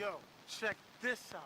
Yo, check this out.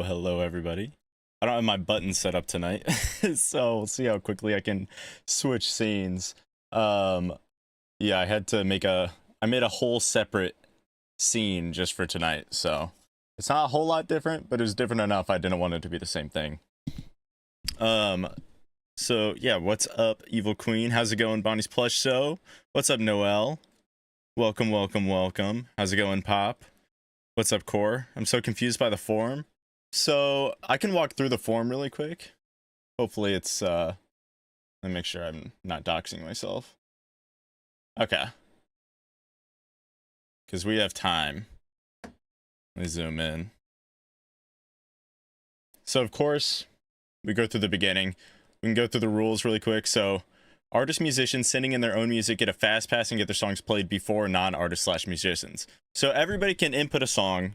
Hello, everybody. I don't have my buttons set up tonight, so we'll see how quickly I can switch scenes. Um, yeah, I made a whole separate scene just for tonight, so it's not a whole lot different, but it was different enough I didn't want it to be the same thing. Um, so yeah, what's up, Evil Queen? How's it going, Bonnie's Plush Show? What's up, Noel? Welcome. How's it going, Pop? What's up, Core? I'm so confused by the form. So I can walk through the form really quick. Hopefully it's let me make sure I'm not doxing myself. Okay. Because we have time. Let me zoom in. So of course, we go through the beginning. We can go through the rules really quick. So artists, musicians sending in their own music get a fast pass and get their songs played before non-artists/musicians. So everybody can input a song.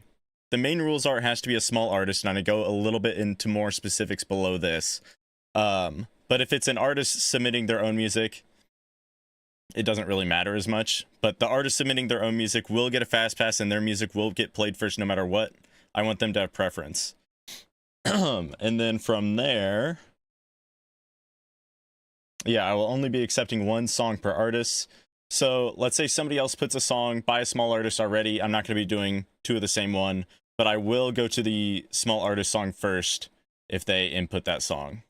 The main rules are it has to be a small artist, and I go a little bit into more specifics below this. But if it's an artist submitting their own music, it doesn't really matter as much. But the artist submitting their own music will get a fast pass, and their music will get played first no matter what. I want them to have preference. And then from there, yeah, I will only be accepting one song per artist. So let's say somebody else puts a song by a small artist already. I'm not going to be doing two of the same one, but I will go to the small artist song first if they input that song.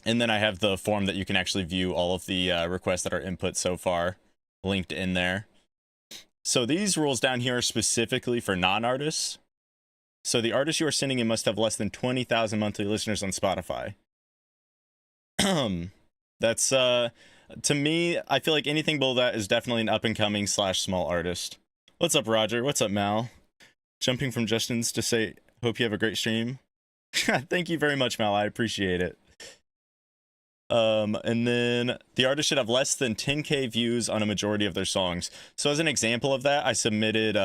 And then I have the form that you can actually view all of the requests that are input so far linked in there. So these rules down here are specifically for non-artists. So the artist you are sending in must have less than 20,000 monthly listeners on Spotify. That's to me, I feel like anything below that is definitely an up-and-coming / small artist. What's up, Roger? What's up, Mal? Jumping from Justin's to say, hope you have a great stream. Thank you very much, Mal. I appreciate it. And then the artist should have less than 10k views on a majority of their songs. So as an example of that, I submitted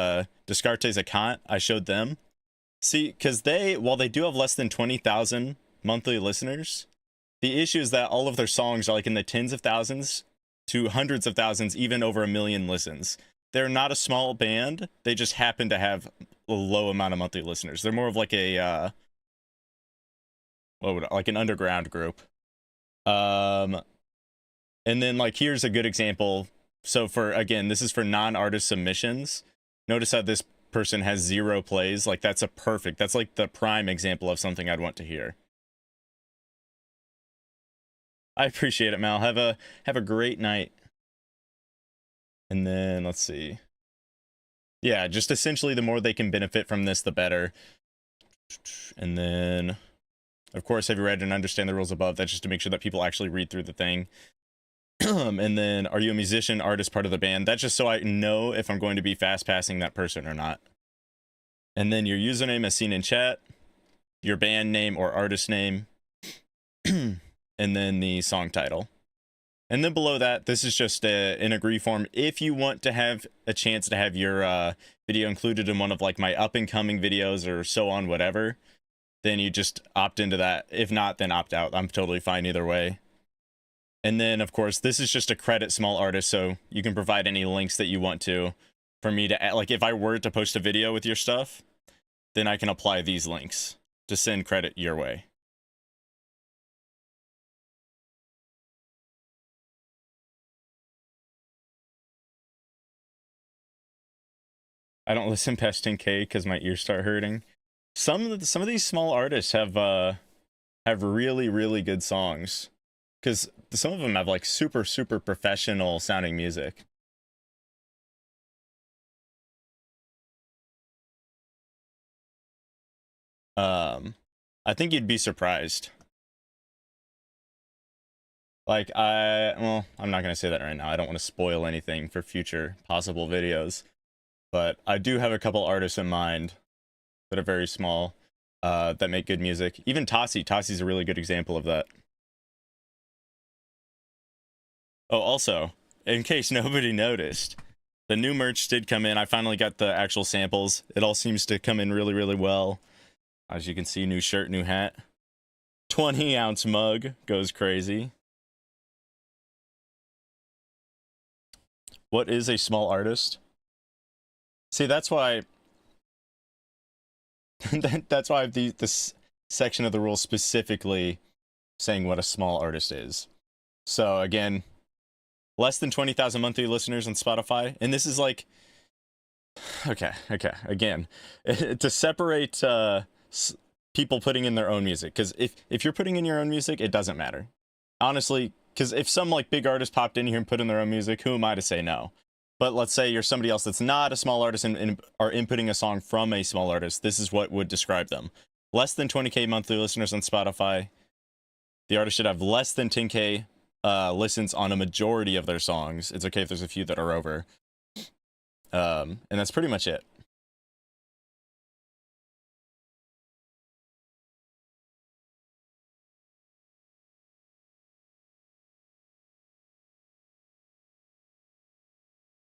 Descartes Account. I showed them. See, because while they do have less than 20,000 monthly listeners, the issue is that all of their songs are like in the tens of thousands to hundreds of thousands, even over 1 million listens. They're not a small band. They just happen to have a low amount of monthly listeners. They're more of like a, like an underground group. And then like, here's a good example. So again, this is for non-artist submissions. Notice how this person has 0 plays. Like that's like the prime example of something I'd want to hear. I appreciate it, Mal. Have a great night. And then let's see. Yeah, just essentially the more they can benefit from this, the better. And then, of course, have you read and understand the rules above? That's just to make sure that people actually read through the thing. And then, are you a musician, artist, part of the band? That's just so I know if I'm going to be fast passing that person or not. And then your username as seen in chat, your band name or artist name, and then the song title. And then below that, this is just an agree form. If you want to have a chance to have your video included in one of like my up and coming videos or so on, whatever, then you just opt into that. If not, then opt out. I'm totally fine either way. And then, of course, this is just a credit small artist, so you can provide any links that you want to for me to add. Like, if I were to post a video with your stuff, then I can apply these links to send credit your way. I don't listen past 10K because my ears start hurting. Some of these small artists have really, really good songs. Because some of them have like super, super professional sounding music. I think you'd be surprised. Like, well, I'm not going to say that right now. I don't want to spoil anything for future possible videos. But I do have a couple artists in mind that are very small, that make good music. Even Tossi's a really good example of that. Oh, also, in case nobody noticed, the new merch did come in. I finally got the actual samples. It all seems to come in really, really well. As you can see, new shirt, new hat. 20-ounce mug goes crazy. What is a small artist? See, that's why that's why I have this section of the rule specifically saying what a small artist is. So again, less than 20,000 monthly listeners on Spotify, and this is like, okay, again, to separate people putting in their own music, because if you're putting in your own music, it doesn't matter, honestly, because if some like big artist popped in here and put in their own music, who am I to say no? But let's say you're somebody else that's not a small artist and are inputting a song from a small artist. This is what would describe them. Less than 20K monthly listeners on Spotify. The artist should have less than 10K listens on a majority of their songs. It's okay if there's a few that are over. And that's pretty much it.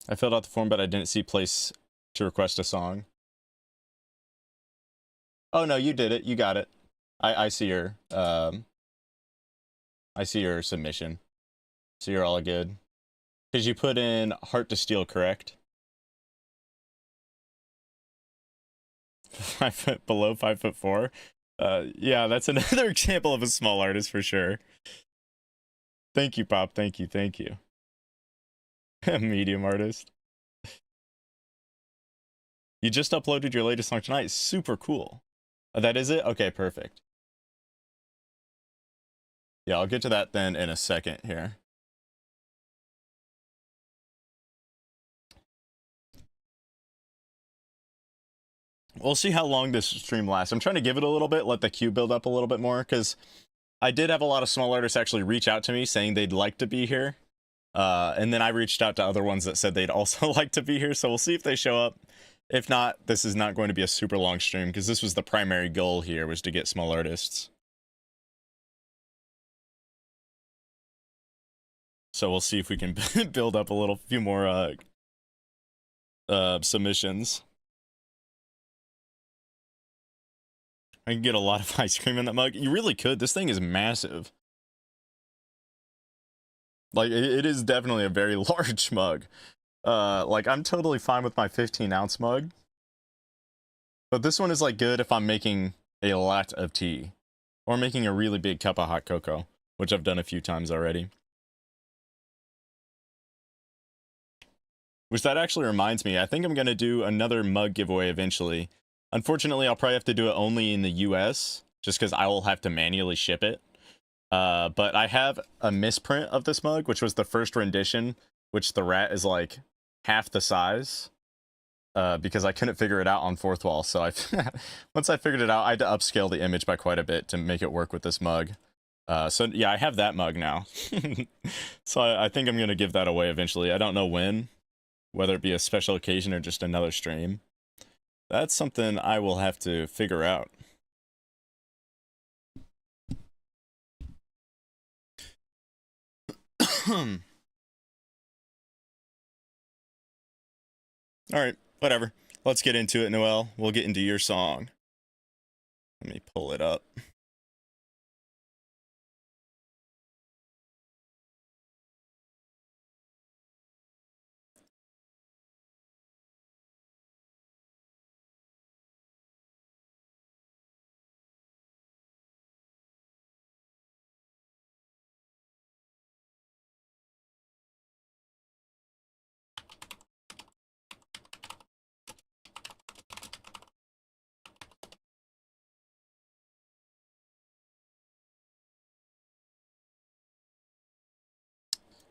I filled out the form, but I didn't see place to request a song. Oh no, you did it. You got it. I see your submission. So you're all good. Because you put in Heart to Steel, correct? 5 foot below 5'4". Yeah, that's another example of a small artist for sure. Thank you, Pop. Thank you. Medium artist. You just uploaded your latest song tonight. Super cool. That is it? Okay, perfect. Yeah, I'll get to that then in a second here. We'll see how long this stream lasts. I'm trying to give it a little bit, let the queue build up a little bit more, because I did have a lot of small artists actually reach out to me saying they'd like to be here. And then I reached out to other ones that said they'd also like to be here, so we'll see if they show up. If not, this is not going to be a super long stream, because this was the primary goal here, was to get small artists. So we'll see if we can build up a few more submissions. I can get a lot of ice cream in that mug. You really could. This thing is massive. Like, it is definitely a very large mug. Like, I'm totally fine with my 15-ounce mug. But this one is, like, good if I'm making a lot of tea. Or making a really big cup of hot cocoa, which I've done a few times already. Which that actually reminds me, I think I'm going to do another mug giveaway eventually. Unfortunately, I'll probably have to do it only in the US, just because I will have to manually ship it. But I have a misprint of this mug, which was the first rendition, which the rat is like half the size. because I couldn't figure it out on fourth wall. So I once I figured it out, I had to upscale the image by quite a bit to make it work with this mug. So yeah, I have that mug now. So I think I'm gonna give that away eventually. I don't know when, whether it be a special occasion or just another stream. That's something I will have to figure out. All right, whatever. Let's get into it, Noel. We'll get into your song. Let me pull it up.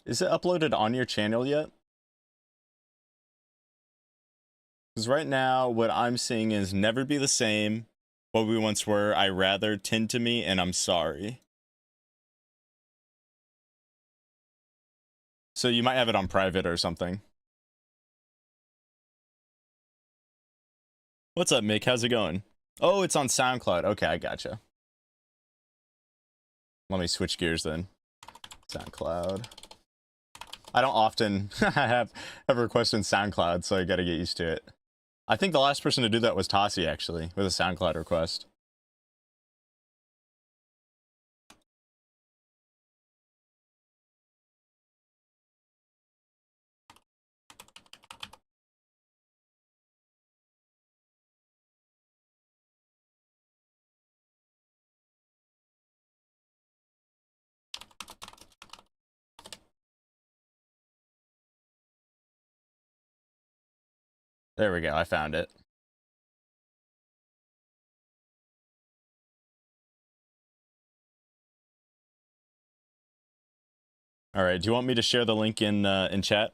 Is it uploaded on your channel yet? Because right now, what I'm seeing is Never Be the Same, What We Once Were, I Rather, Tend to Me, and I'm Sorry. So you might have it on private or something. What's up, Mick? How's it going? Oh, it's on SoundCloud. Okay, I gotcha. Let me switch gears then. SoundCloud. I don't often have requests in SoundCloud, so I gotta get used to it. I think the last person to do that was Tossie, actually, with a SoundCloud request. There we go, I found it. All right, do you want me to share the link in chat?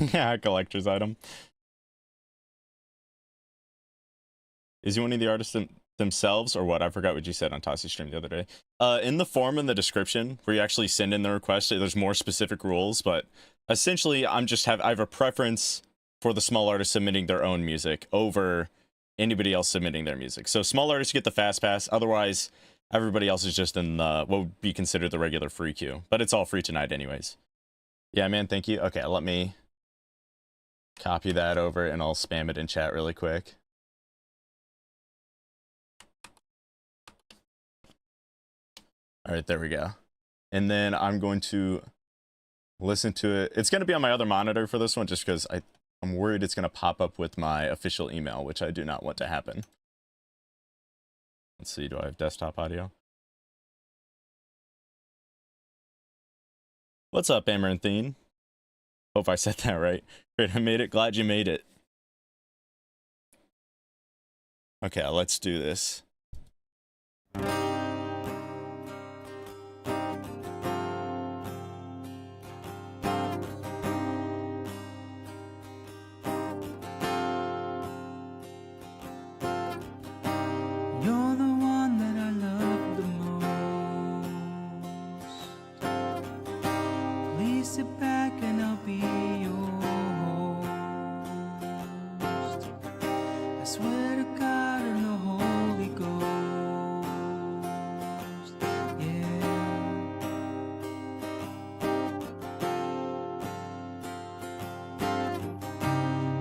Yeah, collector's item. Is he one of the artists themselves or what? I forgot what you said on Tossie's stream the other day. In the form in the description where you actually send in the request, there's more specific rules, but essentially I have a preference for the small artists submitting their own music over anybody else submitting their music. So small artists get the fast pass, otherwise everybody else is just in the what would be considered the regular free queue, but it's all free tonight anyways. Yeah, man, thank you. Okay, let me copy that over and I'll spam it in chat really quick. All right, there we go. And then I'm going to listen to it. It's going to be on my other monitor for this one just because I'm worried it's going to pop up with my official email, which I do not want to happen. Let's see, do I have desktop audio? What's up, Amaranthine? Hope I said that right. Great, I made it. Glad you made it. Okay, let's do this. You're the one that I love the most. Please sit back and I'll be your host. I swear to God and the Holy Ghost, yeah.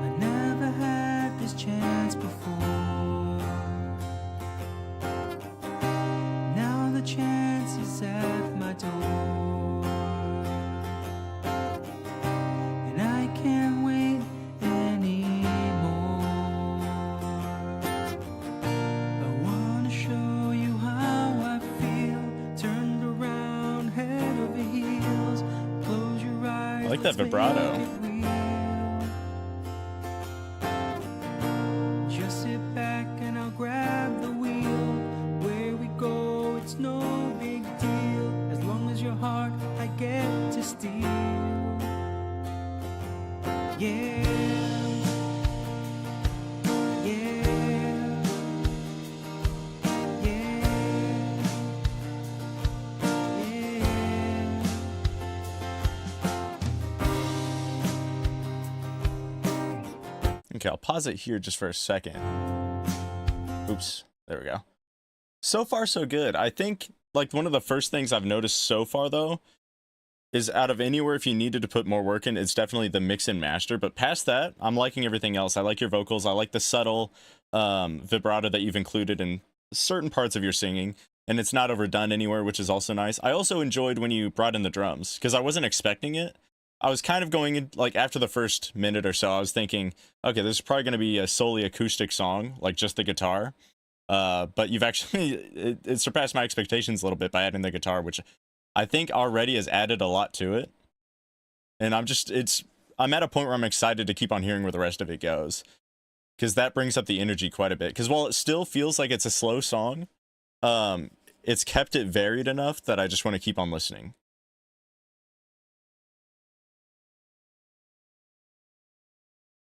I never had this chance before. Now the chance is at my door, and I can't wait anymore. I wanna show you how I feel, turned around head over heels. Close your eyes, I like that let's vibrato. make it real. Just sit back and I'll grab the wheel. Where we go, it's no big deal. Yeah. Yeah. Okay, I'll pause it here just for a second. Oops, there we go. So far, so good. I think, like, one of the first things I've noticed so far, though, is out of anywhere, if you needed to put more work in, it's definitely the mix and master. But past that, I'm liking everything else. I like your vocals. I like the subtle vibrato that you've included in certain parts of your singing. And it's not overdone anywhere, which is also nice. I also enjoyed when you brought in the drums, because I wasn't expecting it. I was kind of going in, like, after the first minute or so, I was thinking, okay, this is probably going to be a solely acoustic song, like just the guitar. But you've actually, it surpassed my expectations a little bit by adding the guitar, which I think already has added a lot to it. And I'm at a point where I'm excited to keep on hearing where the rest of it goes, because that brings up the energy quite a bit. Because while it still feels like it's a slow song, it's kept it varied enough that I just want to keep on listening.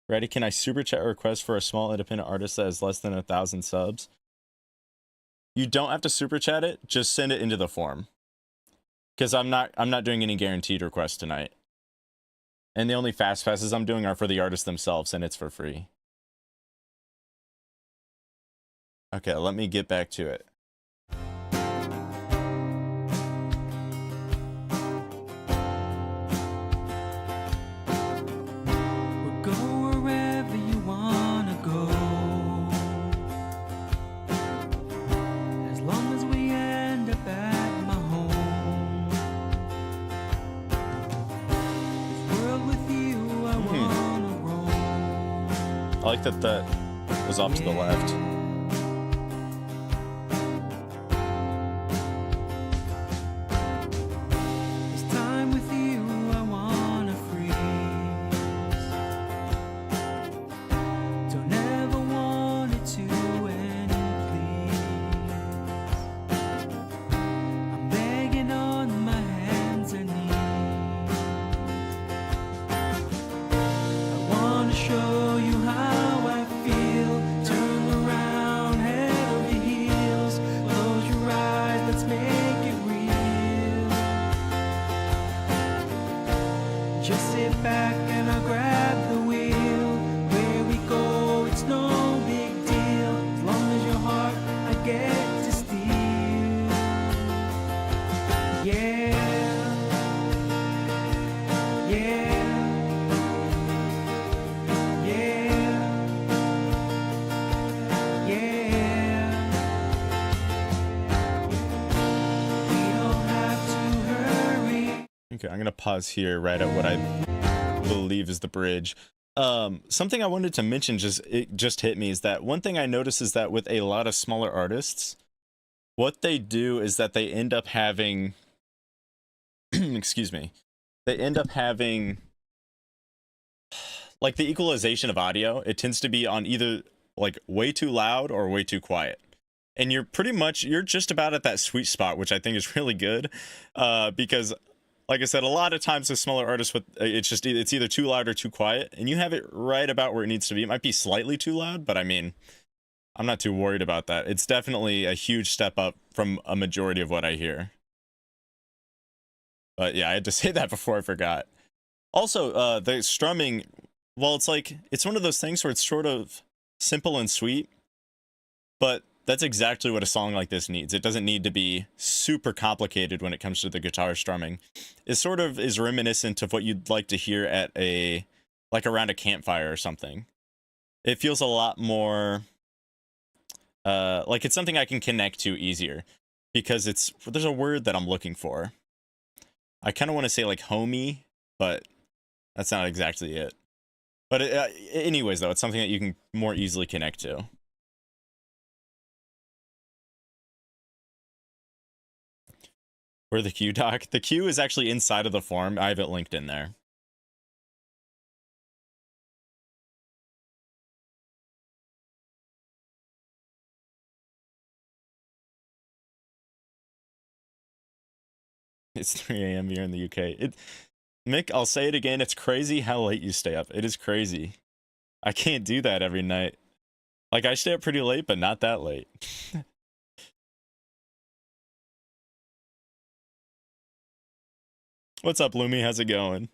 Ready? Can I super chat a request for a small independent artist that has less than 1,000 subs? You don't have to super chat it, just send it into the form. Because I'm not doing any guaranteed requests tonight. And the only fast passes I'm doing are for the artists themselves, and it's for free. Okay, let me get back to it. We'll go wherever you wanna go, as long as we end up at my home. This world with you, I wanna roam. I like that was off to the left. This time with you, I wanna freeze. Don't ever want it to end, please. I'm begging on my hands and knees. I wanna show you how I feel. Turn around, head over heels. Close your eyes, let's make it real. Just sit back and I'll grab the wheel. Where we go, it's no big deal. As long as your heart I get to steal. Yeah. Yeah. Yeah. Yeah. We don't have to hurry. Okay, I'm gonna pause here right at what I believe is the bridge. Something I wanted to mention just hit me is that one thing I notice is that with a lot of smaller artists, what they do is that they end up having excuse me, they end up having, like, the equalization of audio. It tends to be on either like way too loud or way too quiet. And you're just about at that sweet spot, which I think is really good, because, like I said, a lot of times with smaller artists, it's either too loud or too quiet, and you have it right about where it needs to be. It might be slightly too loud, but I mean, I'm not too worried about that. It's definitely a huge step up from a majority of what I hear. But yeah, I had to say that before I forgot. Also, the strumming, well, it's one of those things where it's sort of simple and sweet, but that's exactly what a song like this needs. It doesn't need to be super complicated when it comes to the guitar strumming. It sort of is reminiscent of what you'd like to hear at around a campfire or something. It feels a lot more, like it's something I can connect to easier, because there's a word that I'm looking for. I kind of want to say like homey, but that's not exactly it. But anyways, though, it's something that you can more easily connect to. Where the Q doc? The Q is actually inside of the form. I have it linked in there. It's 3 a.m. here in the UK. Mick, I'll say it again. It's crazy how late you stay up. It is crazy. I can't do that every night. Like, I stay up pretty late, but not that late. What's up, Lumi? How's it going?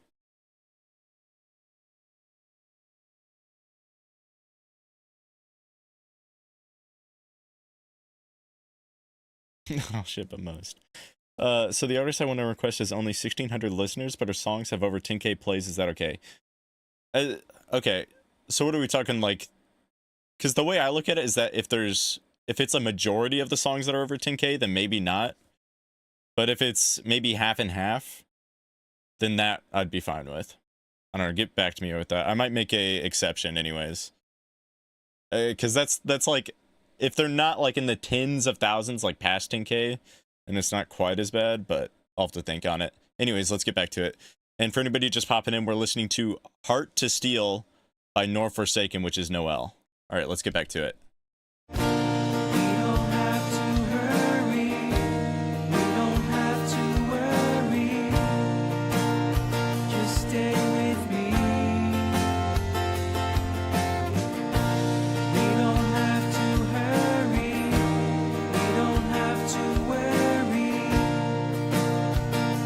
Oh shit, but most. So the artist I want to request has only 1,600 listeners, but her songs have over 10K plays. Is that okay? Okay. So what are we talking, like? Because the way I look at it is that if it's a majority of the songs that are over 10K, then maybe not. But if it's maybe half and half, then that I'd be fine with. I don't know. Get back to me with that. I might make a exception, anyways. Because that's like, if they're not like in the tens of thousands, like past 10K, and it's not quite as bad, but I'll have to think on it. Anyways, let's get back to it. And for anybody just popping in, we're listening to Heart to Steel by Nor Forsaken, which is Noel. All right, let's get back to it. We don't have to hurry. We don't have to worry. Just stay with me. We don't have to hurry. We don't have to worry.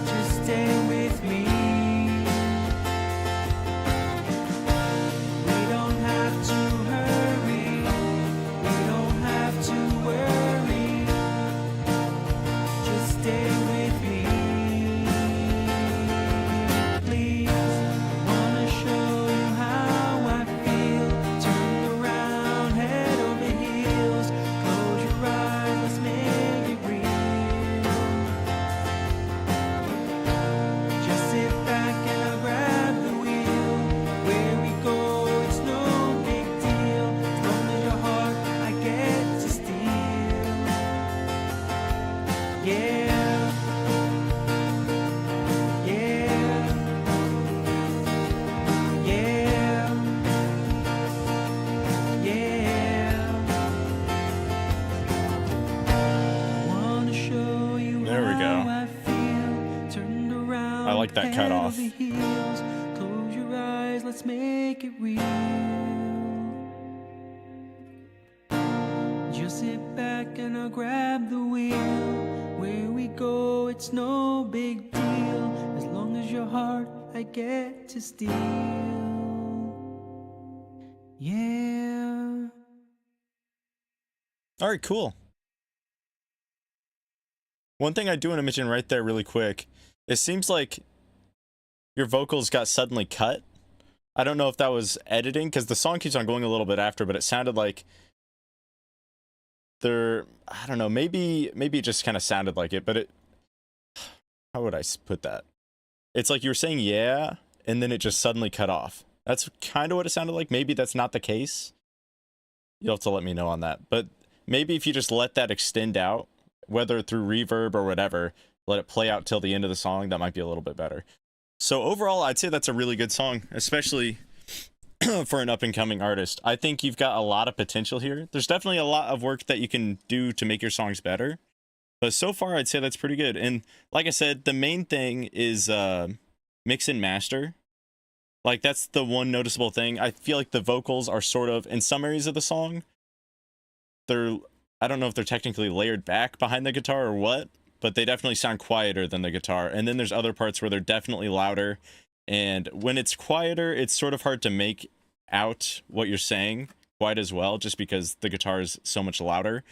Just stay with me. We don't have to hurry. We don't have to worry. Just stay with me. Please, wanna show you how I feel. Turn around, head over heels. Close your eyes, let's make it real. Just sit back and I'll grab the wheel. Where we go, it's no big deal. As long as your heart, I get to steal. Yeah. Yeah. Yeah. Yeah. Wanna show you There we go. how I feel. Turned around, I like that head cutoff. over heels. Close your eyes, let's make it real. Just sit back and I'll grab the wheel. Where we go, it's no big deal. As long as your heart, I get to steal. Yeah. All right, cool. One thing I do want to mention right there really quick, it seems like your vocals got suddenly cut. I don't know if that was editing, because the song keeps on going a little bit after, but it sounded like I don't know, maybe it just kind of sounded like it, but it, how would I put that? It's like you were saying yeah, and then it just suddenly cut off. That's kind of what it sounded like. Maybe that's not the case. You'll have to let me know on that. But maybe if you just let that extend out, whether through reverb or whatever, let it play out till the end of the song, that might be a little bit better. So overall, I'd say that's a really good song, especially for an up-and-coming artist. I think you've got a lot of potential here. There's definitely a lot of work that you can do to make your songs better. But so far, I'd say that's pretty good. And like I said, the main thing is mix and master. Like, that's the one noticeable thing. I feel like the vocals are sort of, in some areas of the song, I don't know if they're technically layered back behind the guitar or what, but they definitely sound quieter than the guitar. And then there's other parts where they're definitely louder. And when it's quieter, it's sort of hard to make out what you're saying quite as well, just because the guitar is so much louder.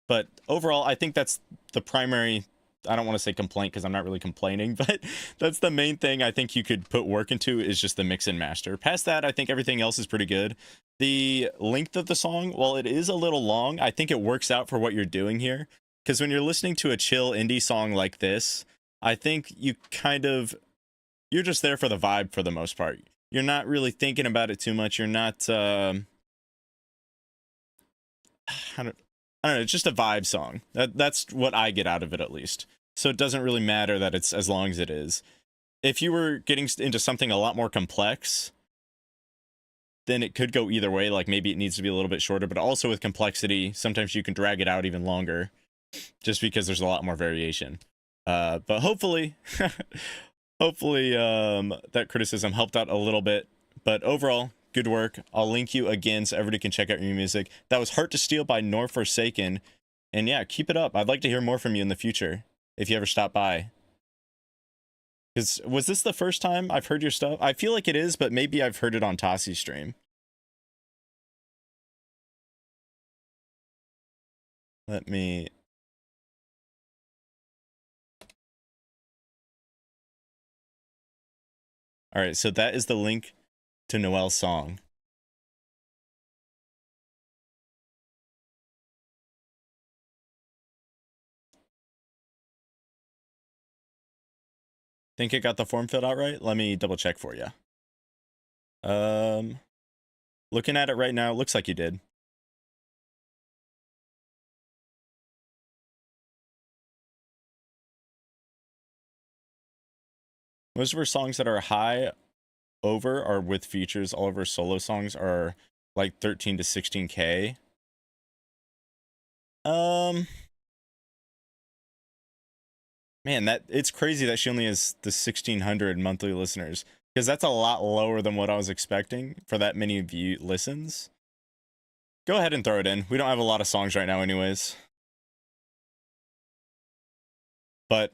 But overall, I think that's the primary, I don't want to say complaint because I'm not really complaining, but that's the main thing I think you could put work into, is just the mix and master. Past that, I think everything else is pretty good. The length of the song, while it is a little long, I think it works out for what you're doing here. Because when you're listening to a chill indie song like this, I think you're just there for the vibe for the most part. You're not really thinking about it too much. You're not, I don't know, it's just a vibe song. That's what I get out of it, at least. So it doesn't really matter that it's as long as it is. If you were getting into something a lot more complex, then it could go either way. Like, maybe it needs to be a little bit shorter, but also with complexity, sometimes you can drag it out even longer just because there's a lot more variation. But hopefully, hopefully that criticism helped out a little bit. But overall, good work. I'll link you again so everybody can check out your music. That was Heart to Steal by Nor Forsaken. And yeah, keep it up. I'd like to hear more from you in the future if you ever stop by. Because was this the first time I've heard your stuff? I feel like it is, but maybe I've heard it on Tossi's stream. Let me... All right, so that is the link to Noel's song. Think it got the form filled out right? Let me double check for you. Looking at it right now, looks like you did. Most of her songs that are high over are with features. All of her solo songs are like 13 to 16K. Man, that it's crazy that she only has the 1,600 monthly listeners, because that's a lot lower than what I was expecting for that many listens. Go ahead and throw it in. We don't have a lot of songs right now anyways. But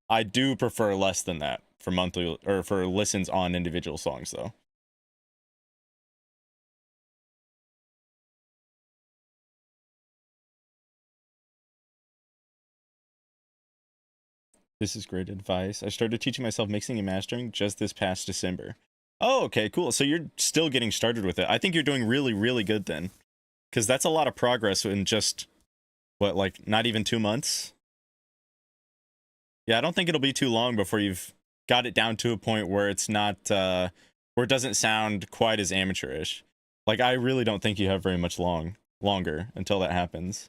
I do prefer less than that for monthly or for listens on individual songs though. This is great advice. I started teaching myself mixing and mastering just this past December. Oh, okay, cool. So you're still getting started with it. I think you're doing really, really good then. Because that's a lot of progress in just, what, like not even 2 months? Yeah, I don't think it'll be too long before you've got it down to a point where it's not, where it doesn't sound quite as amateurish. Like, I really don't think you have very much longer until that happens.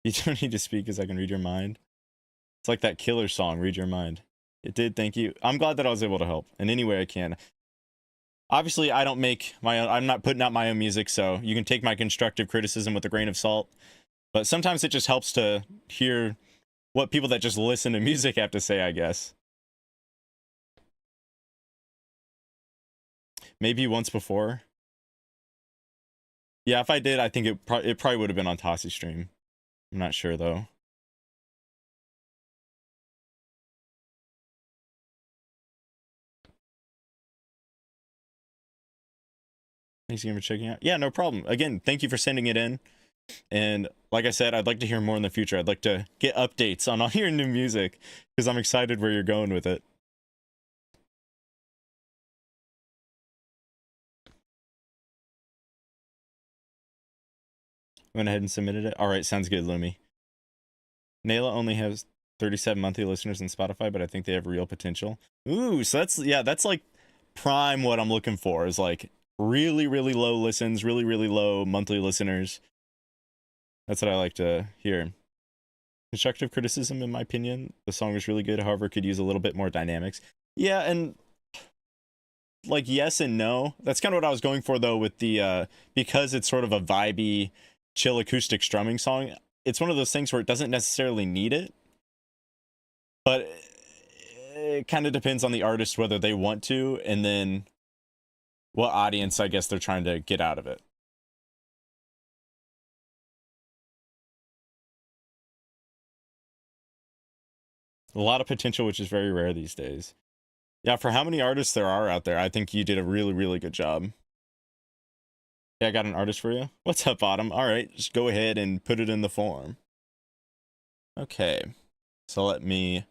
You don't need to speak because I can read your mind. It's like that Killer song, Read Your Mind. It did, thank you. I'm glad that I was able to help in any way I can. Obviously, I don't make my own, I'm not putting out my own music, so you can take my constructive criticism with a grain of salt. But sometimes it just helps to hear what people that just listen to music have to say, I guess. Maybe once before. Yeah, if I did, I think it probably would have been on Tossi's stream. I'm not sure though. Thanks again for checking out. Yeah, no problem. Again, thank you for sending it in. And like I said, I'd like to hear more in the future. I'd like to get updates on all your new music because I'm excited where you're going with it. Went ahead and submitted it. All right, sounds good, Lumi. Nayla only has 37 monthly listeners on Spotify, but I think they have real potential. Ooh, so that's, yeah, that's like prime what I'm looking for is like really, really low listens, really, really low monthly listeners. That's what I like to hear. Constructive criticism, in my opinion. The song was really good, however, could use a little bit more dynamics. Yeah, and like yes and no. That's kind of what I was going for though with the, because it's sort of a vibey, chill acoustic strumming song. It's one of those things where it doesn't necessarily need it, but it kind of depends on the artist whether they want to, and then what audience I guess they're trying to get out of it. A lot of potential, which is very rare these days. Yeah, for how many artists there are out there, I think you did a really, really good job. Yeah, I got an artist for you. What's up, Autumn? All right, just go ahead and put it in the form. Okay, so let me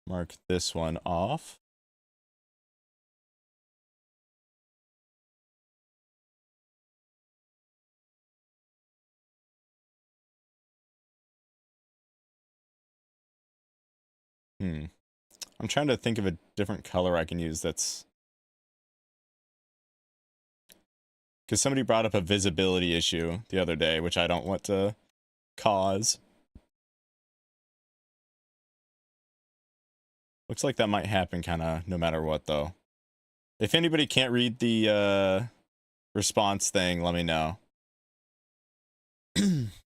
mark this one off. I'm trying to think of a different color I can use that's... Because somebody brought up a visibility issue the other day, which I don't want to cause. Looks like that might happen kind of no matter what, though. If anybody can't read the response thing, let me know.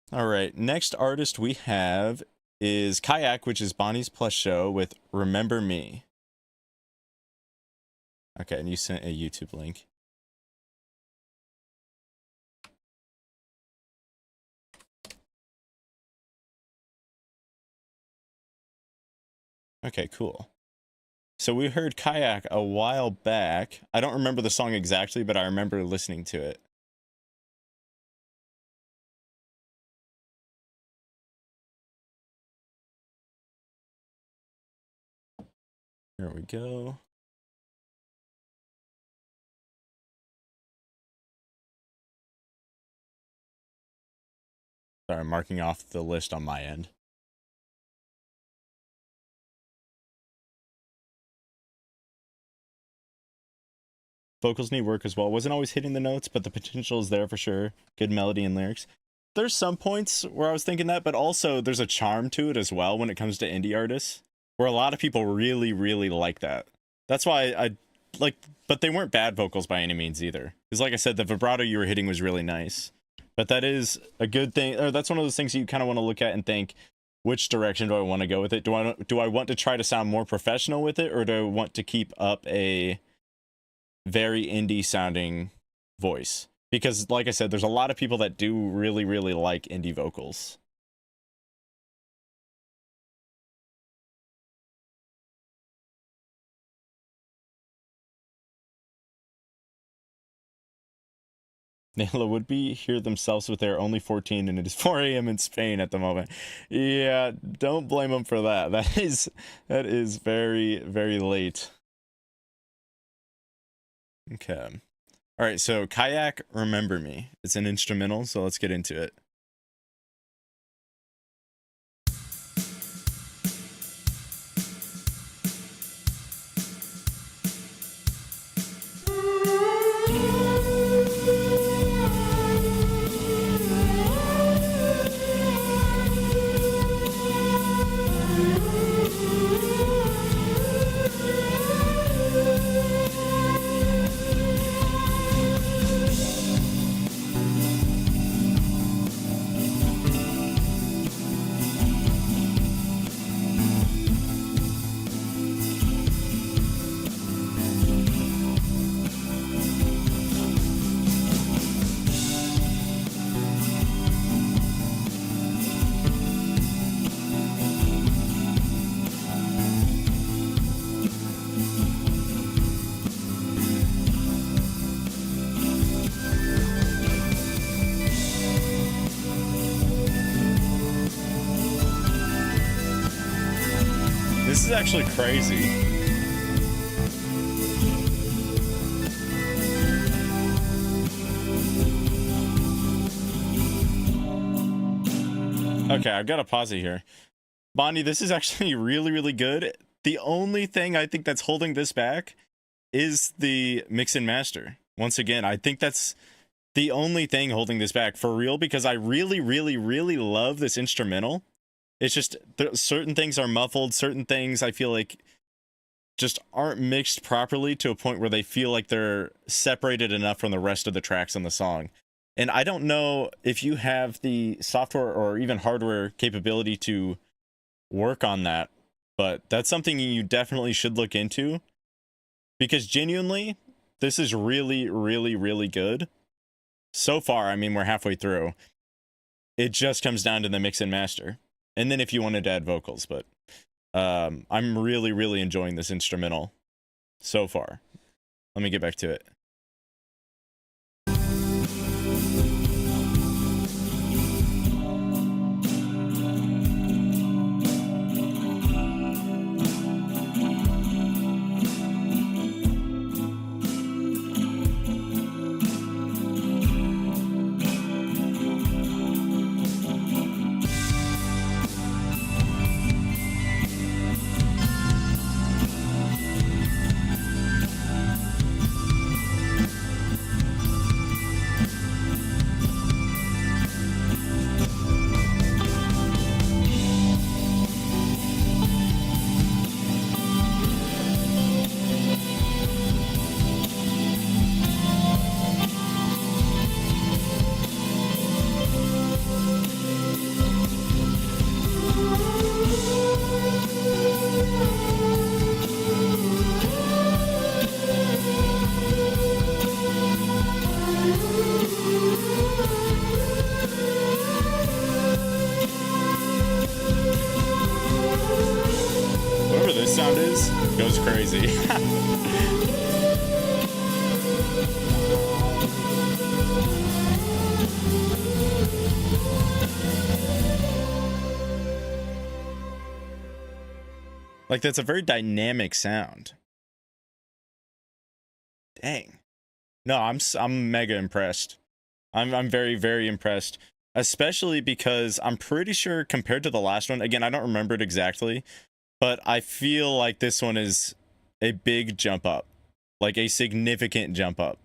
All right, next artist we have is Kayak, which is Bonnie's Plus show with Remember Me. Okay, and you sent a YouTube link. Okay, cool. So we heard Kayak a while back. I don't remember the song exactly, but I remember listening to it. Here we go. Sorry, I'm marking off the list on my end. Vocals need work as well. Wasn't always hitting the notes, but the potential is there for sure. Good melody and lyrics. There's some points where I was thinking that, but also there's a charm to it as well when it comes to indie artists, where a lot of people really, really like that. That's why I like, but they weren't bad vocals by any means either. Because like I said, the vibrato you were hitting was really nice. But that is a good thing, or that's one of those things you kind of want to look at and think, which direction do I want to go with it? Do I want to try to sound more professional with it, or do I want to keep up a very indie sounding voice? Because like I said, there's a lot of people that do really, really like indie vocals. Nayla would be here themselves, but they're only 14 and it is 4 a.m. in Spain at the moment. Yeah, don't blame them for that. That is very, very late. Okay. All right, so Kayak, Remember Me. It's an instrumental, so let's get into it. This is actually crazy. Okay, I've got to pause it here. Bonnie, this is actually really, really good. The only thing I think that's holding this back is the mix and master. Once again, I think that's the only thing holding this back for real, because I really, really, really love this instrumental. It's just certain things are muffled, certain things I feel like just aren't mixed properly to a point where they feel like they're separated enough from the rest of the tracks on the song. And I don't know if you have the software or even hardware capability to work on that, but that's something you definitely should look into, because genuinely, this is really, really, really good. So far, I mean, we're halfway through. It just comes down to the mix and master. And then if you wanted to add vocals, but I'm really, really enjoying this instrumental so far. Let me get back to it. Goes crazy. Like, that's a very dynamic sound. Dang. No, I'm mega impressed. I'm very, very impressed. Especially because I'm pretty sure compared to the last one, again, I don't remember it exactly, but I feel like this one is a big jump up. Like a significant jump up.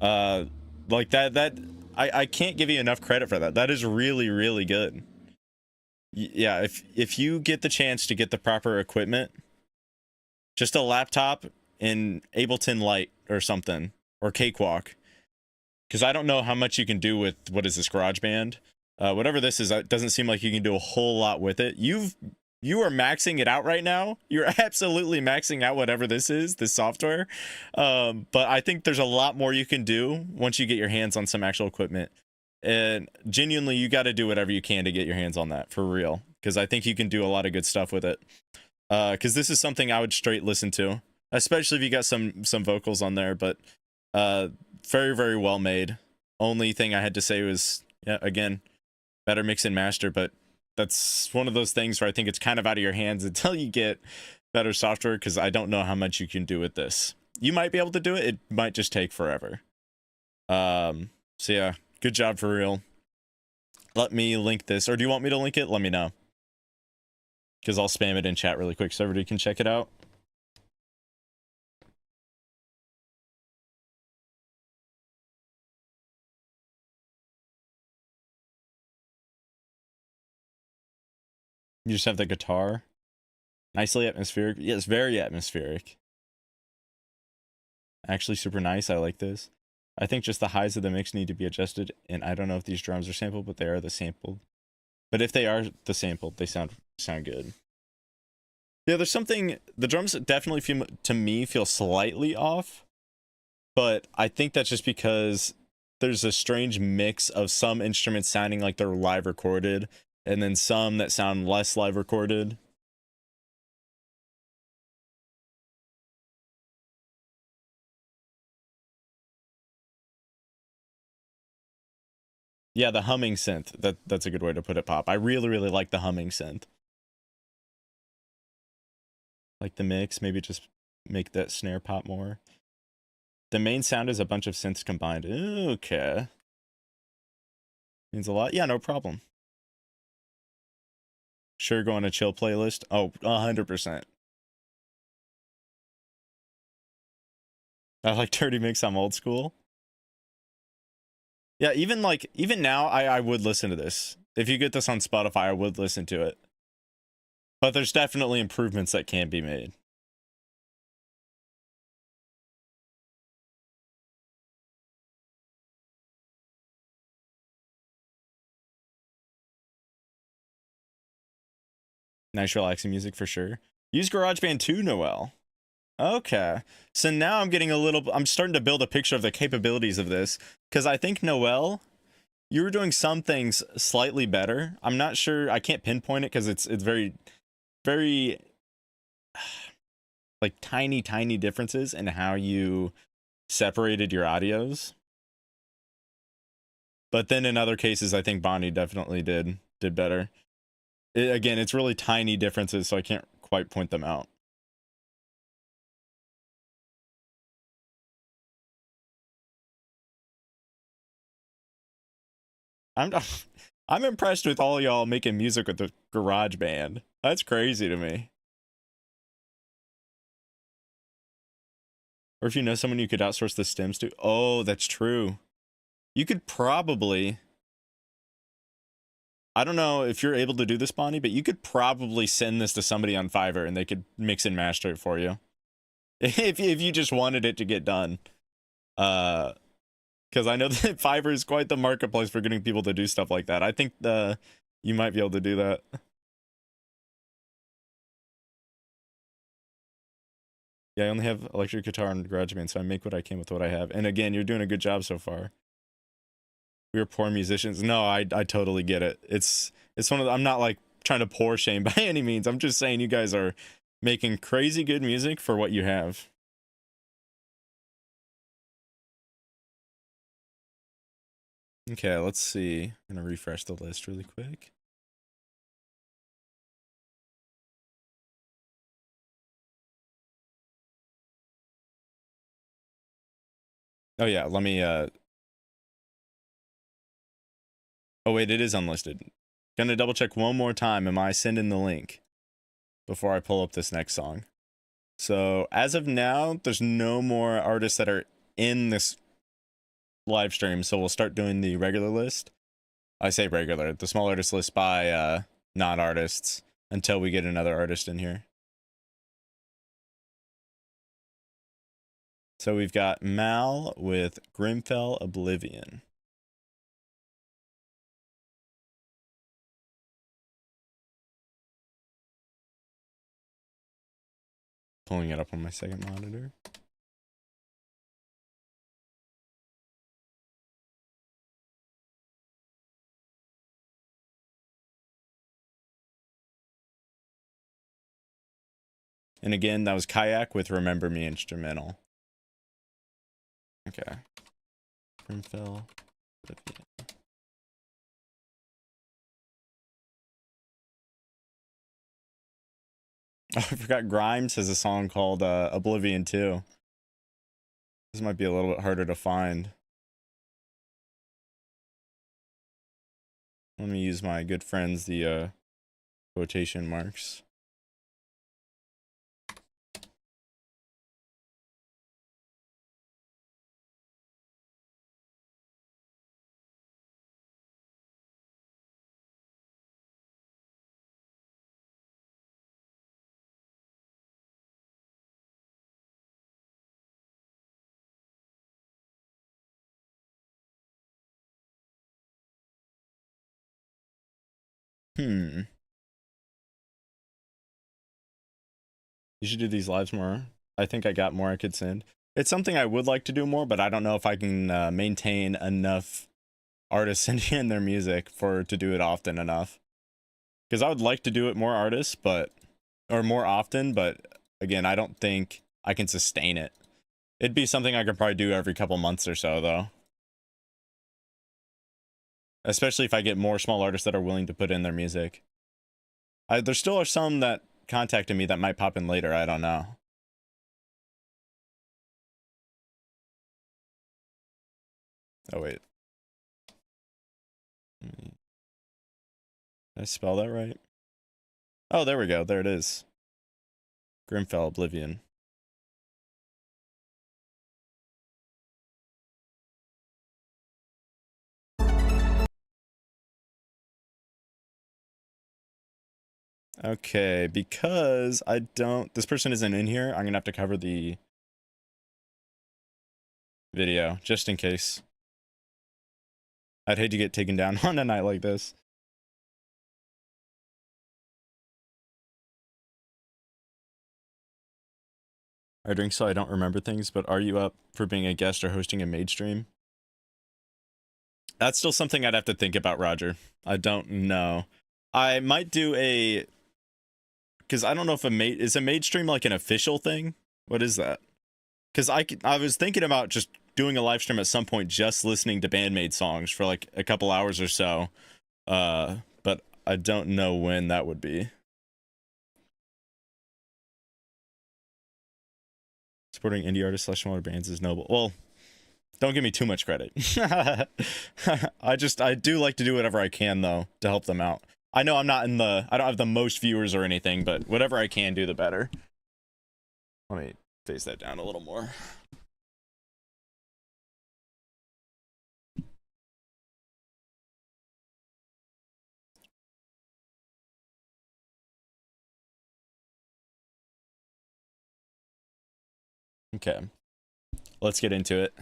Like that I can't give you enough credit for that. That is really, really good. Yeah, if you get the chance to get the proper equipment, just a laptop in Ableton Lite or something, or Cakewalk, because I don't know how much you can do with, what is this, GarageBand? Whatever this is, it doesn't seem like you can do a whole lot with it. You are maxing it out right now. You're absolutely maxing out whatever this is, this software. But I think there's a lot more you can do once you get your hands on some actual equipment. And genuinely, you got to do whatever you can to get your hands on that, for real. Because I think you can do a lot of good stuff with it. Because this is something I would straight listen to, especially if you got some vocals on there. But very, very well made. Only thing I had to say was, yeah, again, better mix and master. But that's one of those things where I think it's kind of out of your hands until you get better software. Because I don't know how much you can do with this. You might be able to do it. It might just take forever. So yeah. Good job, for real. Let me link this. Or do you want me to link it? Let me know. Because I'll spam it in chat really quick so everybody can check it out. You just have the guitar. Nicely atmospheric. Yes, very atmospheric. Actually super nice. I like this. I think just the highs of the mix need to be adjusted, and I don't know if these drums are sampled, but they are the sampled. But if they are the sampled, they sound good. Yeah, there's something, the drums definitely feel, to me, feel slightly off, but I think that's just because there's a strange mix of some instruments sounding like they're live recorded, and then some that sound less live recorded. Yeah, the humming synth. That's a good way to put it, Pop. I really, really like the humming synth. Like the mix, maybe just make that snare pop more. The main sound is a bunch of synths combined. Okay. Means a lot. Yeah, no problem. Sure, go on a chill playlist. Oh, 100%. I like Dirty Mix. I'm old school. Yeah, even now, I would listen to this. If you get this on Spotify, I would listen to it. But there's definitely improvements that can be made. Nice relaxing music for sure. Use GarageBand too, Noel. Okay. So now I'm starting to build a picture of the capabilities of this. Because I think, Noel, you were doing some things slightly better. I'm not sure. I can't pinpoint it because it's very, very, like, tiny differences in how you separated your audios. But then in other cases, I think Bonnie definitely did better. Again, it's really tiny differences, so I can't quite point them out. I'm impressed with all y'all making music with the GarageBand. That's crazy to me. Or if you know someone you could outsource the stems to. Oh, that's true. You could probably, I don't know if you're able to do this, Bonnie, but you could probably send this to somebody on Fiverr and they could mix and master it for you. If you just wanted it to get done. Because I know that Fiverr is quite the marketplace for getting people to do stuff like that. I think you might be able to do that. Yeah, I only have electric guitar and GarageBand, so I make what I can with what I have. And again, you're doing a good job so far. We're poor musicians. No, I totally get it. It's one of the, I'm not like trying to pour shame by any means. I'm just saying you guys are making crazy good music for what you have. Okay, let's see. I'm gonna refresh the list really quick. Oh yeah, let me oh wait, it is unlisted. Gonna double check one more time. Am I sending the link before I pull up this next song? So as of now, there's no more artists that are in this live stream, so we'll start doing the regular list. I say regular, the small artist list by non-artists until we get another artist in here. So we've got Mal with Grimfell Oblivion. Pulling it up on my second monitor. And again, that was Kayak with Remember Me instrumental. Okay. Grimfell Oblivion. Oh, I forgot Grimes has a song called Oblivion too. This might be a little bit harder to find. Let me use my good friends, the quotation marks. You should do these lives more. I think I got more I could send. It's something I would like to do more, but I don't know if I can maintain enough artists sending in their music to do it often enough. Because I would like to do it more artists, or more often, but again, I don't think I can sustain it. It'd be something I could probably do every couple months or so, though. Especially if I get more small artists that are willing to put in their music. There still are some that contacted me that might pop in later, I don't know. Oh wait. Did I spell that right? Oh, there we go. There it is. Grimfell Oblivion. Okay, because this person isn't in here, I'm gonna have to cover the video, just in case. I'd hate to get taken down on a night like this. I drink so I don't remember things, but are you up for being a guest or hosting a maid stream? That's still something I'd have to think about, Roger. I don't know. I might do a... Because I don't know if is a maid stream like an official thing? What is that? Because I was thinking about just doing a live stream at some point, just listening to Bandmade songs for like a couple hours or so. But I don't know when that would be. Supporting indie artists / smaller bands is noble. Well, don't give me too much credit. I do like to do whatever I can though to help them out. I know I don't have the most viewers or anything, but whatever I can do, the better. Let me phase that down a little more. Okay, let's get into it.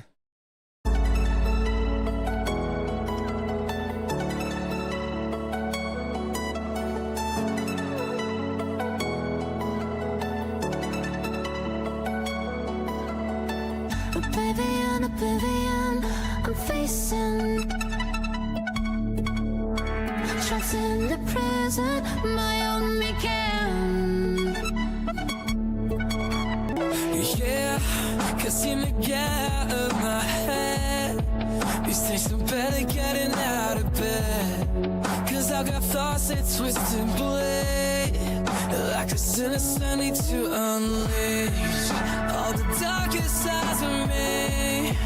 Oblivion, oblivion, I'm facing trapped in the prison, my own weekend. seem to get out of my head. These days I'm better getting out of bed. Cause I got thoughts that twist and bleed, like a sinister I need to unleash all the darkest sides of me.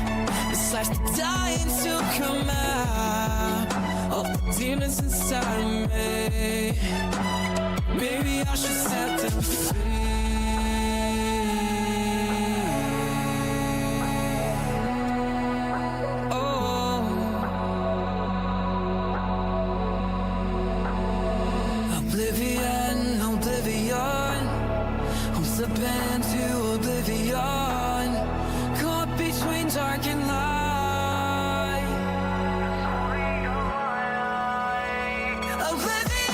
It's like dying to come out, all the demons inside of me. Maybe I should set them free. Oblivion, oblivion, I'm slipping to oblivion, caught between dark and light. Oblivion,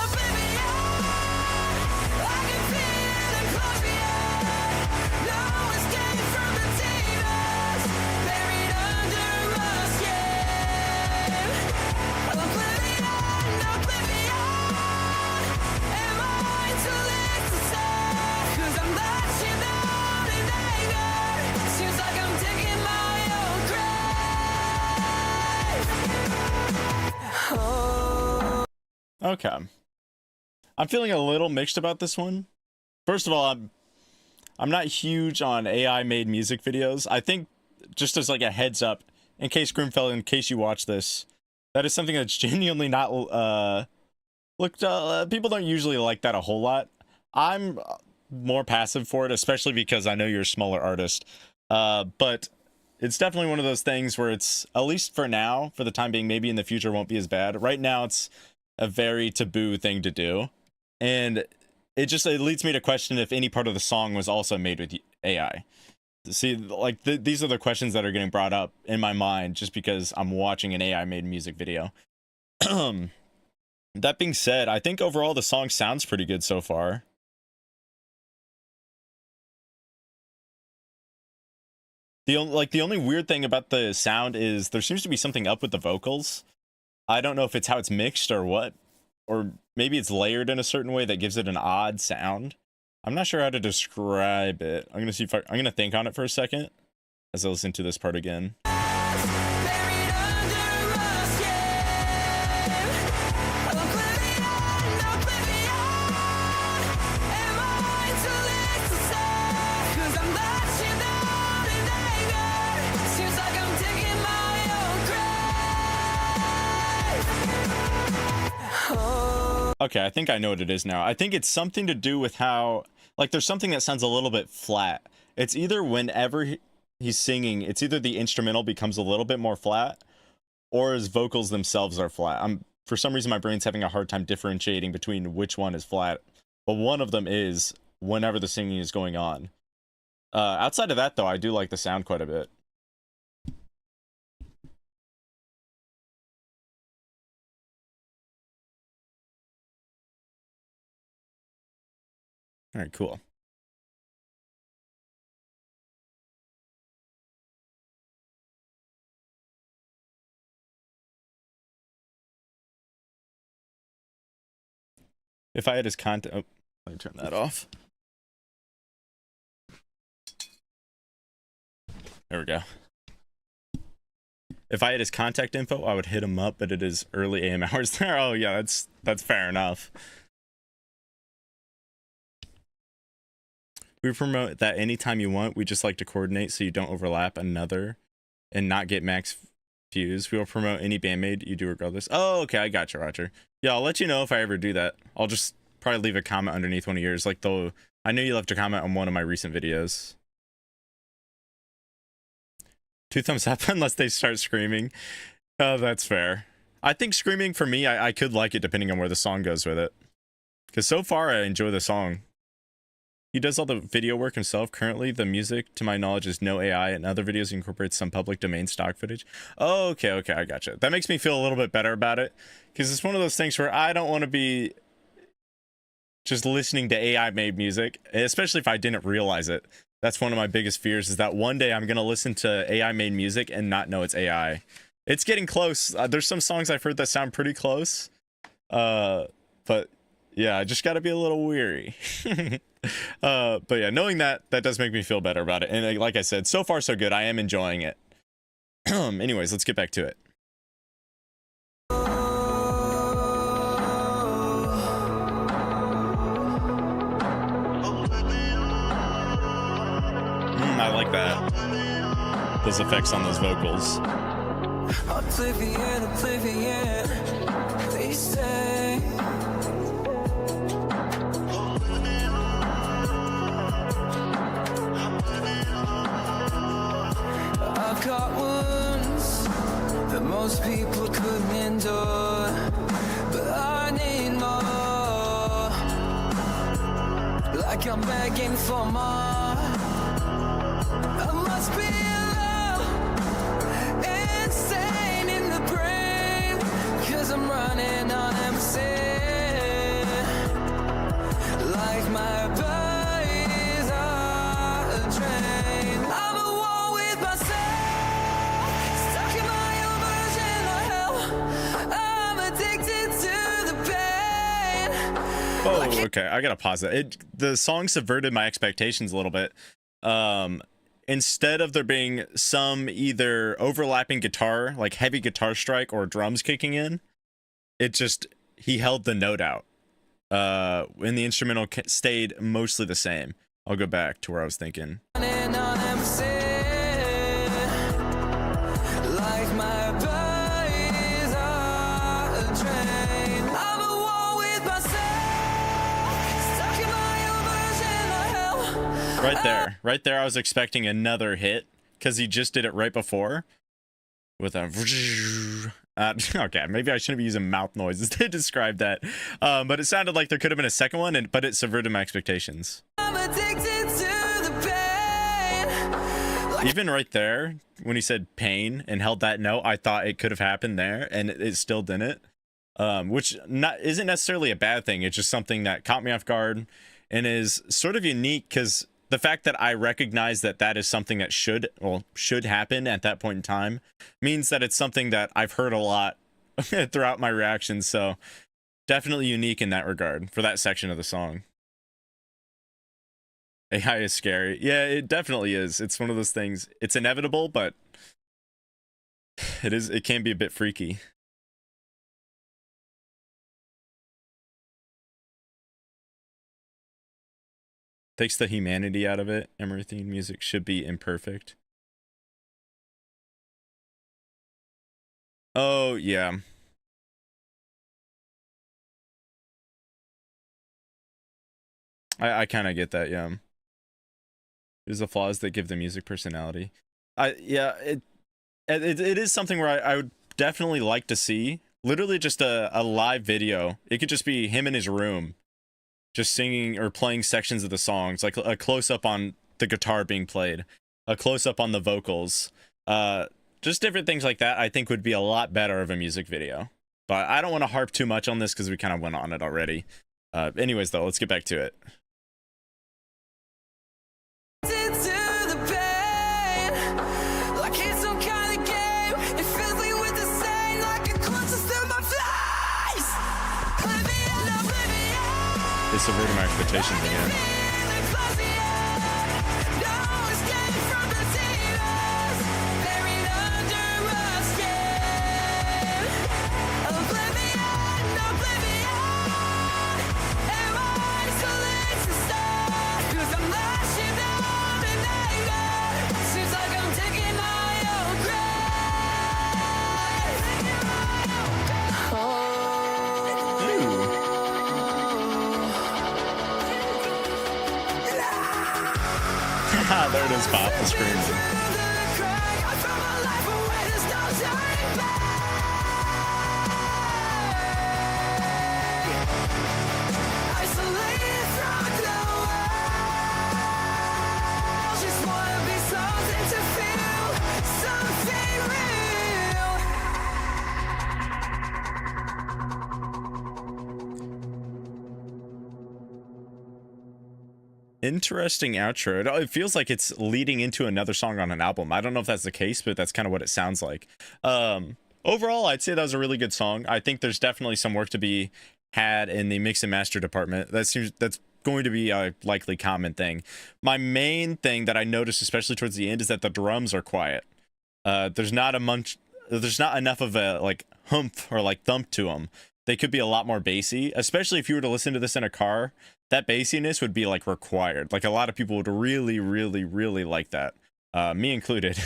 oblivion, I can feel it close beyond. No escape from the demons buried under us, yeah. Oblivion, oblivion. Am I too late to say? 'Cause I'm latching on in anger. Seems like I'm digging my own grave. Oh. Okay. I'm feeling a little mixed about this one. First of all, I'm not huge on AI made music videos. I think, just as like a heads up, in case Grimfell, in case you watch this, that is something that's genuinely not people don't usually like that a whole lot. I'm more passive for it, especially because I know you're a smaller artist. But it's definitely one of those things where it's, at least for now, for the time being, maybe in the future won't be as bad. Right now, it's a very taboo thing to do. And it leads me to question if any part of the song was also made with AI. See, like, these are the questions that are getting brought up in my mind just because I'm watching an AI made music video. That being said, I think overall the song sounds pretty good so far. The only weird thing about the sound is there seems to be something up with the vocals. I don't know if it's how it's mixed or what, or maybe it's layered in a certain way that gives it an odd sound. I'm not sure how to describe it. I'm gonna think on it for a second as I listen to this part again. Buried under us, yeah. Oblivion, oblivion. Am I too late to say? 'Cause I'm latching on in anger. Seems like I'm digging my own grave. Oh. Okay, I think I know what it is now. I think it's something to do with how, like, there's something that sounds a little bit flat. It's either whenever he's singing, it's either the instrumental becomes a little bit more flat, or his vocals themselves are flat. For some reason, my brain's having a hard time differentiating between which one is flat, but one of them is whenever the singing is going on. Outside of that, though, I do like the sound quite a bit. All right, cool. If I had his content, oh, let me turn that off. There we go. If I had his contact info, I would hit him up, but it is early AM hours there. Oh yeah, that's fair enough. We promote that anytime you want. We just like to coordinate so you don't overlap another and not get max views. We will promote any bandmate you do regardless. Oh, okay, I got you, Roger. Yeah, I'll let you know if I ever do that. I'll just probably leave a comment underneath one of yours. Like, I know you left a comment on one of my recent videos. 2 thumbs up unless they start screaming. Oh, that's fair. I think screaming, for me, I could like it depending on where the song goes with it. Because so far, I enjoy the song. He does all the video work himself. Currently, the music, to my knowledge, is no AI, and other videos incorporate some public domain stock footage. Oh, okay, I gotcha. That makes me feel a little bit better about it, because it's one of those things where I don't want to be just listening to AI-made music, especially if I didn't realize it. That's one of my biggest fears, is that one day I'm going to listen to AI-made music and not know it's AI. It's getting close. There's some songs I've heard that sound pretty close. But yeah, I just got to be a little weary. But yeah, knowing that does make me feel better about it. And like I said, so far so good. I am enjoying it. Anyways, let's get back to it. I like that. Those effects on those vocals. Oblivion, oblivion, they say. I've got wounds that most people couldn't endure, but I need more. Like I'm begging for more. I must be alone, insane in the brain, 'cause I'm running on MC. Like my body's a drain. I'm at war with myself, stuck in my own version of hell. I'm addicted to the pain. Oh, okay. I gotta pause that. The song subverted my expectations a little bit. Instead of there being some either overlapping guitar, like heavy guitar strike or drums kicking in, he held the note out. And the instrumental stayed mostly the same. I'll go back to where I was thinking. Running on MC. Like my body's a drain. I'm at war with myself, stuck in my own version of hell. Right there, I was expecting another hit because he just did it right before with a. Okay, maybe I shouldn't be using mouth noises to describe that, but it sounded like there could have been a second one, but it subverted my expectations. I'm addicted to the pain. Even right there, when he said pain and held that note, I thought it could have happened there, and it still didn't. Which isn't necessarily a bad thing. It's just something that caught me off guard and is sort of unique because the fact that I recognize that is something that should happen at that point in time means that it's something that I've heard a lot throughout my reactions. So definitely unique in that regard for that section of the song. AI is scary. Yeah, it definitely is. It's one of those things. It's inevitable, but it can be a bit freaky. Takes the humanity out of it. Emery music should be imperfect. Oh, yeah. I kind of get that, yeah. There's the flaws that give the music personality. Yeah, it is something where I would definitely like to see. Literally just a live video. It could just be him in his room, just singing or playing sections of the songs, like a close-up on the guitar being played, a close-up on the vocals, just different things like that I think would be a lot better of a music video. But I don't want to harp too much on this because we kind of went on it already. Anyways, though, let's get back to it. It subverted my expectations again. There it is, Pop, the screaming. Interesting outro. It feels like it's leading into another song on an album. I don't know if that's the case, but that's kind of what it sounds like. Overall, I'd say that was a really good song. I think there's definitely some work to be had in the mix and master department. That's going to be a likely common thing. My main thing that I noticed, especially towards the end, is that the drums are quiet. There's not enough of a like humph or like thump to them. They could be a lot more bassy, especially if you were to listen to this in a car. That bassiness would be like required. Like a lot of people would really, really, really like that. Me included,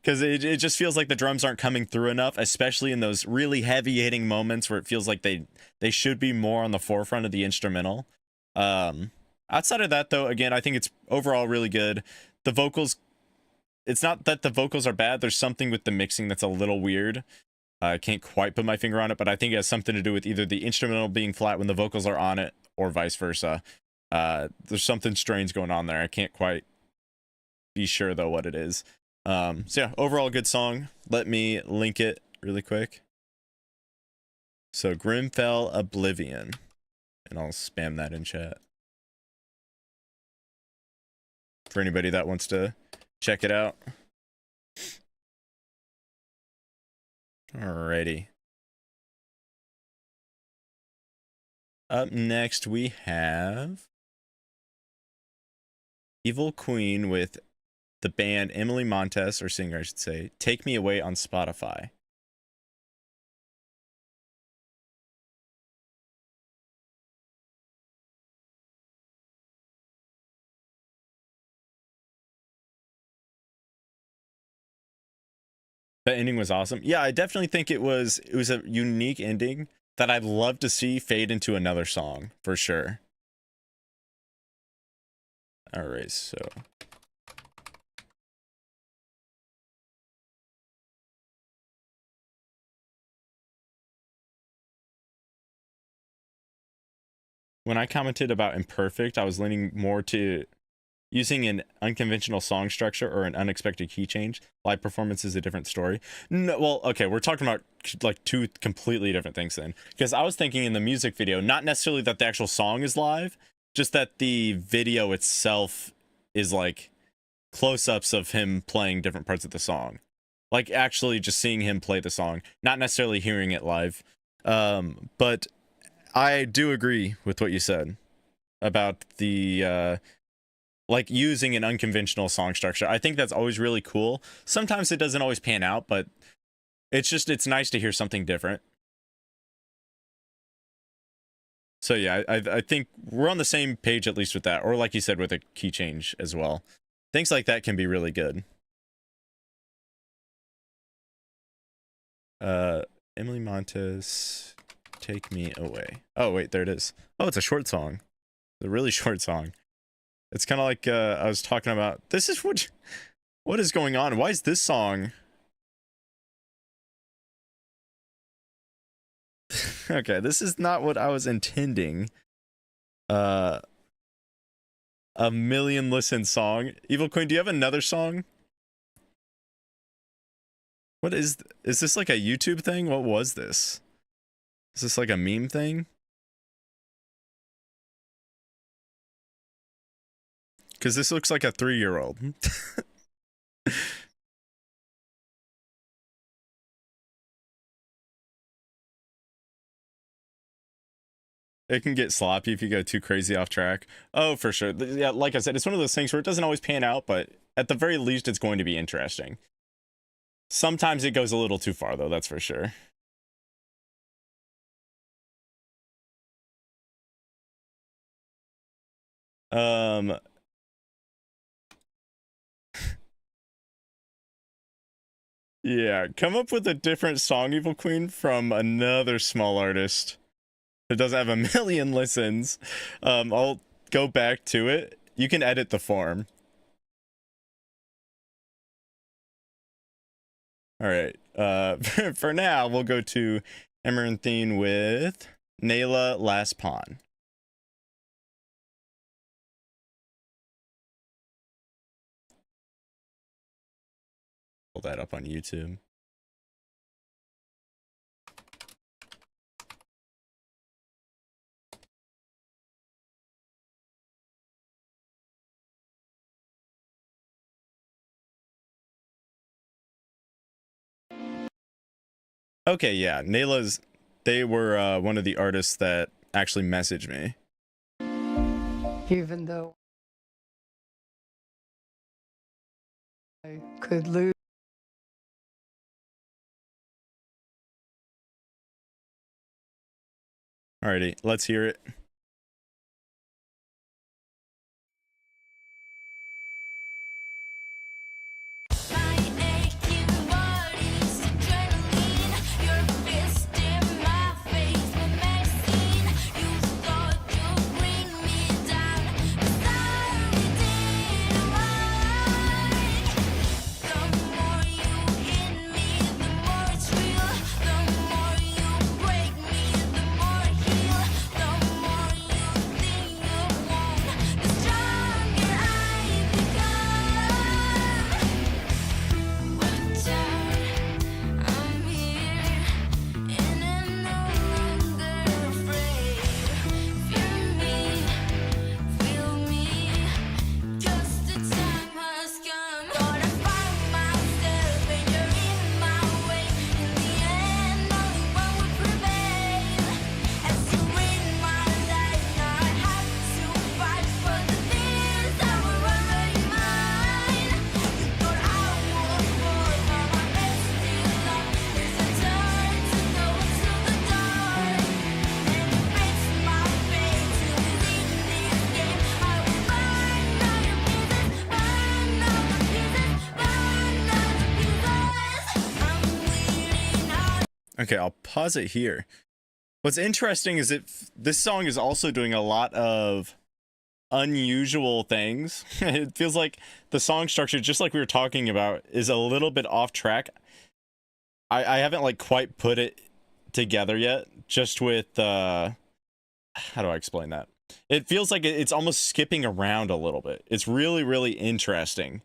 because it just feels like the drums aren't coming through enough, especially in those really heavy hitting moments where it feels like they should be more on the forefront of the instrumental. Outside of that, though, again, I think it's overall really good. The vocals, it's not that the vocals are bad. There's something with the mixing that's a little weird. I can't quite put my finger on it, but I think it has something to do with either the instrumental being flat when the vocals are on it or vice versa. There's something strange going on there. I can't quite be sure though what it is. So yeah, overall good song. Let me link it really quick. So Grimfell Oblivion, and I'll spam that in chat for anybody that wants to check it out. Alrighty. Up next we have Evil Queen with the band Emily Montes, or singer I should say, Take Me Away on Spotify. The ending was awesome. Yeah, I definitely think it was a unique ending that I'd love to see fade into another song for sure. All right, so when I commented about Imperfect, I was leaning more to using an unconventional song structure or an unexpected key change. Live performance is a different story. No, well, okay, we're talking about like two completely different things then. Because I was thinking in the music video, not necessarily that the actual song is live, just that the video itself is like close-ups of him playing different parts of the song. Like actually just seeing him play the song, not necessarily hearing it live. But I do agree with what you said about the like using an unconventional song structure. I think that's always really cool. Sometimes it doesn't always pan out, but it's nice to hear something different. So yeah, I think we're on the same page at least with that, or like you said, with a key change as well. Things like that can be really good. Emily Montes, Take Me Away. Oh wait, there it is. Oh, it's a short song. It's a really short song. It's kind of like I was talking about. This is what is going on? Why is this song? Okay, this is not what I was intending. A million listen song. Evil Queen, do you have another song? What is this like a YouTube thing? What was this? Is this like a meme thing? Because this looks like a 3-year-old. It can get sloppy if you go too crazy off track. Oh, for sure. Yeah, like I said, it's one of those things where it doesn't always pan out, but at the very least, it's going to be interesting. Sometimes it goes a little too far, though, that's for sure. Yeah, come up with a different song, Evil Queen, from another small artist that doesn't have a million listens. I'll go back to it. You can edit the form. All right. For now, we'll go to Amaranthine with Nayla Last Pawn. Pull that up on YouTube. Okay, yeah, they were one of the artists that actually messaged me. even though I could lose. Alrighty, let's hear it. My aching body's adrenaline. Your fist in my face, the medicine. You thought you'd bring me down, but sorry didn't work. The more you hit me, the more it's real. The more you break me, the more I heal. The more you think you won't, the stronger I become. Watch out, I'm here, and I'm no longer afraid. Fear me, feel me, just the time has come. Thought I found myself, and you're in my way. In the end, only one would prevail. As you in my life, now I have to fight for the things that were already mine. You thought I would fall, now my best is love. There's a turn to go to the dark, and it breaks my faith to leave this game. I will burn all your pieces, burn all the pieces, burn all the pieces. I'm bleeding out. Okay, I'll pause it here. What's interesting is this song is also doing a lot of unusual things. It feels like the song structure, just like we were talking about, is a little bit off track. I haven't like quite put it together yet, just with how do I explain that? It feels like it's almost skipping around a little bit. It's really, really interesting.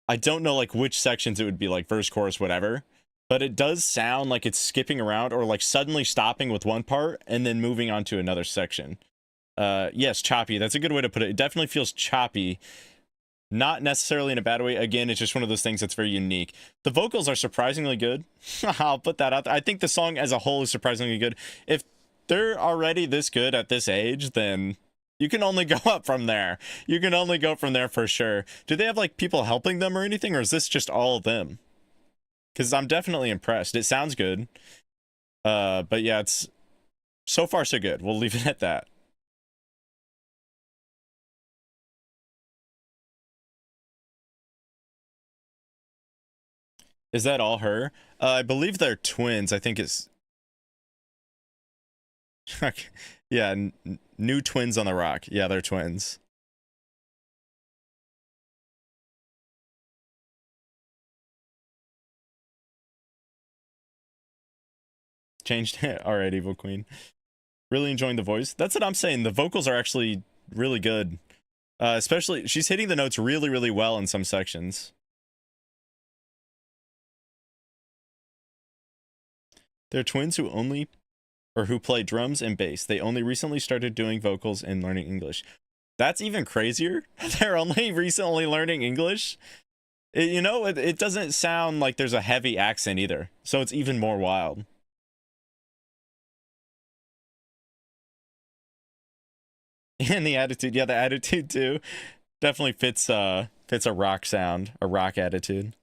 I don't know like which sections it would be, like verse, chorus, whatever, but it does sound like it's skipping around or like suddenly stopping with one part and then moving on to another section. Yes, choppy. That's a good way to put it. It definitely feels choppy. Not necessarily in a bad way. Again, it's just one of those things that's very unique. The vocals are surprisingly good. I'll put that out there. I think the song as a whole is surprisingly good. If they're already this good at this age, then you can only go up from there. You can only go from there for sure. Do they have like people helping them or anything, or is this just all of them? Because I'm definitely impressed. It sounds good. But yeah, it's so far so good. We'll leave it at that. Is that all her? I believe they're twins. I think it's... yeah, new twins on the rock. Yeah, they're twins. Changed it. All right, Evil Queen. Really enjoying the voice. That's what I'm saying. The vocals are actually really good. Especially, she's hitting the notes really, really well in some sections. They're twins who play drums and bass. They only recently started doing vocals and learning English. That's even crazier. They're only recently learning English. It doesn't sound like there's a heavy accent either. So it's even more wild. And the attitude. Yeah, the attitude too. Definitely fits a rock sound, a rock attitude.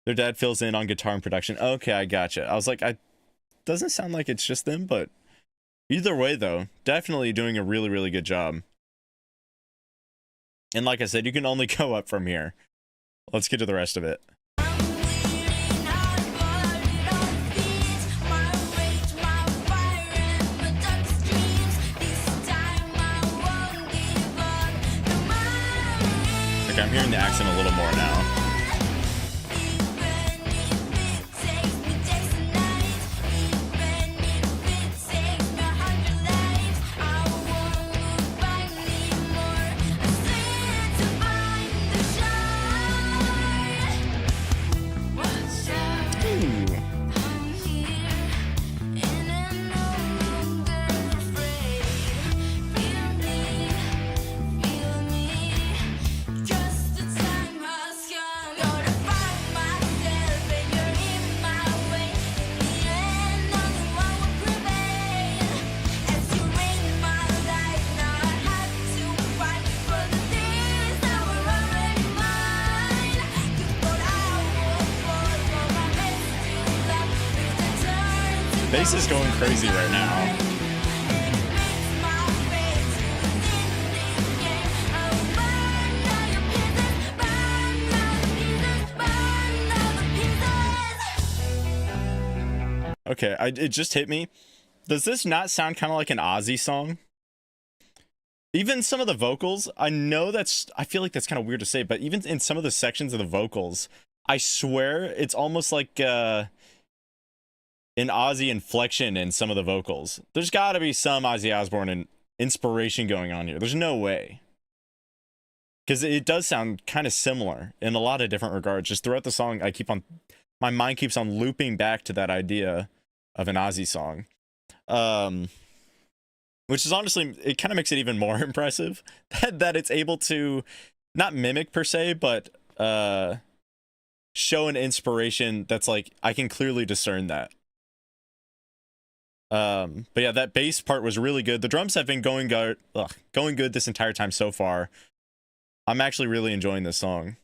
Their dad fills in on guitar and production. Okay, I gotcha. I was like, doesn't sound like it's just them, but either way though, definitely doing a really, really good job. And like I said, you can only go up from here. Let's get to the rest of it. Like I'm hearing the accent a little more now. Bass is going crazy right now. Okay, it just hit me. Does this not sound kind of like an Ozzy song? Even some of the vocals, I feel like that's kind of weird to say, but even in some of the sections of the vocals, I swear it's almost like an Ozzy inflection in some of the vocals. There's got to be some Ozzy Osbourne and inspiration going on here. There's no way. Because it does sound kind of similar in a lot of different regards. Just throughout the song, my mind keeps on looping back to that idea of an Ozzy song. Which is honestly, it kind of makes it even more impressive that it's able to not mimic per se, but show an inspiration that's like, I can clearly discern that. But yeah, that bass part was really good. The drums have been going good this entire time so far. I'm actually really enjoying this song.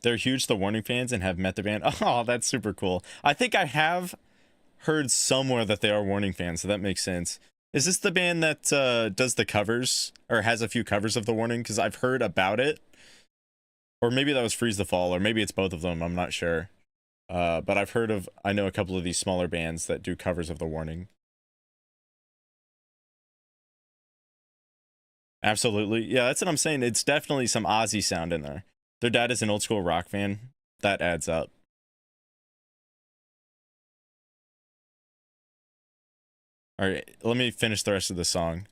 They're huge The Warning fans and have met the band. Oh, that's super cool. I think I have heard somewhere that they are Warning fans, so that makes sense. Is this the band that does the covers, or has a few covers of The Warning? Because I've heard about it. Or maybe that was Freeze the Fall, or maybe it's both of them, I'm not sure. But I know a couple of these smaller bands that do covers of The Warning. Absolutely. Yeah, that's what I'm saying. It's definitely some Ozzy sound in there. Their dad is an old school rock fan. That adds up. All right, let me finish the rest of the song.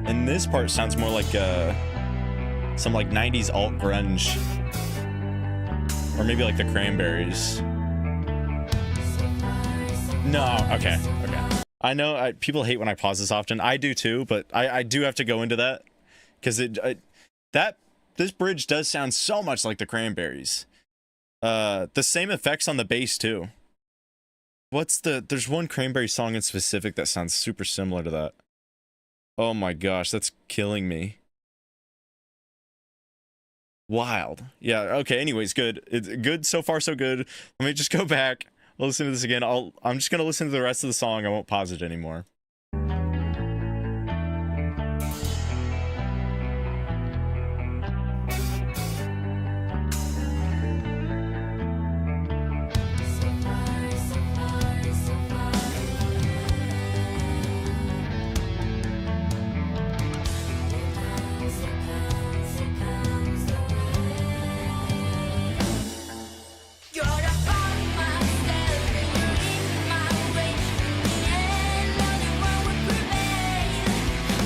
And this part sounds more like some like 90s alt grunge. Or maybe like the Cranberries. No, okay. I know people hate when I pause this often. I do too, but I do have to go into that because this bridge does sound so much like the Cranberries. The same effects on the bass too. There's one Cranberry song in specific that sounds super similar to that. Oh my gosh, that's killing me. Wild. Yeah, okay, anyways, good. It's good so far, so good. Let me just go back. We'll listen to this again. I'm just gonna listen to the rest of the song. I won't pause it anymore. You're upon myself and you're in my way. In the end, only one would prevail.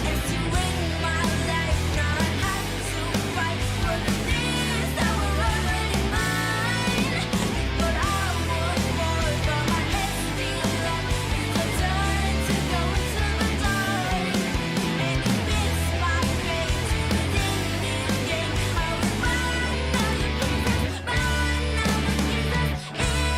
And to win my life, not have to fight for the things that were already mine. But I want more, but my head's still up. It's a turn to go into the dark. And it fits my fate to within this game. I was blind, now you're pieces, blind, now the pieces.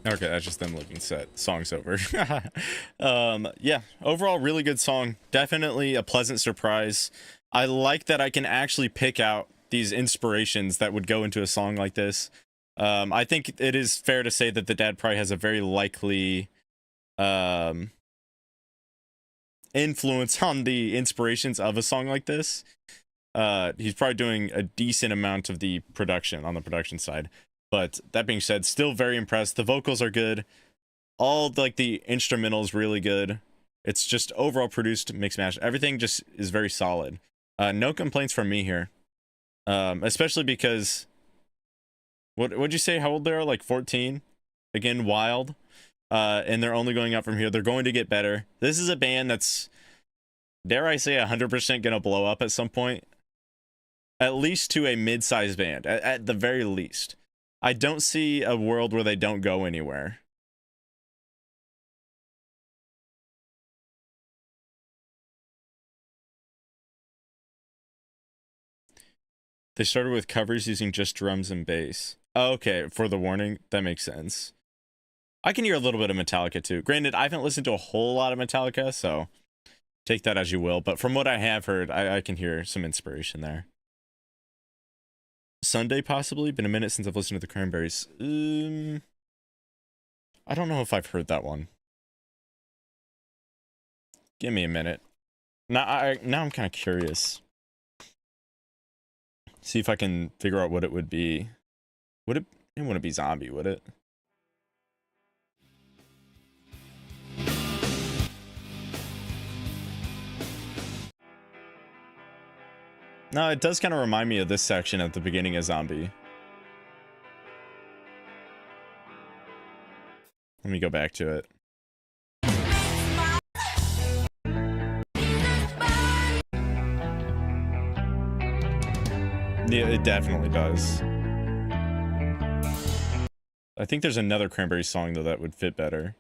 Okay, that's just them looking set. Song's over. Yeah, overall, really good song. Definitely a pleasant surprise. I like that I can actually pick out these inspirations that would go into a song like this. I think it is fair to say that the dad probably has a very likely influence on the inspirations of a song like this. He's probably doing a decent amount of the production on the production side. But that being said, still very impressed. The vocals are good. All like the instrumentals really good. It's just overall produced mix mash. Everything just is very solid. No complaints from me here. Especially because what'd you say how old they are? Like 14? Again, wild. And they're only going up from here. They're going to get better. This is a band that's, dare I say, 100% gonna blow up at some point. At least to a mid-sized band, at the very least. I don't see a world where they don't go anywhere. They started with covers using just drums and bass. Oh, okay, for the warning, that makes sense. I can hear a little bit of Metallica too. Granted, I haven't listened to a whole lot of Metallica, so take that as you will. But from what I have heard, I can hear some inspiration there. Sunday, possibly. Been a minute since I've listened to the Cranberries. I don't know if I've heard that one. Give me a minute. Now I'm kind of curious. See if I can figure out what it would be. It wouldn't be Zombie, would it? No, it does kind of remind me of this section at the beginning of Zombie. Let me go back to it. Yeah, it definitely does. I think there's another Cranberry song, though, that would fit better.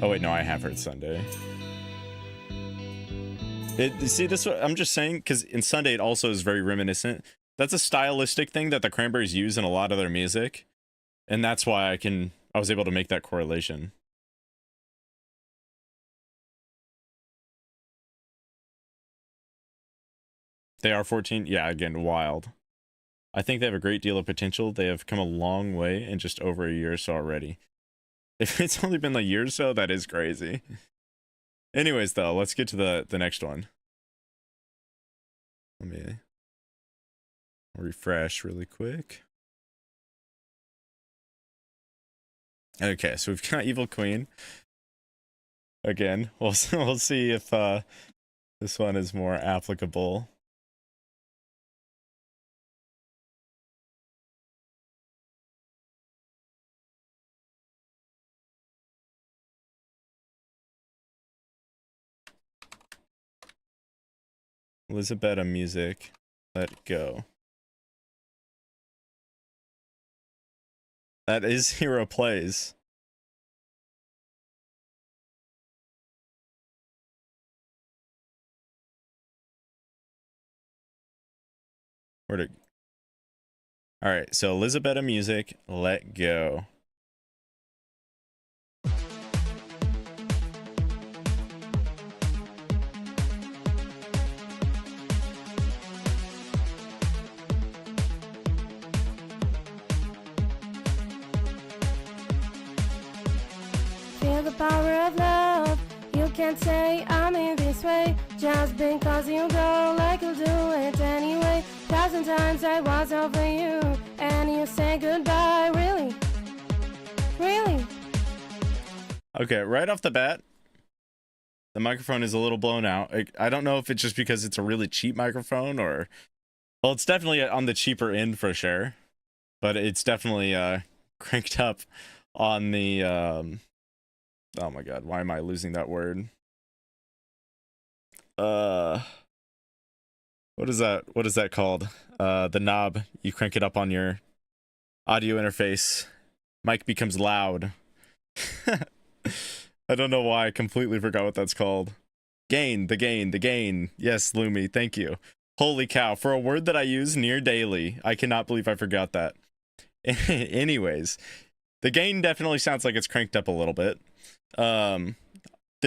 Oh, wait, no, I have heard Sunday. See, this I'm just saying, because in Sunday it also is very reminiscent. That's a stylistic thing that the Cranberries use in a lot of their music. And that's why I was able to make that correlation. They are 14. Yeah, again, wild. I think they have a great deal of potential. They have come a long way in just over a year or so already. If it's only been a year or so, that is crazy. Anyways, though, let's get to the next one. Let me refresh really quick. Okay, so we've got Evil Queen. Again, we'll see if this one is more applicable. Elizabeth music, let go. That is Hero Plays. Where'd it? All right, so Elizabeth music, let go. Feel the power of love. You can't say I'm in this way just because you go like you'll do it anyway. 1,000 times I was over you and you say goodbye. Really? Really? Okay, right off the bat, the microphone is a little blown out. I don't know if it's just because it's a really cheap microphone or... Well, it's definitely on the cheaper end for sure. But it's definitely cranked up on the... Oh my god, why am I losing that word? What is that called? The knob. You crank it up on your audio interface. Mic becomes loud. I don't know why. I completely forgot what that's called. Gain. The gain. Yes, Lumi. Thank you. Holy cow. For a word that I use near daily, I cannot believe I forgot that. Anyways, the gain definitely sounds like it's cranked up a little bit. The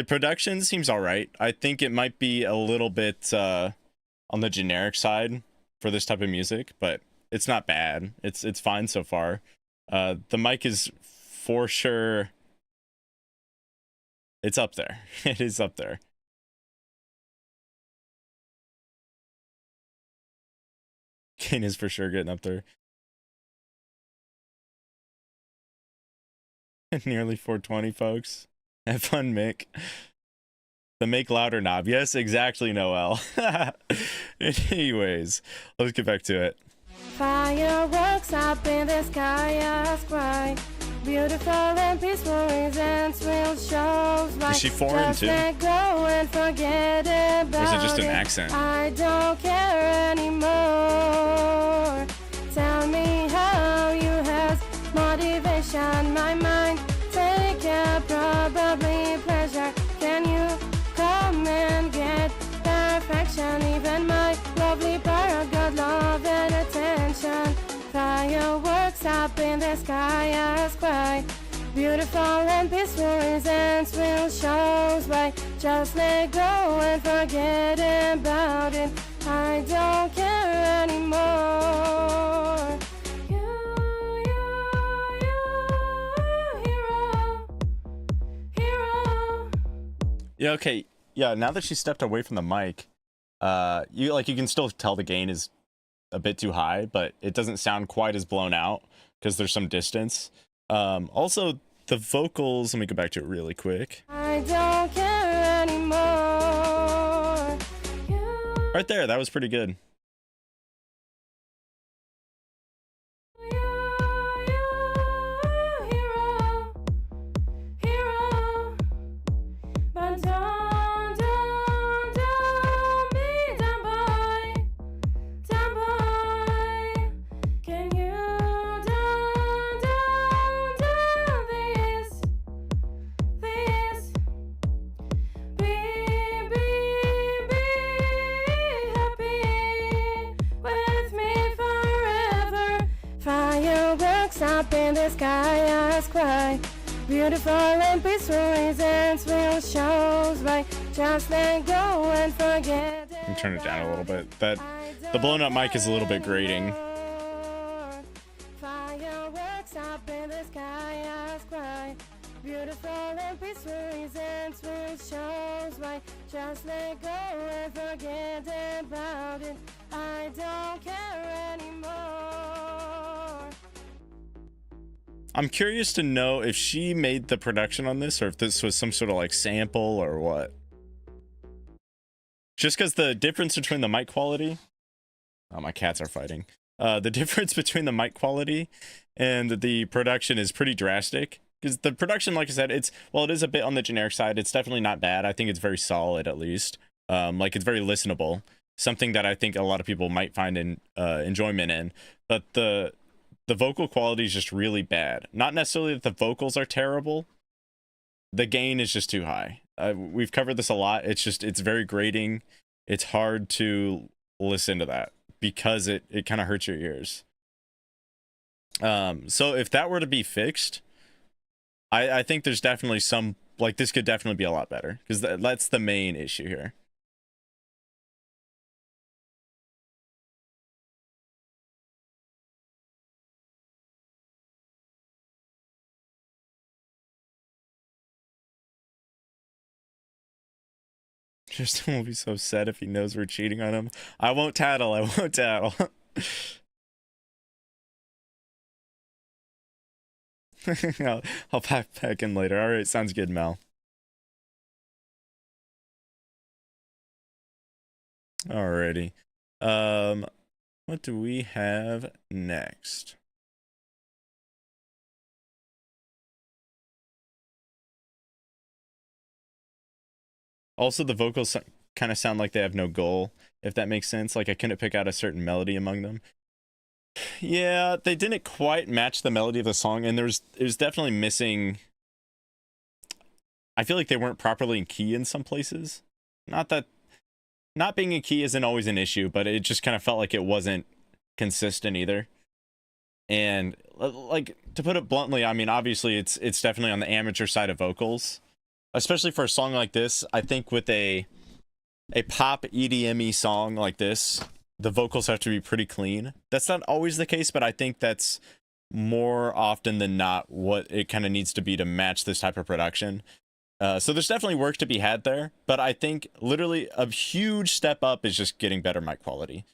production seems all right. I think it might be a little bit on the generic side for this type of music, but it's not bad. It's fine so far. The mic is for sure. It's up there. It is up there. Gain is for sure getting up there. Nearly 420, folks. Have fun, Mick. The make louder knob. Yes, exactly, Noel. Anyways, let's get back to it. Fireworks up in the sky, ask why. Beautiful and peaceful reasons will shows like Is she foreign just too? let go and forget about Or is it just an accent? I don't care anymore. Tell me how you have motivation, my mind. Take a the sky is bright. Beautiful and peaceful reasons will shows right. Just let go and forget about it. I don't care anymore. Hero. Yeah, okay. Yeah, now that she stepped away from the mic, you can still tell the gain is a bit too high, but it doesn't sound quite as blown out because there's some distance. Also, the vocals, let me go back to it really quick. I don't care anymore. Right there, that was pretty good. Hero. But don't be dumb boy. Can you do this? Be happy with me forever. Fireworks up in the sky as cry. Beautiful and peaceful reasons will show right. Just let go and forget. Let me turn it down a little bit. The blown up mic is a little bit grating. Fireworks up in the sky as cry. Beautiful and peaceful reasons will show right. Just let go and forget about it. I don't care anymore. I'm curious to know if she made the production on this or if this was some sort of like sample or what. Just because the difference between the mic quality... Oh, my cats are fighting. The difference between the mic quality and the production is pretty drastic. Because the production, like I said, it is a bit on the generic side. It's definitely not bad. I think it's very solid, at least. It's very listenable. Something that I think a lot of people might find enjoyment in. But the vocal quality is just really bad. Not necessarily that the vocals are terrible. The gain is just too high. We've covered this a lot. It's very grating. It's hard to listen to that because it kind of hurts your ears. So if that were to be fixed, I think there's definitely some, like, this could definitely be a lot better because that's the main issue here. Tristan will be so sad if he knows we're cheating on him. I won't tattle. I won't tattle. I'll pop back in later. All right, sounds good, Mel. Alrighty. What do we have next? Also, the vocals kind of sound like they have no goal, if that makes sense. Like, I couldn't pick out a certain melody among them. Yeah, they didn't quite match the melody of the song, and it was definitely missing. I feel like they weren't properly in key in some places. Not that not being in key isn't always an issue, but it just kind of felt like it wasn't consistent either. And like, to put it bluntly, I mean, obviously it's definitely on the amateur side of vocals, especially for a song like this. I think with a pop EDM-y song like this, the vocals have to be pretty clean. That's not always the case, but I think that's more often than not what it kind of needs to be to match this type of production. So there's definitely work to be had there, but I think literally a huge step up is just getting better mic quality.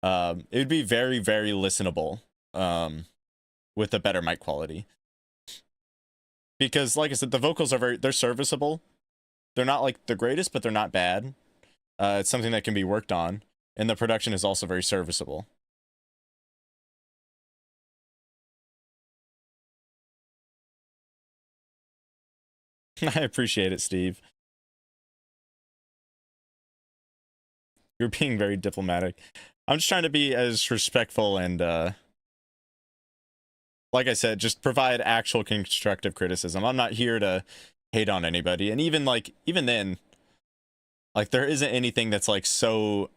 It would be very, very listenable with a better mic quality. Because like I said, the vocals are they're serviceable. They're not like the greatest, but they're not bad. It's something that can be worked on. And the production is also very serviceable. I appreciate it, Steve. You're being very diplomatic. I'm just trying to be as respectful and, like I said, just provide actual constructive criticism. I'm not here to hate on anybody. And even then, like, there isn't anything that's like so...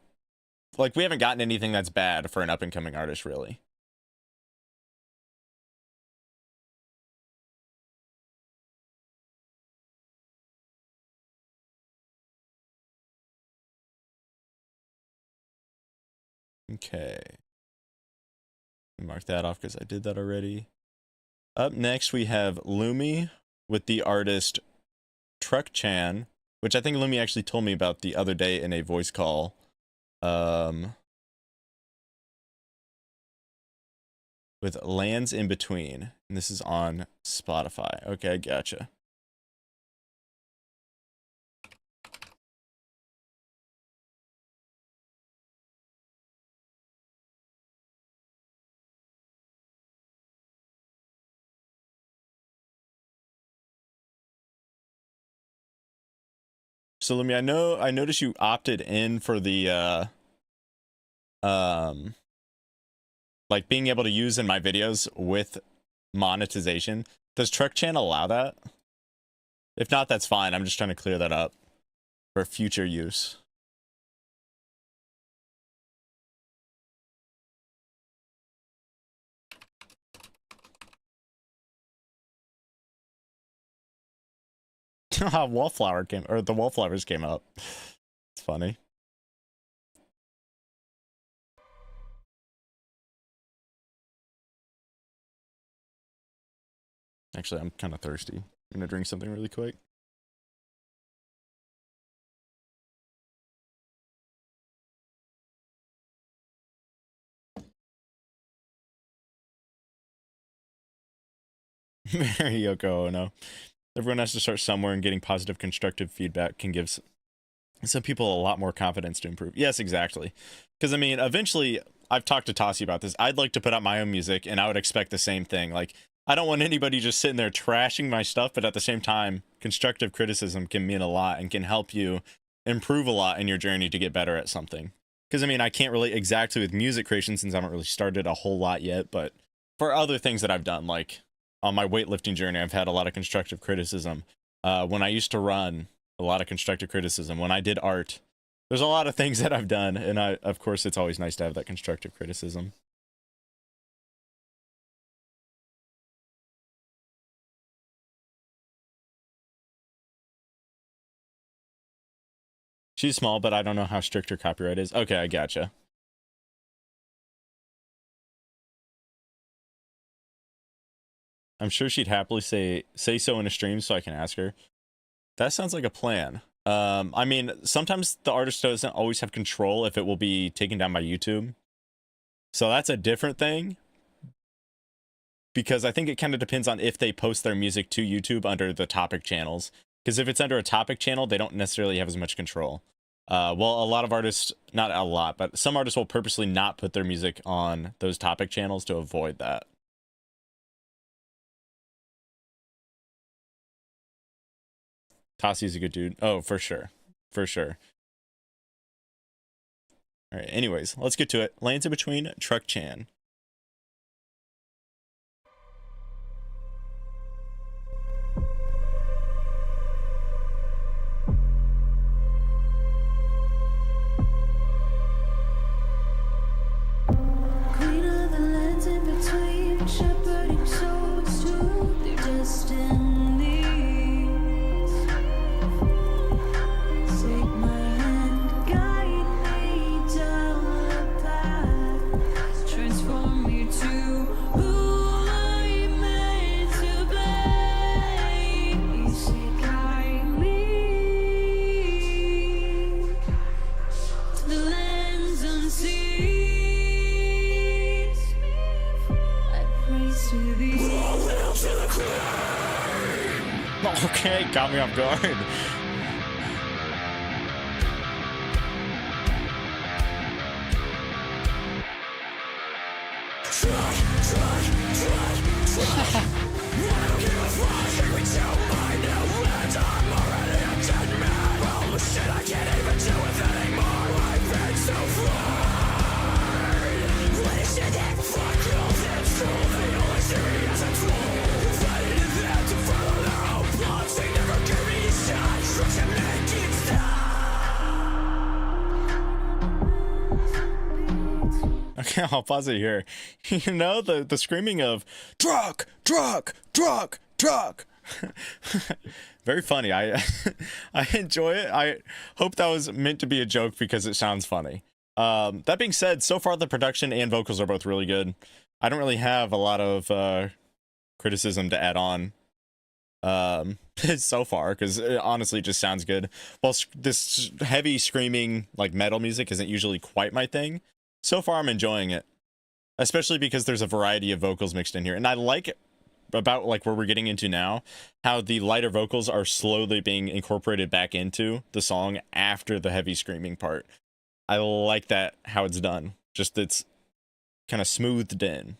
Like, we haven't gotten anything that's bad for an up-and-coming artist, really. Okay. Mark that off because I did that already. Up next, we have Lumi with the artist Truck Chan, which I think Lumi actually told me about the other day in a voice call. With Lands in Between. And this is on Spotify. Okay, gotcha. So Lumi, I noticed you opted in for the like being able to use in my videos with monetization. Does Truck Chan allow that? If not, that's fine. I'm just trying to clear that up for future use. Wallflower came, or the wallflowers came up. It's funny. Actually, I'm kind of thirsty. I'm gonna drink something really quick. Very Yoko Ono. Everyone has to start somewhere, and getting positive, constructive feedback can give some people a lot more confidence to improve. Yes, exactly. Because, I mean, eventually, I've talked to Tassi about this. I'd like to put out my own music, and I would expect the same thing. Like, I don't want anybody just sitting there trashing my stuff, but at the same time, constructive criticism can mean a lot and can help you improve a lot in your journey to get better at something. Because, I mean, I can't relate exactly with music creation since I haven't really started a whole lot yet, but for other things that I've done, like on my weightlifting journey, I've had a lot of constructive criticism. When I used to run, a lot of constructive criticism. When I did art, there's a lot of things that I've done, and of course, it's always nice to have that constructive criticism. She's small, but I don't know how strict her copyright is. Okay, I gotcha. I'm sure she'd happily say so in a stream so I can ask her. That sounds like a plan. I mean, sometimes the artist doesn't always have control if it will be taken down by YouTube. So that's a different thing. Because I think it kind of depends on if they post their music to YouTube under the topic channels. Because if it's under a topic channel, they don't necessarily have as much control. Well, a lot of artists, not a lot, but some artists will purposely not put their music on those topic channels to avoid that. Tassi's a good dude. Oh, for sure. For sure. All right, anyways, let's get to it. Lands in Between, Truck Chan. Queen of the lands in between, shepherding souls to their destinies. Take my hand, guide me down the path, transform me to who I'm meant to be. Say, guide me to the lands unseen. Okay, got me off guard. Okay, I'll pause it here. You know, the screaming of truck, truck, truck, truck. Very funny. I enjoy it. I hope that was meant to be a joke because it sounds funny. That being said, so far the production and vocals are both really good. I don't really have a lot of criticism to add on so far, because it honestly just sounds good. Well, this heavy screaming like metal music isn't usually quite my thing. So far I'm enjoying it, especially because there's a variety of vocals mixed in here, and I like about like where we're getting into now, how the lighter vocals are slowly being incorporated back into the song after the heavy screaming part. I like that, how it's done. Just it's kind of smoothed in.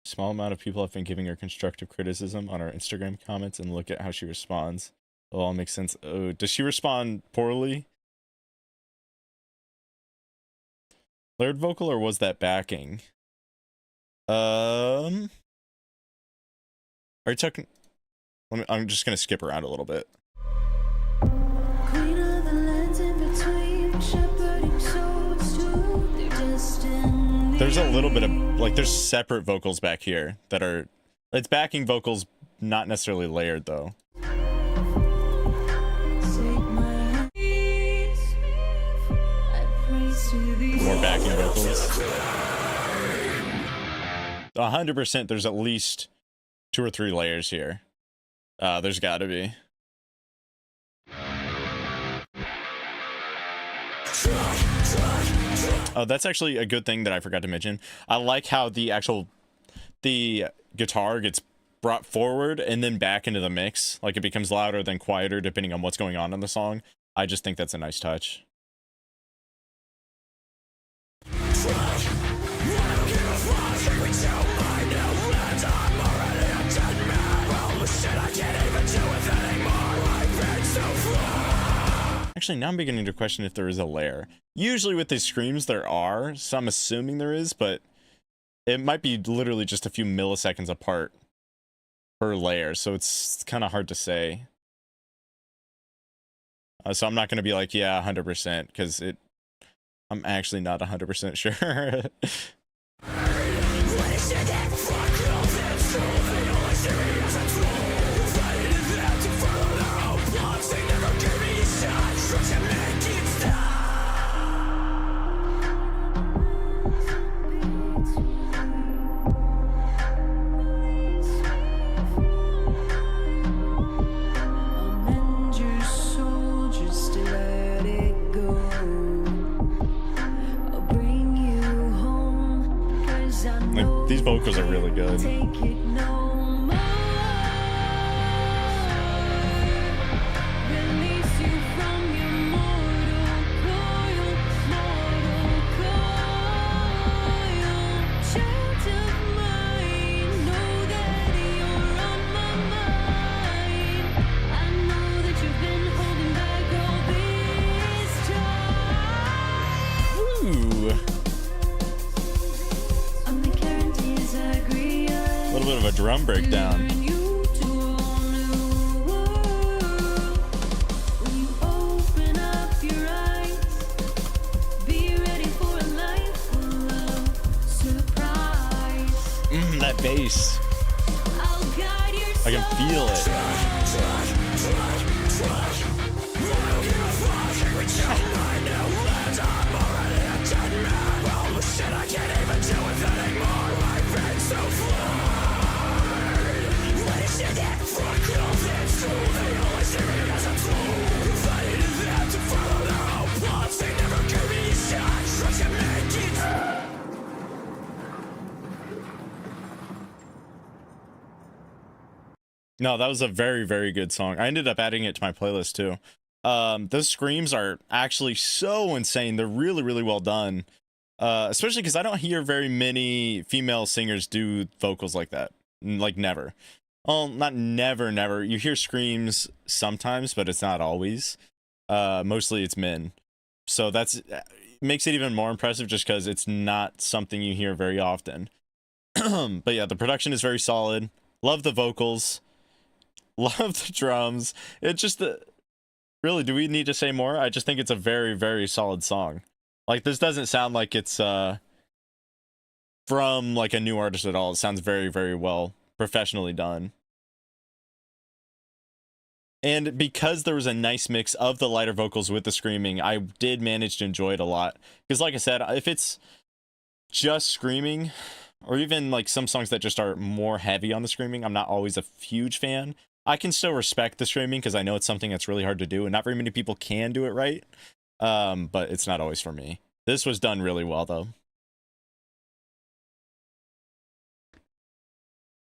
Small amount of people have been giving her constructive criticism on our Instagram comments, and look at how she responds. It all makes sense. Oh, does she respond poorly? Layered vocal, or was that backing? Are you talking? I'm just gonna skip around a little bit. Queen of the lands in between, shepherding souls to their destiny. There's a little bit of like there's separate vocals back here that are it's backing vocals, not necessarily layered though. Take my hand, I praise to thee. More backing vocals. 100% there's at least 2 or 3 layers here. There's gotta be. Oh, that's actually a good thing that I forgot to mention. I like how the guitar gets brought forward and then back into the mix. Like it becomes louder then quieter depending on what's going on in the song. I just think that's a nice touch. Actually, now I'm beginning to question if there is a layer. Usually with these screams there are, so I'm assuming there is, but it might be literally just a few milliseconds apart per layer, so it's kind of hard to say. So I'm not going to be like, yeah, 100%, because I'm actually not 100% sure. Amend your soul just to let it go. I'll bring you home, 'cause I know Like, these vocals are really good. take it no more. Release you from your mortal coil, child of mine. Know that you're on my mind. I know that you've been holding back all this time. Ooh, I'm the guarantees I agree. a little bit of a drum breakdown. You to a new world. When you open up your eyes, be ready for a life full of surprise. That bass. I'll guide your I can feel it. No, that was a very, very good song. I ended up adding it to my playlist too. Those screams are actually so insane. They're really, really well done. Especially because I don't hear very many female singers do vocals like that. Like never. Well, not never, never. You hear screams sometimes, but it's not always. Mostly it's men. So that's makes it even more impressive just because it's not something you hear very often. But yeah, the production is very solid. Love the vocals. Love the drums. It's just really, do we need to say more? I just think it's a very, very solid song. Like, this doesn't sound like it's from like a new artist at all. It sounds very, very well professionally done. And because there was a nice mix of the lighter vocals with the screaming, I did manage to enjoy it a lot. Because like I said, if it's just screaming, or even like some songs that just are more heavy on the screaming, I'm not always a huge fan. I can still respect the screaming because I know it's something that's really hard to do, and not very many people can do it right. But it's not always for me. This was done really well, though.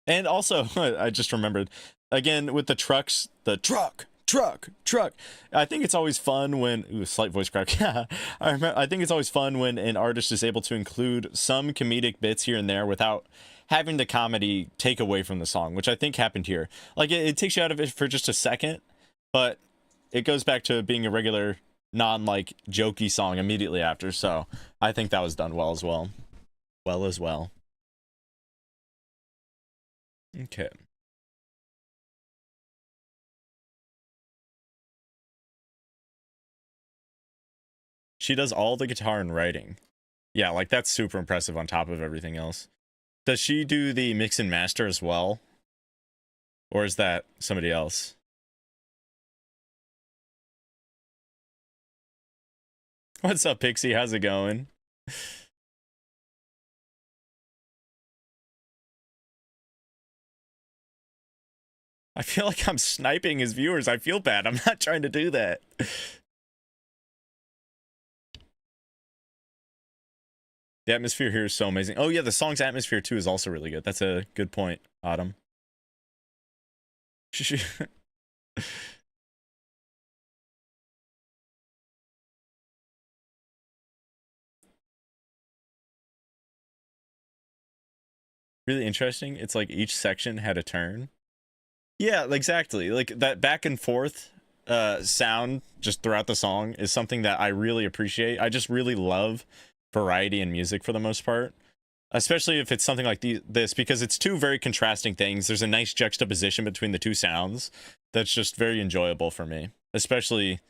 And also, I just remembered, again, with the trucks, the truck. I think it's always fun when, ooh, slight voice crack. I think it's always fun when an artist is able to include some comedic bits here and there without having the comedy take away from the song, which I think happened here. Like, it takes you out of it for just a second, but it goes back to being a regular, non-like, jokey song immediately after, so I think that was done well as well. Okay. She does all the guitar and writing. Yeah, like that's super impressive on top of everything else. Does she do the mix and master as well? Or is that somebody else? What's up, Pixie? How's it going? I feel like I'm sniping his viewers. I feel bad. I'm not trying to do that. The atmosphere here is so amazing. Oh yeah, the song's atmosphere too is also really good. That's a good point, Autumn. Really interesting. It's like each section had a turn. Yeah, exactly. Like that back and forth sound just throughout the song is something that I really appreciate. I just really love variety in music for the most part, especially if it's something like this, because it's two very contrasting things. There's a nice juxtaposition between the two sounds that's just very enjoyable for me, especially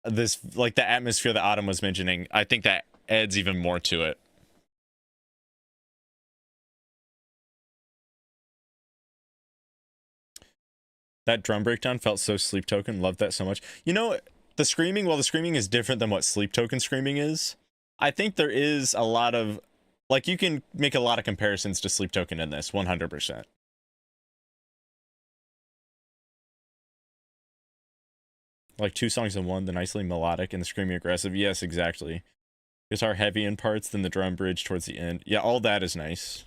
this, like the atmosphere that Autumn was mentioning. I think that adds even more to it. That drum breakdown felt so Sleep Token. Loved that so much. You know, the screaming, while the screaming is different than what Sleep Token screaming is, I think there is a lot of, like, you can make a lot of comparisons to Sleep Token in this, 100%. Like two songs in one, the nicely melodic and the screaming aggressive. Yes, exactly. Guitar heavy in parts, then the drum bridge towards the end. Yeah, all that is nice.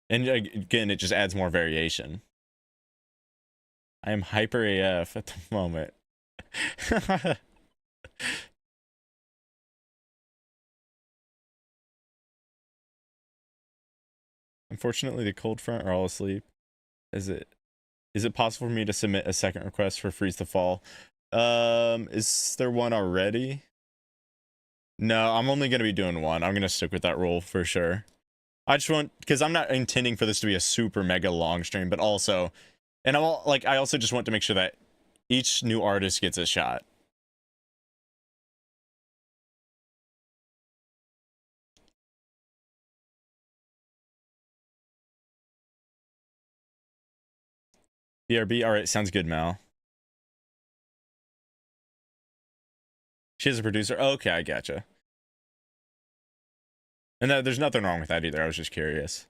And again, it just adds more variation. I am hyper AF at the moment. Unfortunately, the cold front are all asleep. Is it possible for me to submit a second request for Freeze to Fall? Is there one already? No, I'm only going to be doing one. I'm going to stick with that rule for sure. I just want, because I'm not intending for this to be a super mega long stream, but also, and I'm all, like, I also just want to make sure that each new artist gets a shot. BRB, all right, sounds good, Mal. She is a producer. Oh, okay, I gotcha. And there's nothing wrong with that either. I was just curious.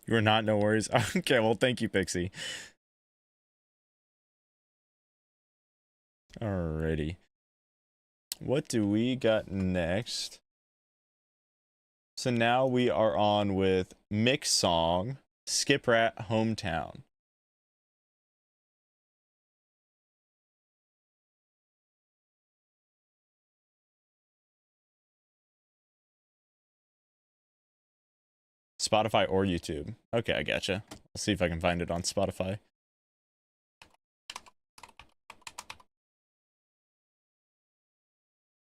You are not, no worries. Okay, well, thank you, Pixie. Alrighty. What do we got next? So now we are on with Mix Song, Skip Rat, Hometown. Spotify or YouTube. Okay, I gotcha. I'll see if I can find it on Spotify.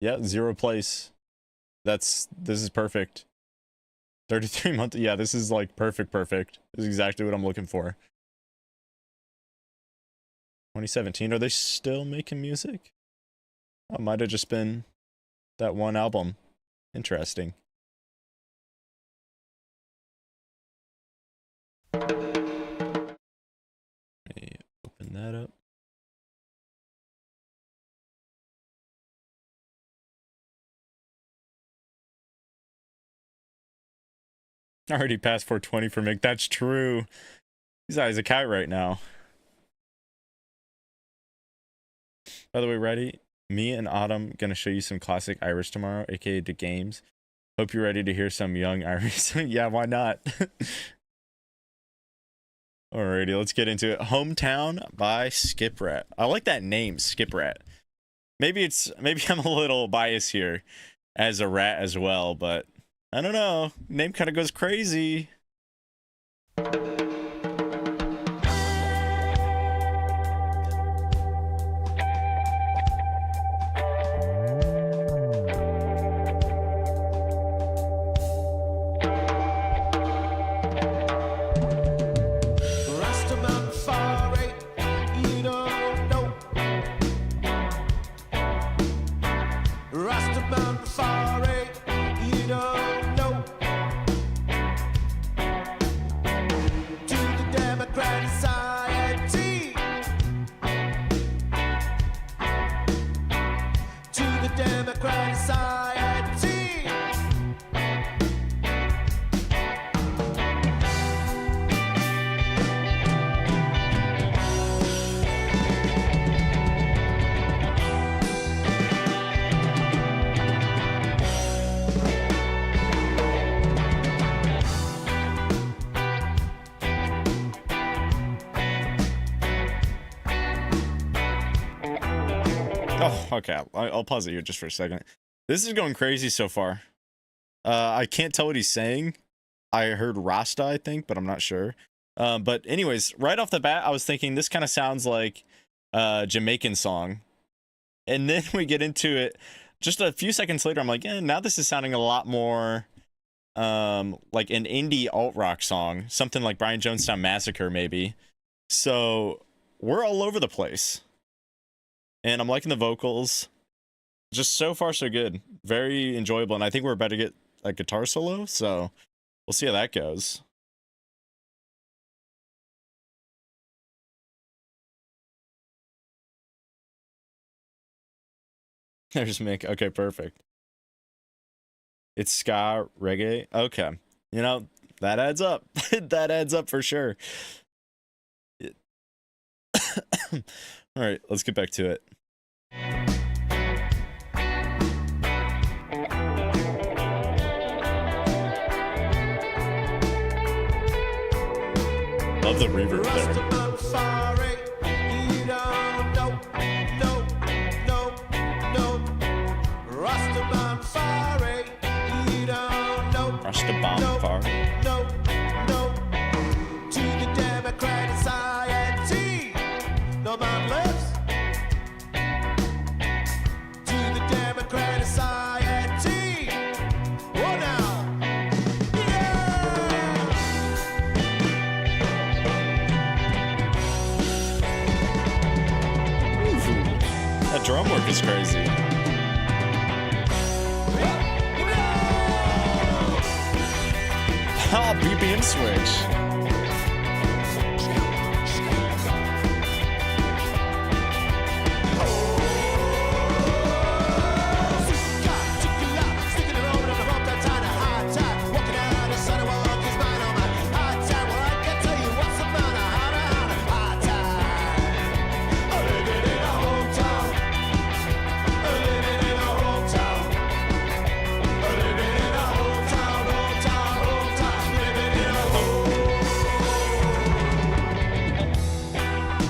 Yeah, 0 place. This is perfect. 33 months. Yeah, this is like perfect. This is exactly what I'm looking for. 2017. Are they still making music? That might have just been that one album. Interesting. Let me open that up. I already passed 420 for Mick. That's true. He's eyes a cat right now. By the way, ready? Me and Autumn gonna show you some classic Irish tomorrow, aka the games. Hope you're ready to hear some young Irish. Yeah, why not? Alrighty, let's get into it. Hometown by Skip Rat. I like that name, Skip Rat. Maybe I'm a little biased here as a rat as well, but I don't know. Name kind of goes crazy. Rastaman Fari, you don't know. Rastaman Fari, you don't know. To the Democratic Society. To the Democratic Society. Oh, okay. I'll pause it here just for a second. This is going crazy so far. I can't tell what he's saying. I heard Rasta, I think, but I'm not sure. But anyways, right off the bat, I was thinking this kind of sounds like a Jamaican song. And then we get into it just a few seconds later. I'm like, now this is sounding a lot more like an indie alt rock song, something like Brian Jonestown Massacre, maybe. So we're all over the place. And I'm liking the vocals. Just so far, so good. Very enjoyable. And I think we're about to get a guitar solo. So we'll see how that goes. There's Mick. Okay, perfect. It's ska reggae. Okay. You know, that adds up. That adds up for sure. All right, let's get back to it. Love the reverb there. Rastaman Fari, you don't know. No, no, no. Rastaman Fari, you don't know. Rastaman Fari. No, no. To the Democratic Society. No man lives. To the Democratic Society. Oh, now. Yeah! That drum work is crazy. Ah, BPM switch.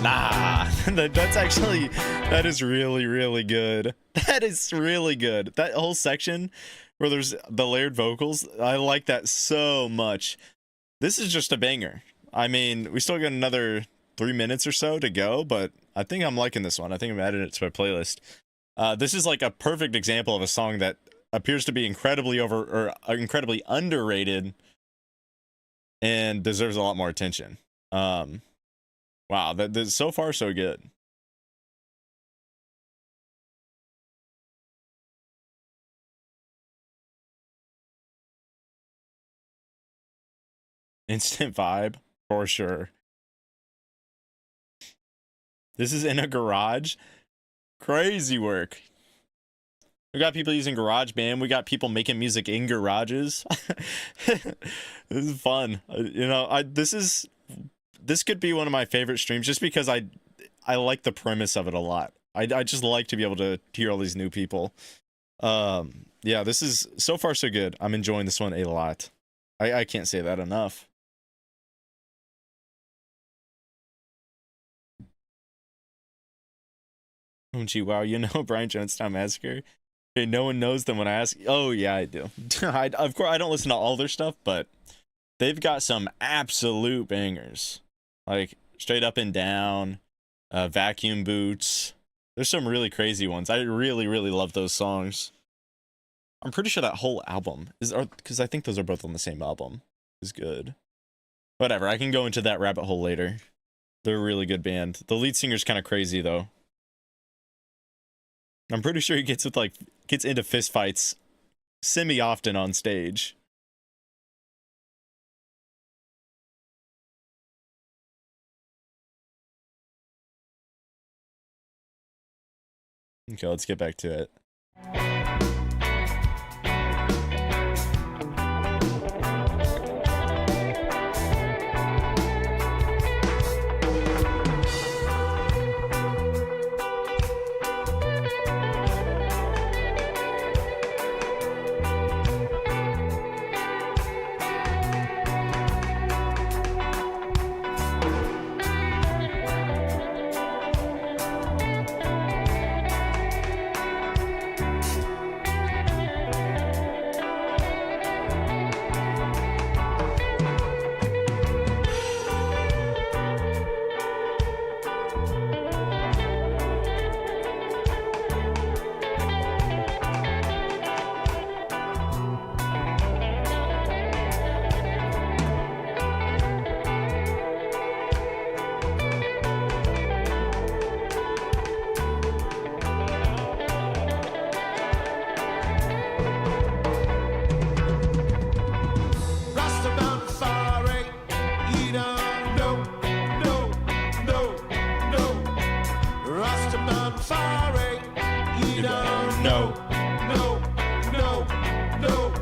Nah, that's actually, that is really, really good. That is really good. That whole section where there's the layered vocals, I like that so much. This is just a banger. I mean, we still got another 3 minutes or so to go, but I think I'm liking this one. I think I'm adding it to my playlist. This is like a perfect example of a song that appears to be incredibly incredibly underrated and deserves a lot more attention. Wow, that so far so good. Instant vibe for sure. This is in a garage. Crazy work. We got people using GarageBand. We got people making music in garages. This is fun. This could be one of my favorite streams just because I like the premise of it a lot. I just like to be able to hear all these new people. Yeah, this is so far so good. I'm enjoying this one a lot. I can't say that enough. Oh gee, wow, you know Brian Jonestown Massacre? Okay, no one knows them when I ask. Oh yeah, I do. Of course, I don't listen to all their stuff, but they've got some absolute bangers, like Straight Up and Down, Vacuum Boots. There's some really crazy ones. I really, really love those songs. I'm pretty sure that whole album is, because I think those are both on the same album, is good. Whatever, I can go into that rabbit hole later. They're a really good band. The lead singer's kind of crazy though. I'm pretty sure he gets into fist fights semi-often on stage. Okay, let's get back to it. Rastafari, you don't know, no, no, no. Rastafari, you don't know, no, no, no.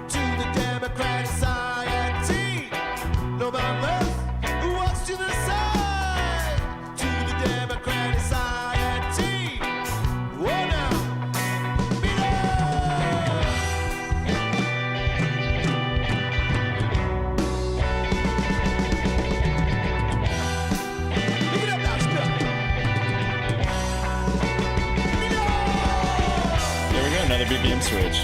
To the Democratic Society, nobody left who wants to the side. To the Democratic Society, oh now, beat up. Beat up that stuff. There we go, another BPM switch.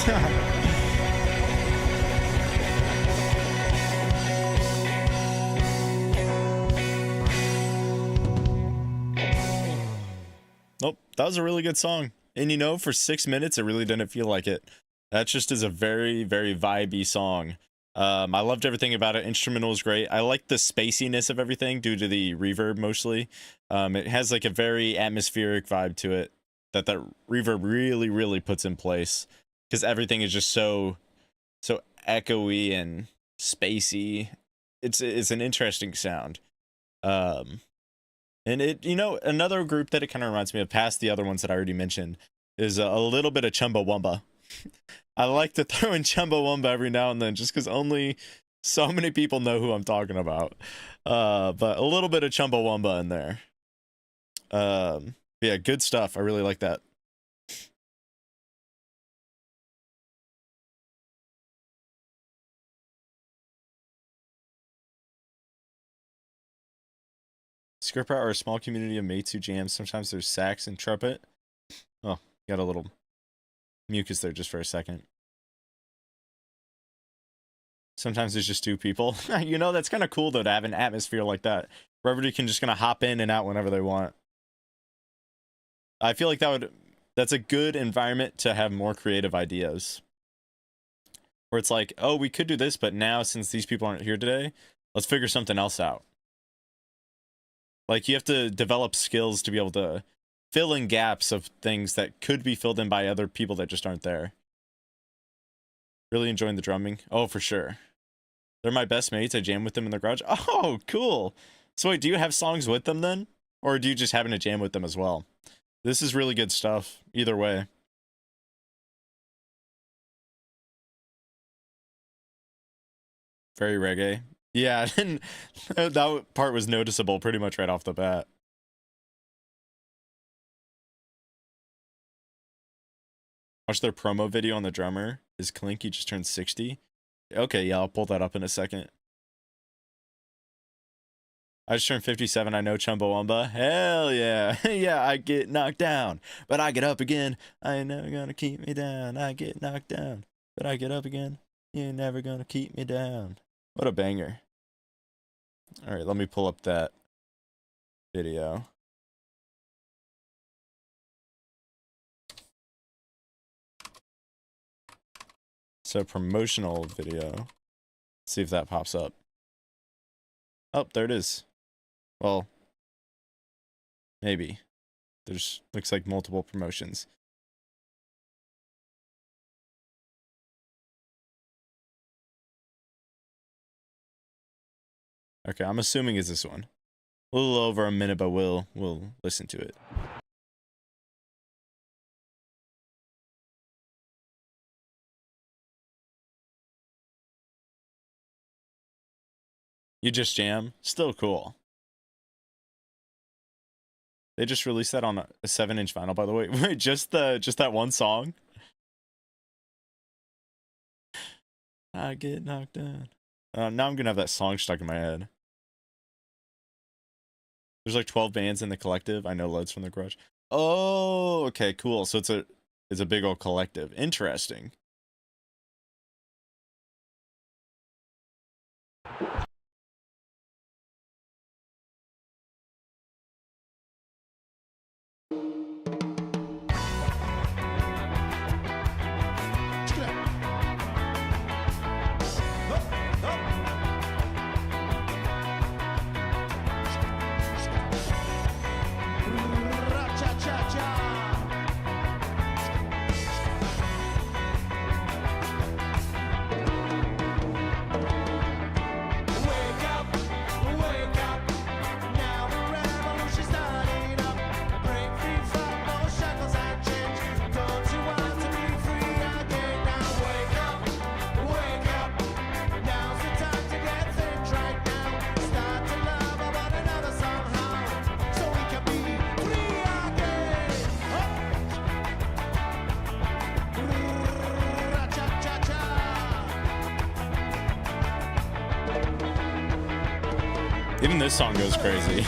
The hell? Nope, that was a really good song. And you know, for 6 minutes, it really didn't feel like it. That just is a very, very vibey song. I loved everything about it. Instrumental was great. I like the spaciness of everything due to the reverb mostly. It has like a very atmospheric vibe to it that reverb really puts in place, because everything is just so echoey and spacey. It's an interesting sound. And it, you know, another group that it kind of reminds me of, past the other ones that I already mentioned, is a little bit of Chumbawamba. I like to throw in Chumbawamba every now and then, just because only so many people know who I'm talking about. But a little bit of Chumbawamba in there. Yeah, good stuff. I really like that. Scripper are a small community of mates who jam. Sometimes there's sax and trumpet. Oh, got a little mucus there just for a second. Sometimes there's just two people. You know, that's kind of cool though, to have an atmosphere like that, where everybody can just kind of hop in and out whenever they want. I feel like that's a good environment to have more creative ideas. Where it's like, oh, we could do this, but now since these people aren't here today, let's figure something else out. Like, you have to develop skills to be able to fill in gaps of things that could be filled in by other people that just aren't there. Really enjoying the drumming. Oh, for sure. They're my best mates. I jam with them in the garage. Oh, cool. So wait, do you have songs with them then? Or do you just happen to jam with them as well? This is really good stuff. Either way. Very reggae. Yeah, and that part was noticeable pretty much right off the bat. Watch their promo video on the drummer. Is Clink, he just turned 60. Okay, yeah, I'll pull that up in a second. I just turned 57. I know Chumbawamba. Hell yeah. Yeah, I get knocked down, but I get up again. I ain't never gonna keep me down. I get knocked down, but I get up again. You're never gonna keep me down. What a banger. All right, let me pull up that video. So, promotional video. Let's see if that pops up. Oh, there it is. Well, maybe. There's, looks like multiple promotions. Okay, I'm assuming it's this one. A little over a minute, but we'll listen to it. You Just Jam, still cool. They just released that on a 7-inch vinyl, by the way. Wait, just that one song? I get knocked down. Now I'm gonna have that song stuck in my head. There's like 12 bands in the collective. I know loads from the garage. Oh, okay, cool. So it's a big old collective. Interesting. Even this song goes crazy.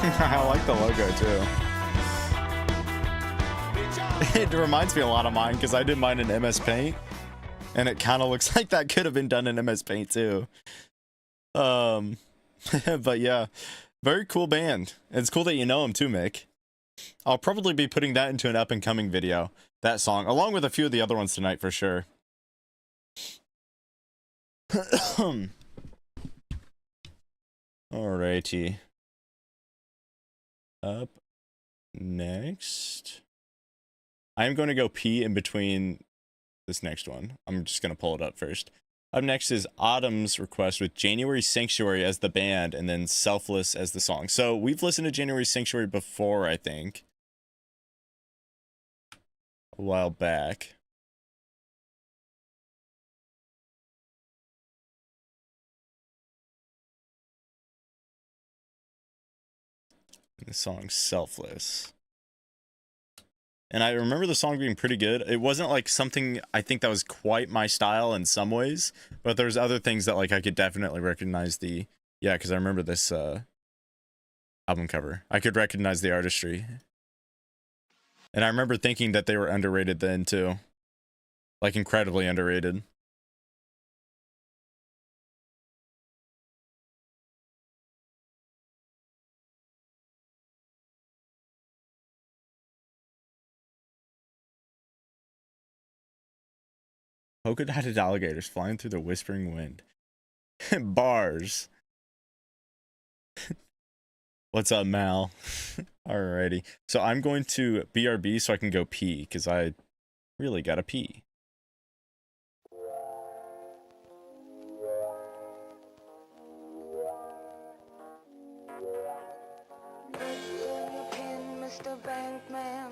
I like the logo too. It reminds me a lot of mine because I did mine in MS Paint, and it kind of looks like that could have been done in MS Paint too. But yeah, very cool band. It's cool that you know them too, Mick. I'll probably be putting that into an up and coming video, that song, along with a few of the other ones tonight for sure. Alrighty. Up next, I'm going to go pee in between this next one. I'm just going to pull it up first. Up next is Autumn's request with January Sanctuary as the band and then Selfless as the song. So we've listened to January Sanctuary before, I think, a while back. The song Selfless. And I remember the song being pretty good. It wasn't like something I think that was quite my style in some ways, but there's other things that like I could definitely recognize the, yeah, because I remember this album cover. I could recognize the artistry. And I remember thinking that they were underrated then too. Like incredibly underrated. Polka-dotted alligators flying through the whispering wind. Bars. What's up, Mal? Alrighty. So I'm going to BRB so I can go pee, because I really gotta pee. Mr. Bankman.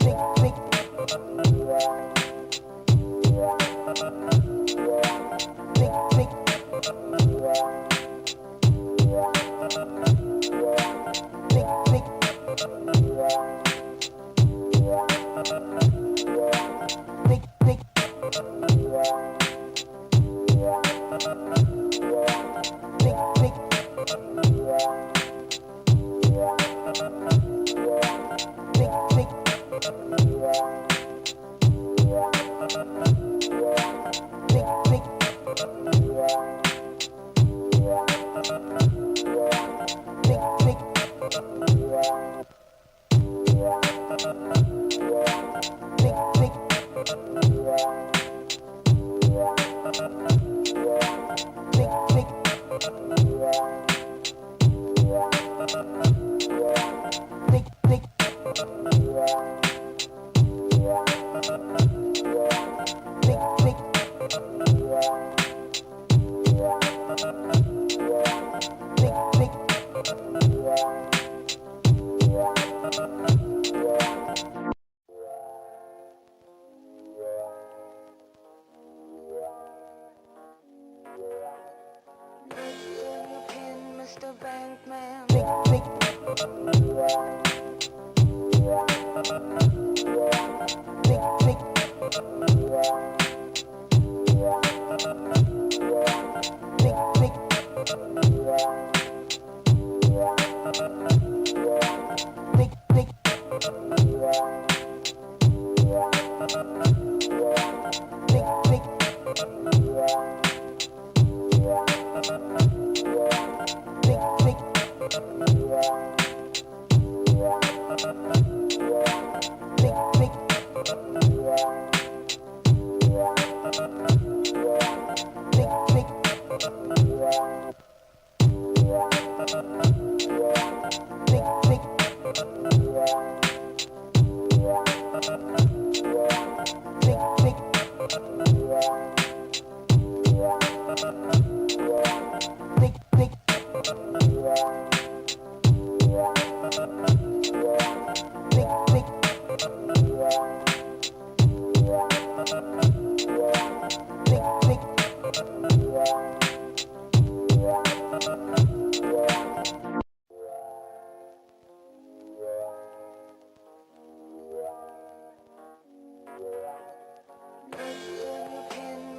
Mr. Bankman.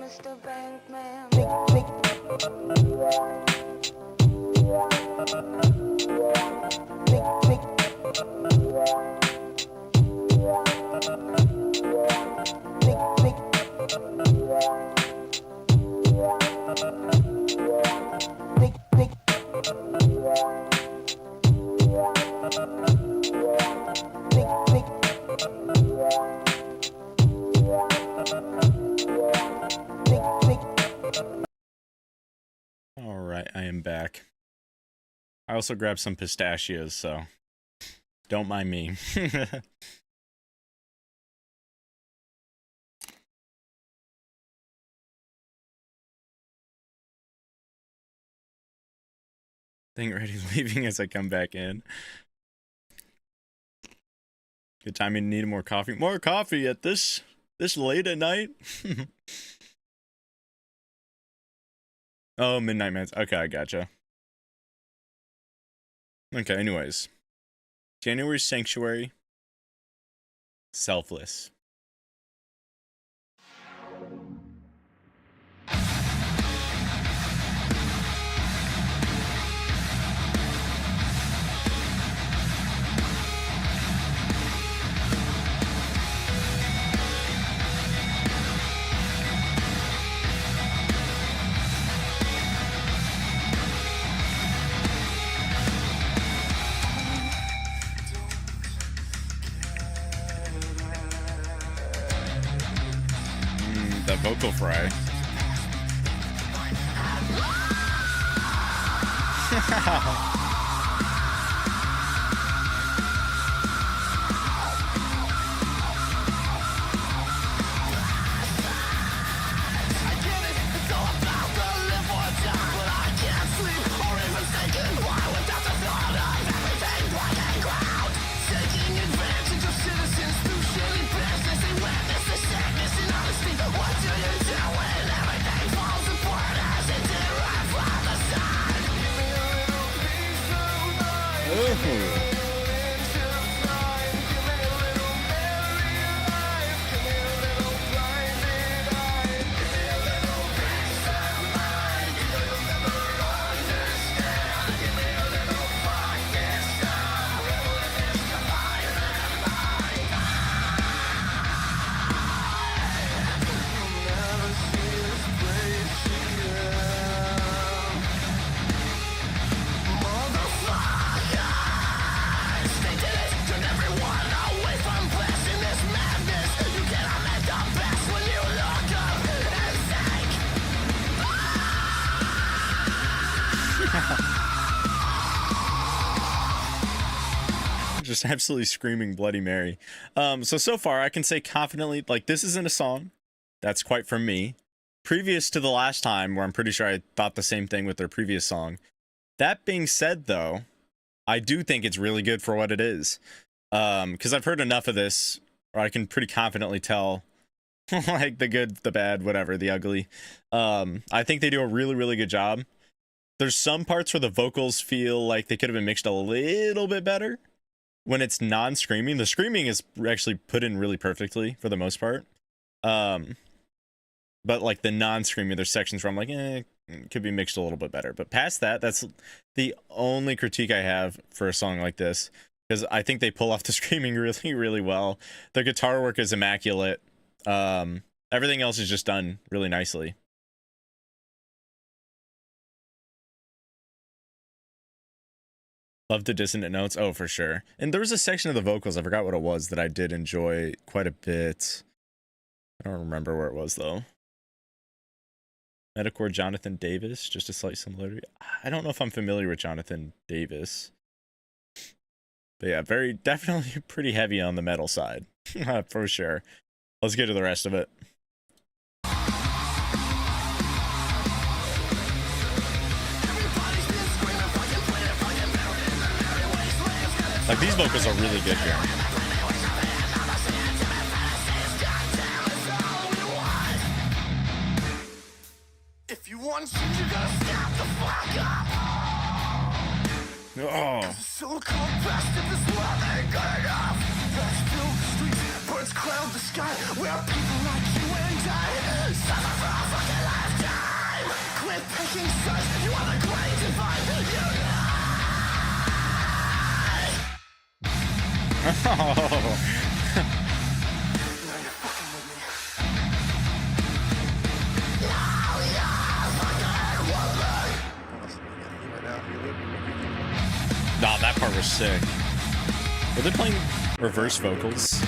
Mr. Bankman. All right, I am back. I also grabbed some pistachios, so don't mind me. Thing ready leaving as I come back in. Good time, you need more coffee. More coffee at this late at night? Oh, Midnight Mans. Okay, I gotcha. Okay, anyways. January Sanctuary. Selfless. The vocal fry. Just absolutely screaming Bloody Mary. So far I can say confidently, like, this isn't a song that's quite from me. Previous to the last time, where I'm pretty sure I thought the same thing with their previous song. That being said, though, I do think it's really good for what it is. Because I've heard enough of this, or I can pretty confidently tell, like, the good, the bad, whatever, the ugly. I think they do a really, really good job. There's some parts where the vocals feel like they could have been mixed a little bit better. When it's non-screaming, the screaming is actually put in really perfectly for the most part. But like the non-screaming, there's sections where I'm like, it could be mixed a little bit better. But past that, that's the only critique I have for a song like this, because I think they pull off the screaming really, really well. The guitar work is immaculate. Everything else is just done really nicely. Love the dissonant notes. Oh, for sure. And there was a section of the vocals, I forgot what it was, that I did enjoy quite a bit. I don't remember where it was, though. Metacore Jonathan Davis, just a slight similarity. I don't know if I'm familiar with Jonathan Davis. But yeah, definitely pretty heavy on the metal side. For sure. Let's get to the rest of it. Like, these vocals are really good here. If you want change, you gotta stop the fuck up. Oh. So-called best in this world ain't good enough. Let's fill the streets, birds cloud the sky. Where people like you and I suffer for a fucking lifetime. Quit picking sides, you are the great divide. You lie. Nah, that part was sick. Were they playing reverse vocals?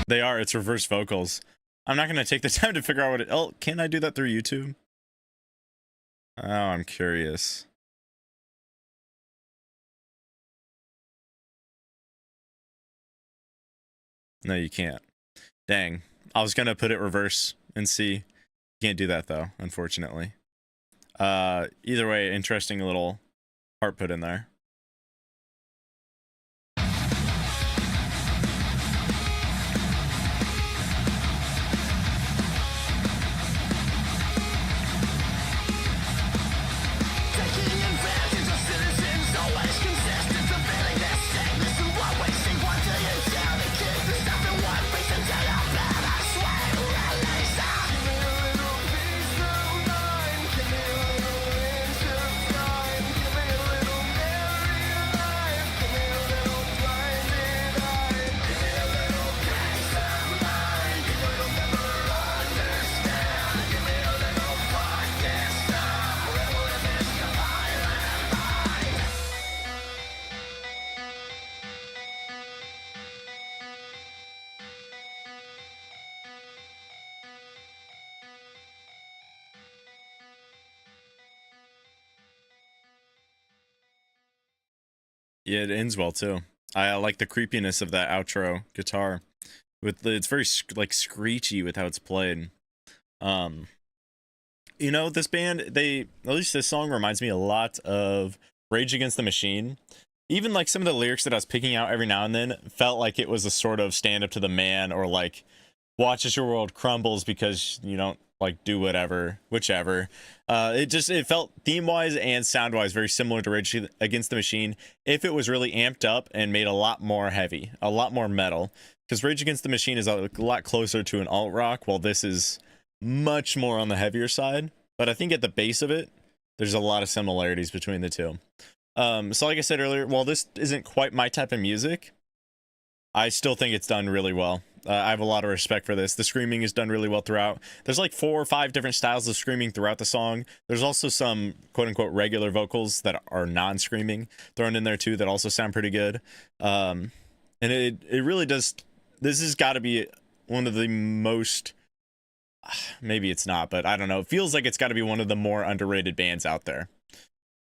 They are. It's reverse vocals. I'm not gonna take the time to figure out what it. Oh, can I do that through YouTube? Oh, I'm curious. No, you can't. Dang. I was gonna put it reverse and see. Can't do that though, unfortunately. Either way, interesting little part put in there. Taking advantage of citizens, always consistent, fulfilling their statements and what wasting one till you tell the kids to stop in one piece until you're bad. I swear to release that. Give me a little peace of mind, give me a little inch of time, give me a little merry life, give me a little blinded eye, give me a little peace of mind, people you'll never understand, give me a little fuck this up, rebel in this violent mind. Yeah, it ends well too. I like the creepiness of that outro guitar. With the, it's very like screechy with how it's played. You know, this band, they, at least this song reminds me a lot of Rage Against the Machine. Even like some of the lyrics that I was picking out every now and then felt like it was a sort of stand up to the man, or like watch as your world crumbles because you don't like do whatever, whichever. It felt theme wise and sound wise very similar to Rage Against the Machine if it was really amped up and made a lot more heavy, a lot more metal. Because Rage Against the Machine is a lot closer to an alt rock, while this is much more on the heavier side. But I think at the base of it, there's a lot of similarities between the two. So like I said earlier, while this isn't quite my type of music, I still think it's done really well. I have a lot of respect for this. The screaming is done really well throughout. There's like 4 or 5 different styles of screaming throughout the song. There's also some quote-unquote regular vocals that are non-screaming thrown in there too that also sound pretty good. And it really does. This has got to be one of the most, maybe it's not, but I don't know. It feels like it's got to be one of the more underrated bands out there.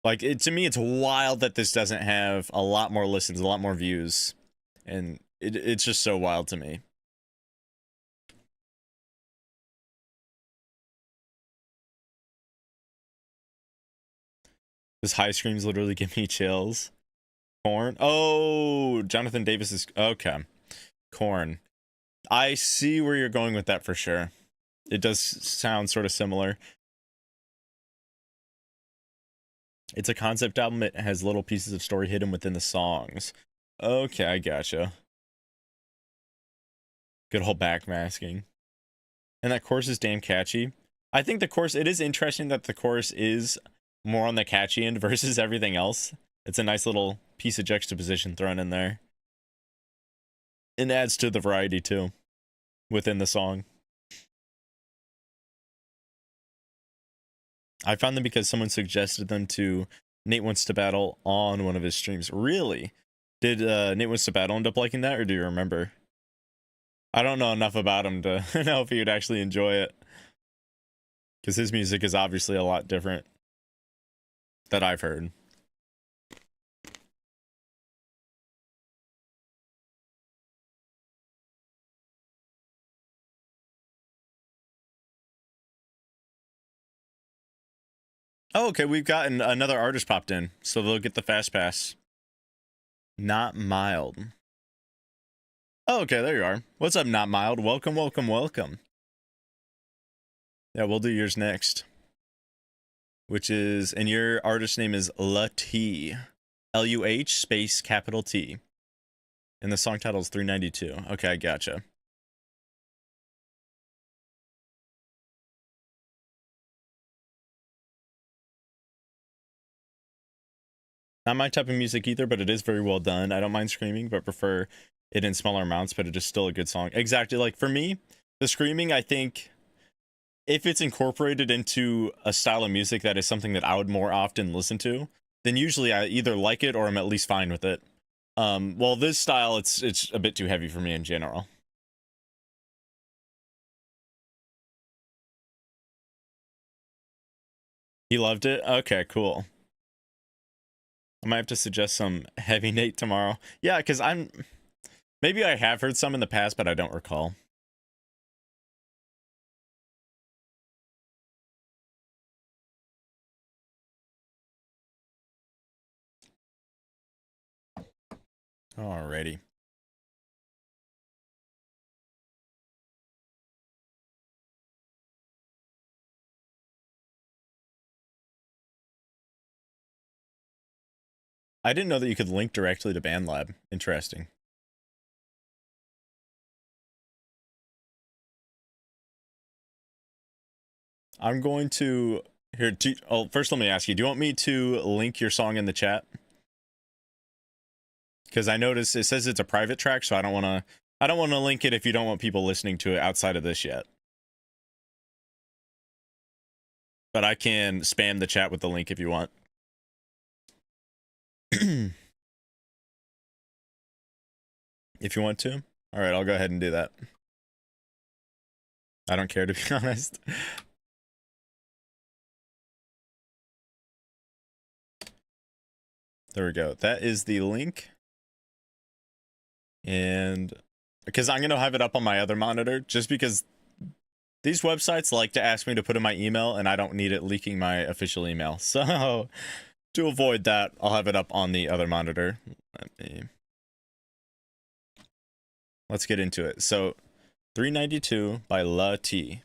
Like, to me, it's wild that this doesn't have a lot more listens, a lot more views. And it's just so wild to me. This high screams literally give me chills. Korn. Oh, Jonathan Davis is okay. Korn. I see where you're going with that for sure. It does sound sort of similar. It's a concept album. It has little pieces of story hidden within the songs. Okay, I gotcha. Good whole backmasking. And that chorus is damn catchy. I think the chorus, it is interesting that the chorus is more on the catchy end versus everything else. It's a nice little piece of juxtaposition thrown in there. It adds to the variety too within the song. I found them because someone suggested them to Nate Wants to Battle on one of his streams. Really? Did Nate Wants to Battle end up liking that, or do you remember? I don't know enough about him to know if he would actually enjoy it. Because his music is obviously a lot different that I've heard. Oh, okay, we've gotten another artist popped in, so they'll get the fast pass. Not Mild. Oh, okay, there you are. What's up, Not Mild? Welcome, welcome, welcome. Yeah, we'll do yours next. Which is, and your artist name is Luh. L-U-H space capital T. And the song title is 392. Okay, I gotcha. Not my type of music either, but it is very well done. I don't mind screaming, but prefer it in smaller amounts, but it is still a good song. Exactly. Like for me, the screaming, I think if it's incorporated into a style of music that is something that I would more often listen to, then usually I either like it or I'm at least fine with it. Well, this style, it's a bit too heavy for me in general. He loved it? Okay, cool. I might have to suggest some heavy Nate tomorrow. Yeah, because maybe I have heard some in the past, but I don't recall. Alrighty. I didn't know that you could link directly to BandLab. Interesting. I'm going to first let me ask you, do you want me to link your song in the chat? Because I noticed it says it's a private track, so I don't want to link it if you don't want people listening to it outside of this yet. But I can spam the chat with the link if you want. If you want to. All right, I'll go ahead and do that. I don't care, to be honest. There we go. That is the link. And because I'm going to have it up on my other monitor, just because these websites like to ask me to put in my email and I don't need it leaking my official email. So to avoid that, I'll have it up on the other monitor. Let's get into it. So 392 by La T.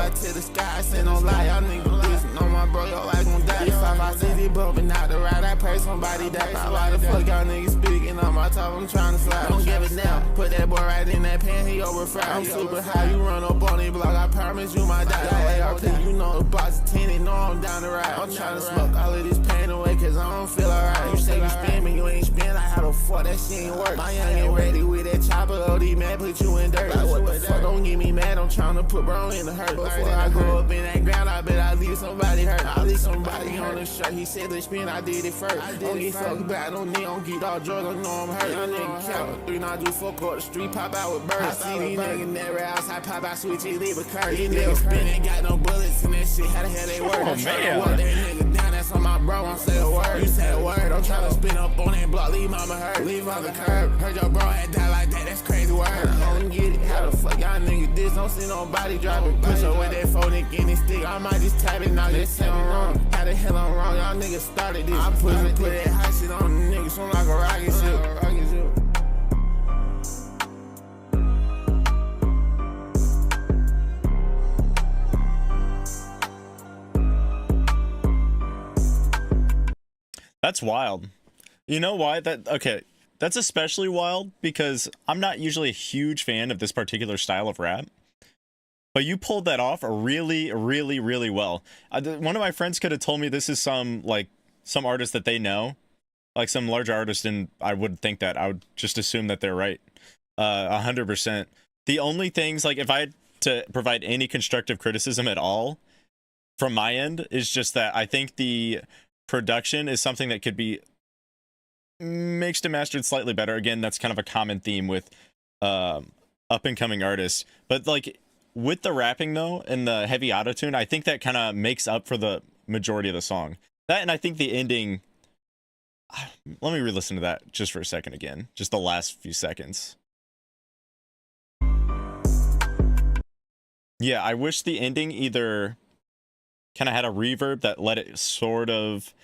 To the sky, I say no lie, y'all niggas listen on my bro, your life gon' die. If I see bumping out the ride, I pray somebody die. Why the fuck y'all niggas speaking on my top? I'm trying to slide. Don't give it now. Put that boy right in that pan, he overfried. I'm super high, you run up on the block, I promise you my die. ARP, you know the box is 10, know I'm down the ride. I'm trying to smoke all of this pain away, cause I don't feel alright. You say you spin me, you ain't spin, like how the fuck that shit ain't work. My young ain't ready with that chopper, OD man, put you in dirt. Like what the fuck, don't get me mad, I'm trying to put bro in the hurt. Before I go up in that ground, I bet I leave somebody hurt. I leave somebody on the shirt. He said the spin, I did it first. Don't get fucked back, don't need, don't get all drugs, I know I'm hurt. Young nigga count 3 not do fuck up the street, pop out with birds. I see these niggas never outside, pop out, switch it, leave a curve. These niggas spinning, got no bullets in that shit. How the hell they work? I'm trying to walk that nigga down, that's on my bro. I'm saying a word. You said a word, I'm trying to spin up on that block, leave mama hurt. Leave on the curb. Heard your bro had died like that, that's crazy word. I don't get it, how the fuck y'all niggas this? Don't see nobody driving. Push up with that phone and get it stick. I might just tap it now, just say I'm wrong. How the hell I'm wrong? Y'all niggas started this. I put that hot shit on the niggas, from like a rocket ship. That's wild. You know why? Okay, that's especially wild because I'm not usually a huge fan of this particular style of rap. But you pulled that off really, really, really well. One of my friends could have told me this is some artist that they know, like some larger artist, and I wouldn't think that. I would just assume that they're right. 100%. The only things, like if I had to provide any constructive criticism at all from my end, is just that I think the production is something that could be mixed and mastered slightly better. Again, that's kind of a common theme with up and coming artists. But like with the rapping though and the heavy autotune, I think that kind of makes up for the majority of the song. That, and I think the ending, let me re-listen to that just for a second again, just the last few seconds. Yeah, I wish the ending either kind of had a reverb that let it sort of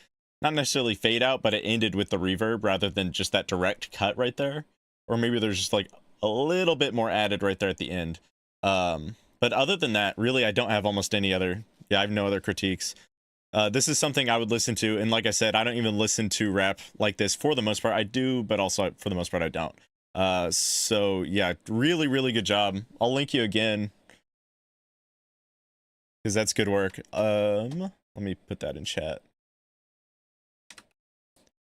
not necessarily fade out, but it ended with the reverb rather than just that direct cut right there. Or maybe there's just like a little bit more added right there at the end. But other than that, really, I don't have almost any other, I have no other critiques. This is something I would listen to, and like I said, I don't even listen to rap like this for the most part. I do, but also for the most part I don't. So yeah, really, really good job. I'll link you again because that's good work. Let me put that in chat.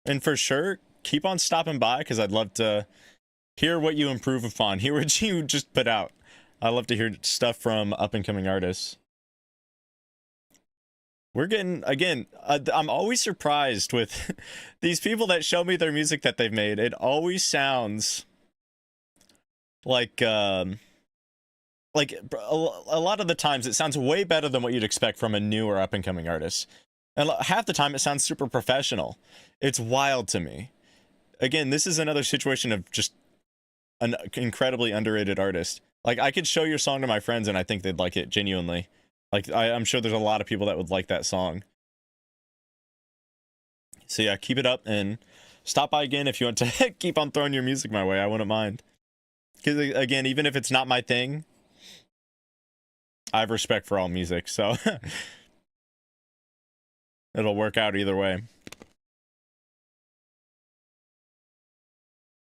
And for sure, keep on stopping by because I'd love to hear what you improve upon, hear what you just put out. I love to hear stuff from up and coming artists. We're getting, again, I'm always surprised with these people that show me their music that they've made. It always sounds like a lot of the times it sounds way better than what you'd expect from a new or up and coming artist. And half the time it sounds super professional. It's wild to me. Again, this is another situation of just an incredibly underrated artist. Like, I could show your song to my friends and I think they'd like it genuinely. Like, I'm sure there's a lot of people that would like that song. So yeah, keep it up and stop by again if you want to keep on throwing your music my way. I wouldn't mind. Because again, even if it's not my thing, I have respect for all music, so it'll work out either way.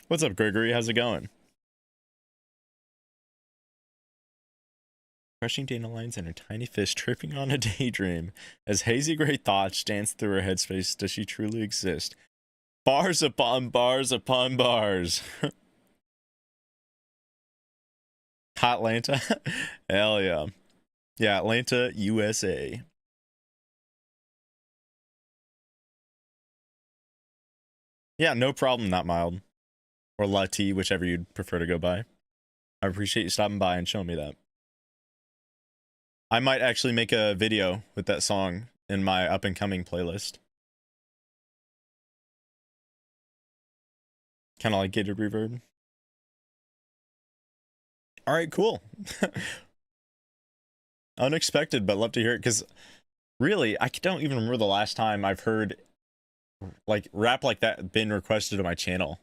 What's up, Gregory? How's it going? Crushing dandelions and her tiny fish tripping on a daydream. As hazy gray thoughts dance through her headspace, does she truly exist? Bars upon bars upon bars. Atlanta? Hell yeah. Yeah, Atlanta, USA. Yeah, no problem, not mild. Or Lati, whichever you'd prefer to go by. I appreciate you stopping by and showing me that. I might actually make a video with that song in my up and coming playlist. Kind of like gated reverb. All right, cool. Unexpected, but love to hear it because really, I don't even remember the last time I've heard like rap like that been requested to my channel.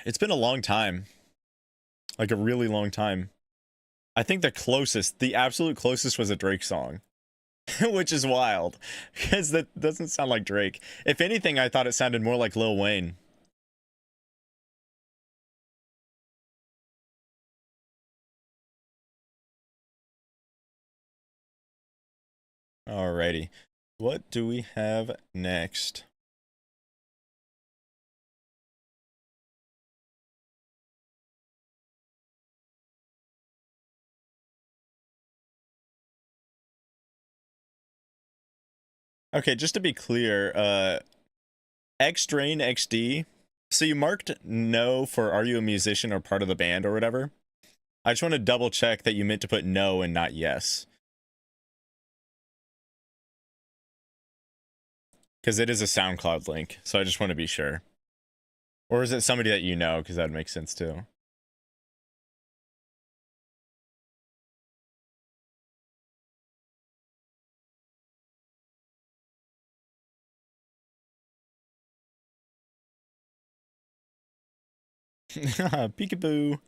It's been a long time, like a really long time. I think the absolute closest was a Drake song, which is wild because that doesn't sound like Drake. If anything, I thought it sounded more like Lil Wayne. Alrighty, what do we have next? Okay, just to be clear, X Drain XD. So you marked no for are you a musician or part of the band or whatever. I just want to double check that you meant to put no and not yes. Because it is a SoundCloud link, so I just want to be sure. Or is it somebody that you know? Because that makes sense too. Peekaboo.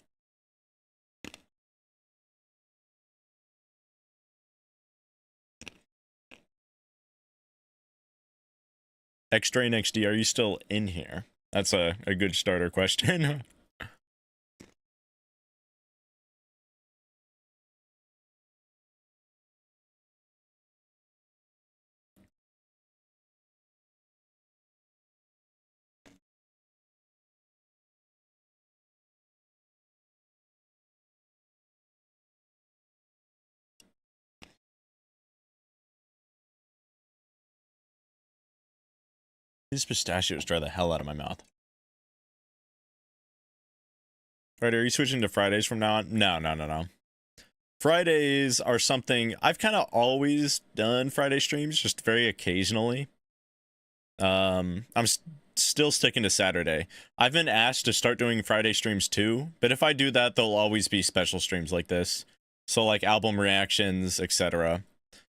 X-Drain XD, are you still in here? That's a good starter question. These pistachios dry the hell out of my mouth. Right, are you switching to Fridays from now on? No. Fridays are something I've kind of always done. Friday streams, just very occasionally. I'm still sticking to Saturday. I've been asked to start doing Friday streams too, but if I do that, there'll always be special streams like this. So like album reactions, etc.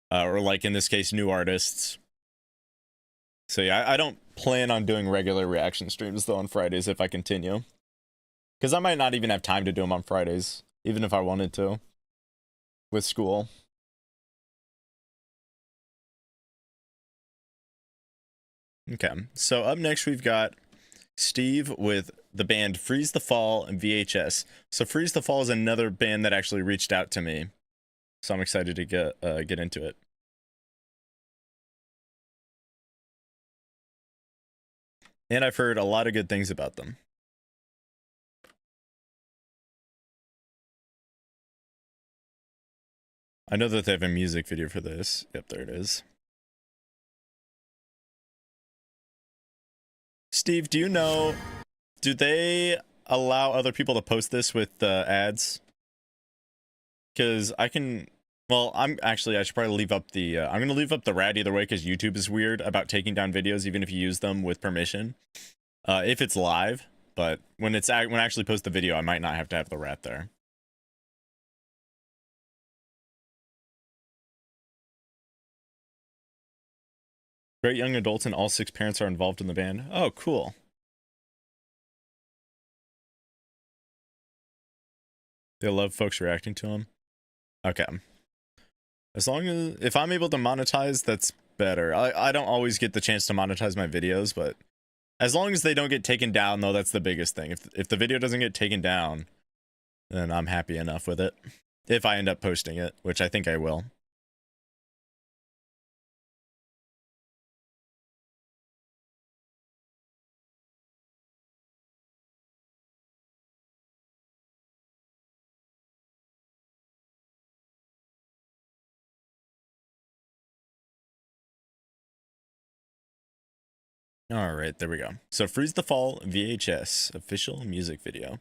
Or like in this case, new artists. So yeah, I don't plan on doing regular reaction streams though on Fridays if I continue. Because I might not even have time to do them on Fridays, even if I wanted to. With school. Okay, so up next we've got Steve with the band Freeze the Fall and VHS. So Freeze the Fall is another band that actually reached out to me, so I'm excited to get into it. And I've heard a lot of good things about them. I know that they have a music video for this. Yep, there it is. Steve, do you know, do they allow other people to post this with ads? Because I can, well, I should probably leave up the, I'm going to leave up the rad either way because YouTube is weird about taking down videos even if you use them with permission. If it's live, but when I actually post the video, I might not have to have the rat there. Great young adults and all 6 parents are involved in the band. Oh, cool. They love folks reacting to them. Okay. As long as, if I'm able to monetize, that's better. I don't always get the chance to monetize my videos, but as long as they don't get taken down, though, that's the biggest thing. If the video doesn't get taken down, then I'm happy enough with it. If I end up posting it, which I think I will. All right, there we go. So Freeze the Fall VHS official music video.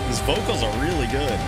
His vocals are really good.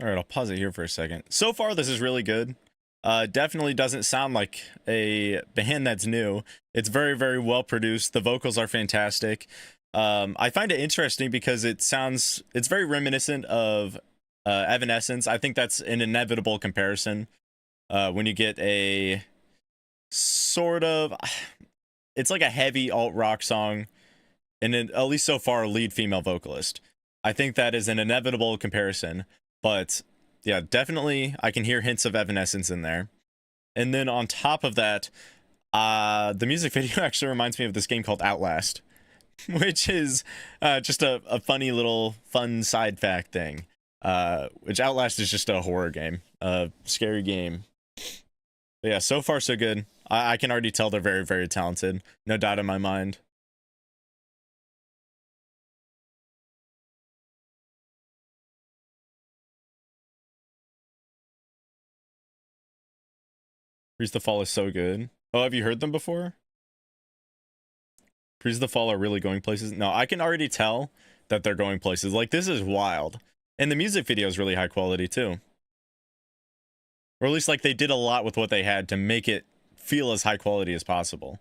All right, I'll pause it here for a second. So far, this is really good. Definitely doesn't sound like a band that's new. It's very, very well produced. The vocals are fantastic. I find it interesting because it's very reminiscent of Evanescence. I think that's an inevitable comparison when you get a sort of, it's like a heavy alt-rock song, and at least so far, a lead female vocalist. I think that is an inevitable comparison. But yeah, definitely I can hear hints of Evanescence in there. And then on top of that, the music video actually reminds me of this game called Outlast, which is just a funny little fun side fact thing. Which Outlast is just a horror game, a scary game. But yeah, so far so good. I can already tell they're very, very talented. No doubt in my mind. Freeze the Fall is so good. Oh, have you heard them before? Freeze the Fall are really going places. No, I can already tell that they're going places. Like, this is wild. And the music video is really high quality too. Or at least like they did a lot with what they had to make it feel as high quality as possible.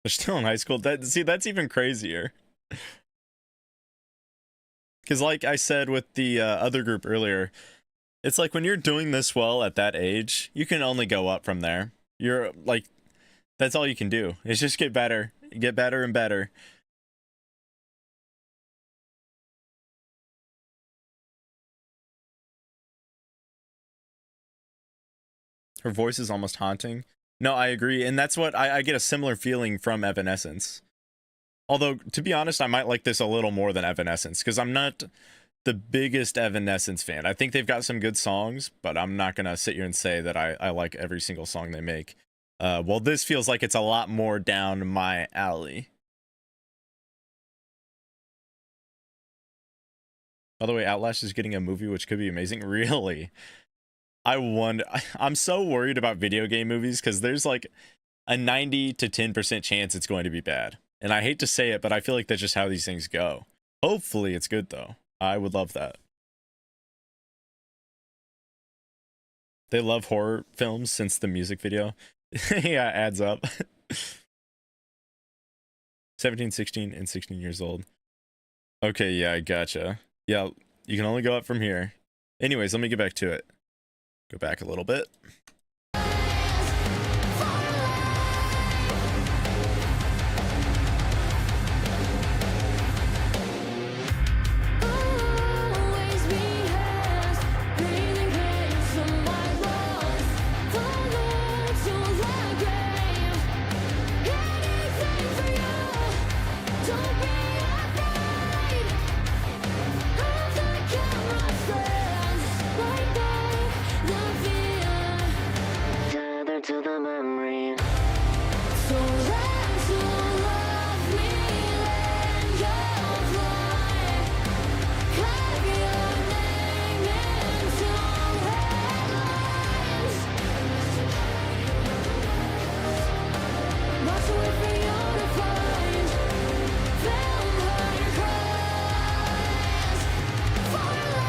They're still in high school. That's even crazier. Because like I said with the other group earlier, it's like when you're doing this well at that age, you can only go up from there. You're like, that's all you can do. Is just get better and better. Her voice is almost haunting. No, I agree. And that's what I get a similar feeling from Evanescence. Although, to be honest, I might like this a little more than Evanescence because I'm not the biggest Evanescence fan. I think they've got some good songs, but I'm not going to sit here and say that I like every single song they make. Well, this feels like it's a lot more down my alley. By the way, Outlast is getting a movie which could be amazing. Really? I'm so worried about video game movies because there's like a 90 to 10% chance it's going to be bad. And I hate to say it, but I feel like that's just how these things go. Hopefully it's good though. I would love that. They love horror films since the music video. Yeah, adds up. 17, 16, and 16 years old. Okay, yeah, I gotcha. Yeah, you can only go up from here. Anyways, let me get back to it. Go back a little bit. Always be hands, breathing pain from my lungs. Follow to the grave. Anything for you. Don't be afraid of the camera friends. Right by the fear, tethered to the memory. So learn to love me when you're fly. Carve your name into headlines. Watch away for you to find. Vampire cries for life.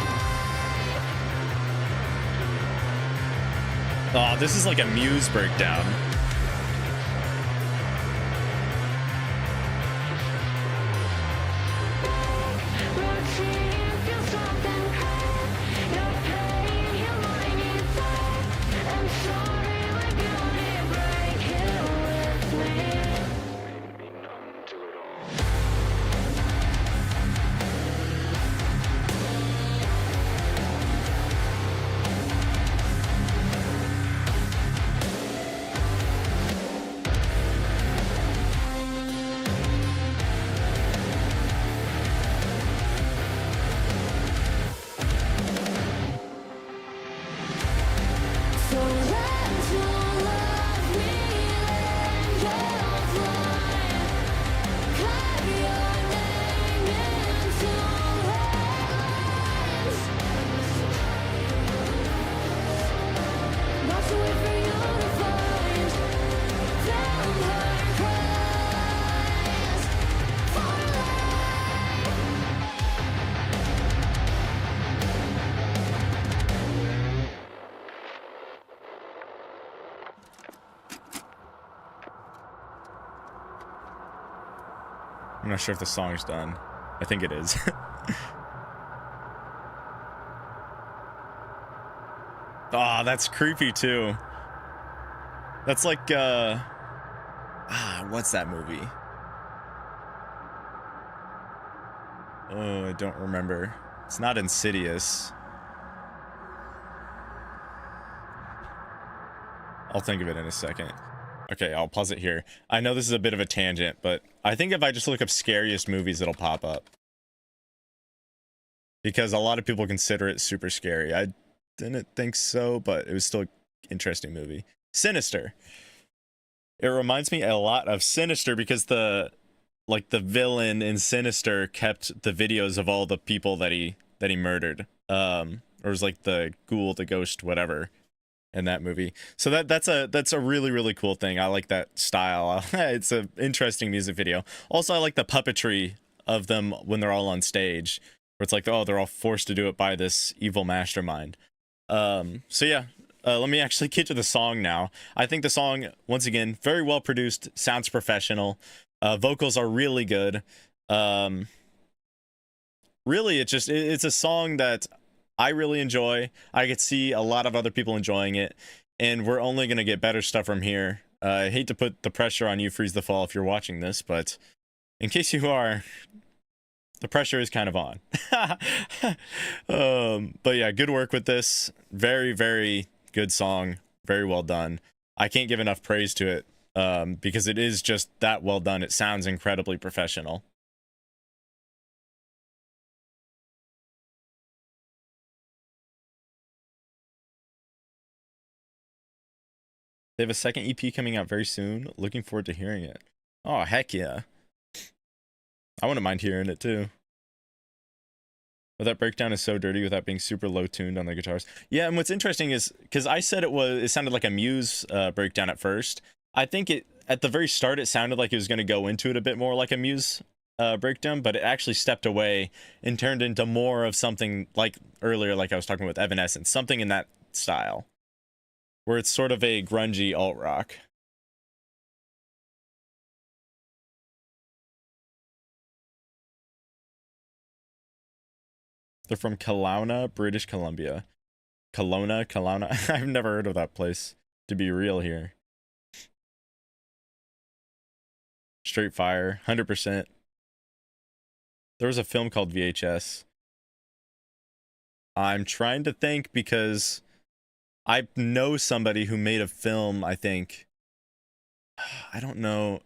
Oh, this is like a Muse breakdown. Routine feels something cold. Your pain, your mind is old. I'm sorry, like beauty, break here with me. So learn to love me when you're fly. Carve your name into headlines. Watch away for you to find. Vampire cries for life. I'm not sure if the song's done. I think it is. Ah, that's creepy too. That's like what's that movie? Oh, I don't remember. It's not Insidious. I'll think of it in a second. Okay, I'll pause it here. I know this is a bit of a tangent, but I think if I just look up scariest movies, it'll pop up. Because a lot of people consider it super scary. I didn't think so, but it was still an interesting movie. Sinister. It reminds me a lot of Sinister because the villain in Sinister kept the videos of all the people that he murdered. Or it was like the ghoul, the ghost, whatever. In that movie. So that's a really, really cool thing. I like that style. It's an interesting music video. Also, I like the puppetry of them when they're all on stage, where it's like, oh, they're all forced to do it by this evil mastermind. So yeah, let me actually get to the song now. I think the song, once again, very well produced, sounds professional. Vocals are really good. Really, it's a song that I really enjoy. I could see a lot of other people enjoying it, and we're only gonna get better stuff from here. I hate to put the pressure on you, Freeze the Fall, if you're watching this, but in case you are, the pressure is kind of on. But yeah, good work with this. Very, very good song. Very well done. I can't give enough praise to it because it is just that well done. It sounds incredibly professional. They have a second EP coming out very soon. Looking forward to hearing it. Oh, heck yeah. I wouldn't mind hearing it too. But that breakdown is so dirty without being super low tuned on the guitars. Yeah, and what's interesting is because I said it sounded like a Muse breakdown at first. I think at the very start it sounded like it was going to go into it a bit more like a Muse breakdown, but it actually stepped away and turned into more of something like earlier, like I was talking with Evanescence, something in that style, where it's sort of a grungy alt rock. They're from Kelowna, British Columbia. Kelowna. I've never heard of that place, to be real here. Straight Fire, 100%. There was a film called VHS. I'm trying to think because I know somebody who made a film, I think. I don't know.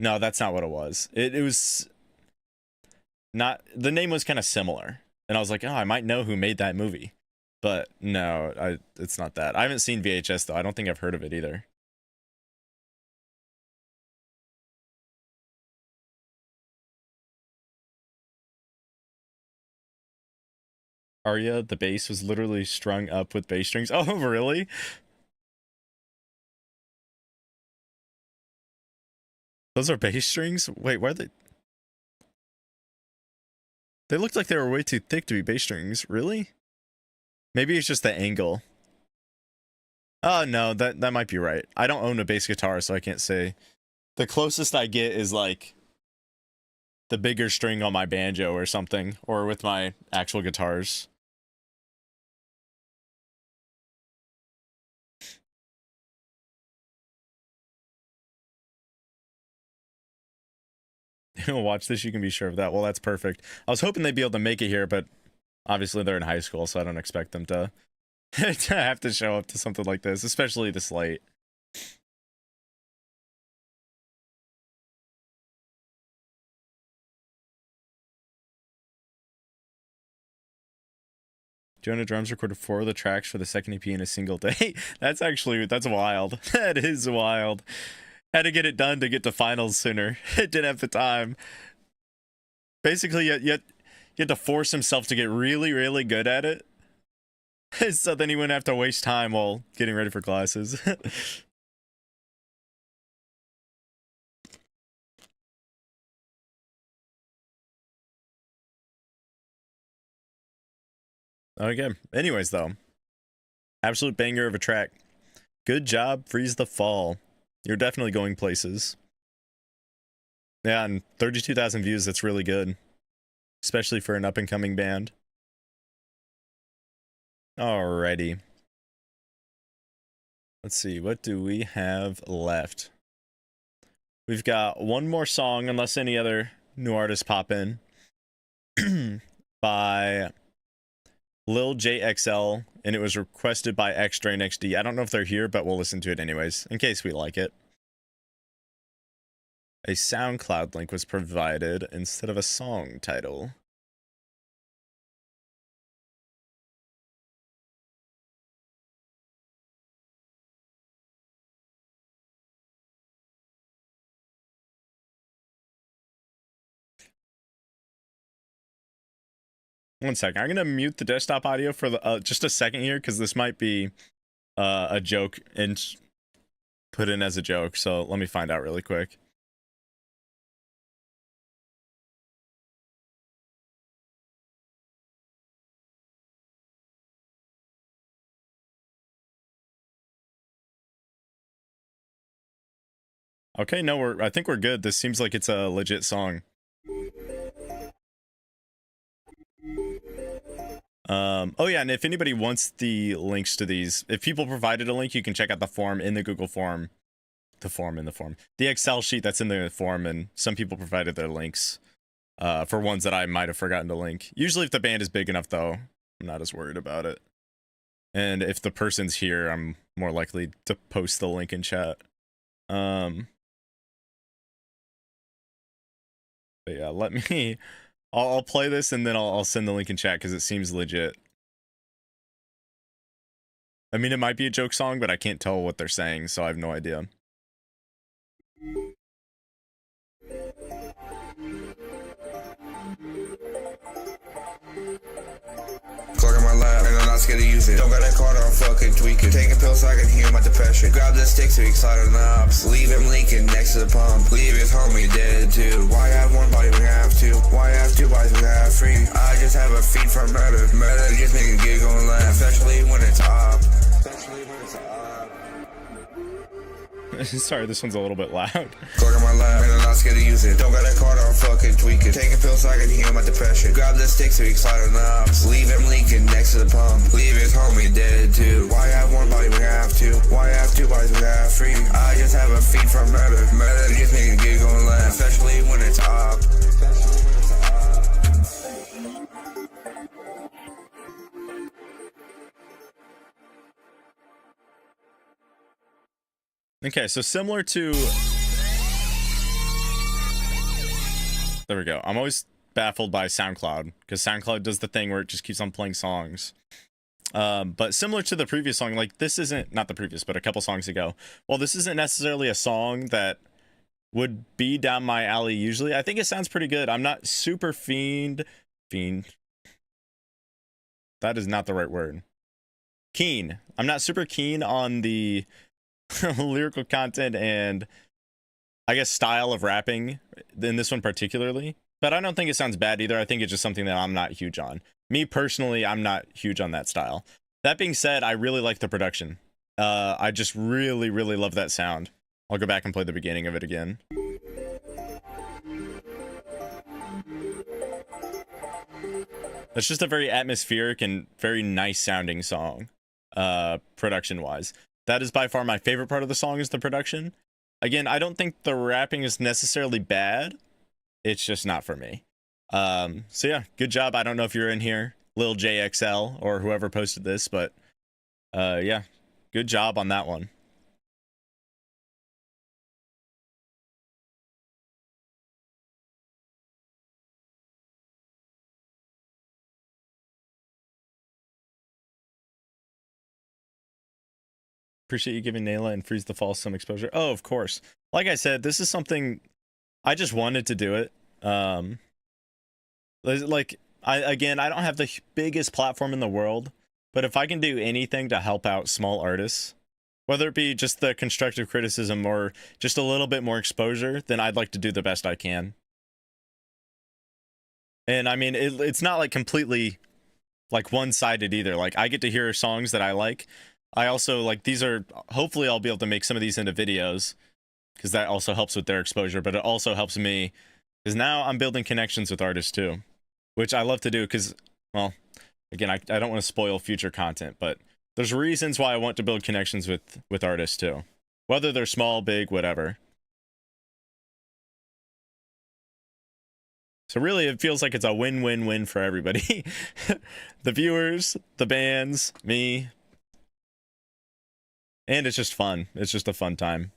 No, that's not what it was. It was not, the name was kind of similar. And I was like, oh, I might know who made that movie. But no, it's not that. I haven't seen VHS though. I don't think I've heard of it either. Arya, the bass was literally strung up with bass strings. Oh, really? Those are bass strings? Wait, why are they? They looked like they were way too thick to be bass strings. Really? Maybe it's just the angle. Oh, no, that might be right. I don't own a bass guitar, so I can't say. The closest I get is like the bigger string on my banjo or something, or with my actual guitars. Watch this, you can be sure of that. Well, that's perfect. I was hoping they'd be able to make it here, but obviously they're in high school, so I don't expect them to, to have to show up to something like this, especially this late. Jonah Drums recorded 4 of the tracks for the second EP in a single day. That's wild. That is wild. Had to get it done to get to finals sooner. Didn't have the time. Basically, you had to force himself to get really, really good at it. So then he wouldn't have to waste time while getting ready for classes. Okay. Anyways, though. Absolute banger of a track. Good job, Freeze the Fall. You're definitely going places. Yeah, and 32,000 views, that's really good. Especially for an up-and-coming band. Alrighty. Let's see, what do we have left? We've got one more song, unless any other new artists pop in. By Lil JXL, and it was requested by X-Drain XD. I don't know if they're here, but we'll listen to it anyways, in case we like it. A SoundCloud link was provided instead of a song title. One second. I'm going to mute the desktop audio for the, just a second here, because this might be a joke and put in as a joke. So let me find out really quick. Okay, no, I think we're good. This seems like it's a legit song. Oh yeah, and if anybody wants the links to these, if people provided a link, you can check out the form in the Google form. The Excel sheet that's in the form, and some people provided their links for ones that I might have forgotten to link. Usually if the band is big enough, though, I'm not as worried about it. And if the person's here, I'm more likely to post the link in chat. But yeah, let me... I'll play this and then I'll send the link in chat because it seems legit. I mean, it might be a joke song, but I can't tell what they're saying, so I have no idea. Clock in my lab, and I'm not scared to use it. Don't got that card, I'm fucking tweaking. Taking pills so I can heal my depression. Grab the stick to excite the knobs. Leave him leaking next to the pump. Leave his homie dead too. Why have one body when you have two? Why have two bodies when you have three? I just have a feed for murder. Murder just make a giggle and laugh. Especially when it's up. Sorry, this one's a little bit loud. Clock in my lab, and I'm not scared to use it. Don't got that card, I'm fucking tweaking. Taking pills so I can heal my depression. Grab the stick to excite the knobs. Leave him leaking next to the pump. Leave his homie dead too. Why have one body when you have two? Why have two bodies when you have three? I just have a feed for murder. Murder just make a giggle and laugh. Especially when it's up. Okay, so similar to... There we go. I'm always baffled by SoundCloud, because SoundCloud does the thing where it just keeps on playing songs. But similar to the previous song, like, this isn't... Not the previous, but a couple songs ago. Well, this isn't necessarily a song that would be down my alley usually. I think it sounds pretty good. I'm not super fiend... That is not the right word. Keen. I'm not super keen on the... lyrical content and I guess style of rapping in this one particularly, but I don't think it sounds bad either. I think it's just something that I'm not huge on. Me personally, I'm not huge on that style. That being said, I really like the production. I just really love that sound. I'll go back and play the beginning of it again. It's just a very atmospheric and very nice sounding song, production wise. That is by far my favorite part of the song, is the production. Again, I don't think the rapping is necessarily bad. It's just not for me. So yeah, good job. I don't know if you're in here, Lil JXL or whoever posted this, but yeah, good job on that one. Appreciate you giving Nayla and Freeze the Fall some exposure. Oh, of course. Like I said, this is something I just wanted to do it. Like I don't have the biggest platform in the world, but if I can do anything to help out small artists, whether it be just the constructive criticism or just a little bit more exposure, then I'd like to do the best I can. And I mean, it's not like completely like one-sided either. Like, I get to hear songs that I like. I also, like, these are, hopefully I'll be able to make some of these into videos, because that also helps with their exposure, but it also helps me, because now I'm building connections with artists too, which I love to do, because, well, again, I don't want to spoil future content, but there's reasons why I want to build connections with artists too, whether they're small, big, whatever. So really, it feels like it's a win-win-win for everybody. The viewers, the bands, me. And it's just fun. It's just a fun time.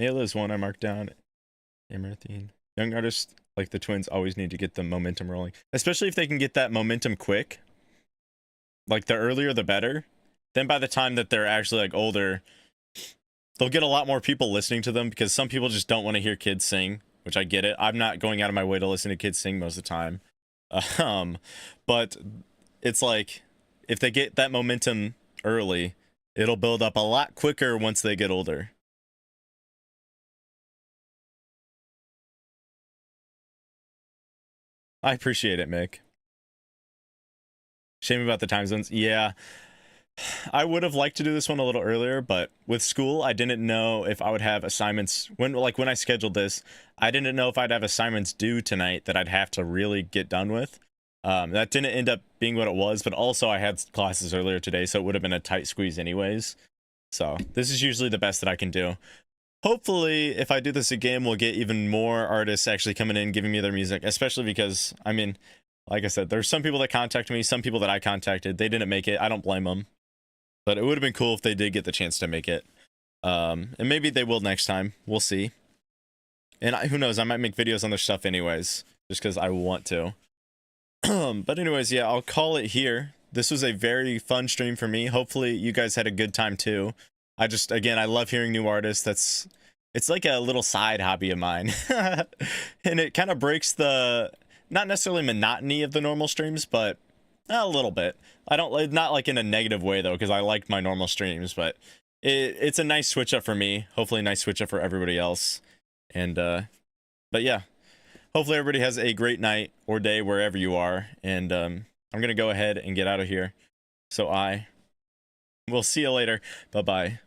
Ayla is one I marked down. Amaranthine. Young artists like the Twins always need to get the momentum rolling. Especially if they can get that momentum quick. Like, the earlier the better. Then by the time that they're actually, like, older, they'll get a lot more people listening to them, because some people just don't want to hear kids sing, which I get it. I'm not going out of my way to listen to kids sing most of the time. But it's like, if they get that momentum early, it'll build up a lot quicker once they get older. I appreciate it, Mick. Shame about the time zones. Yeah. I would have liked to do this one a little earlier, but with school, I didn't know if I would have assignments when I scheduled this, I didn't know if I'd have assignments due tonight that I'd have to really get done with. That didn't end up being what it was, but also I had classes earlier today, so it would have been a tight squeeze anyways. So this is usually the best that I can do. Hopefully, if I do this again, we'll get even more artists actually coming in, giving me their music, especially because, I mean, like I said, there's some people that contacted me, some people that I contacted, they didn't make it. I don't blame them. But it would have been cool if they did get the chance to make it. And maybe they will next time. We'll see. And who knows, I might make videos on their stuff anyways, just because I want to. But anyways, yeah, I'll call it here. This was a very fun stream for me. Hopefully you guys had a good time too. Again, I love hearing new artists. It's like a little side hobby of mine. And it kind of breaks the, not necessarily monotony of the normal streams, but a little bit. Not like in a negative way though, because I like my normal streams, but it's a nice switch up for me. Hopefully a nice switch up for everybody else. And, but yeah, hopefully everybody has a great night or day wherever you are. And, I'm going to go ahead and get out of here. So we'll see you later. Bye-bye.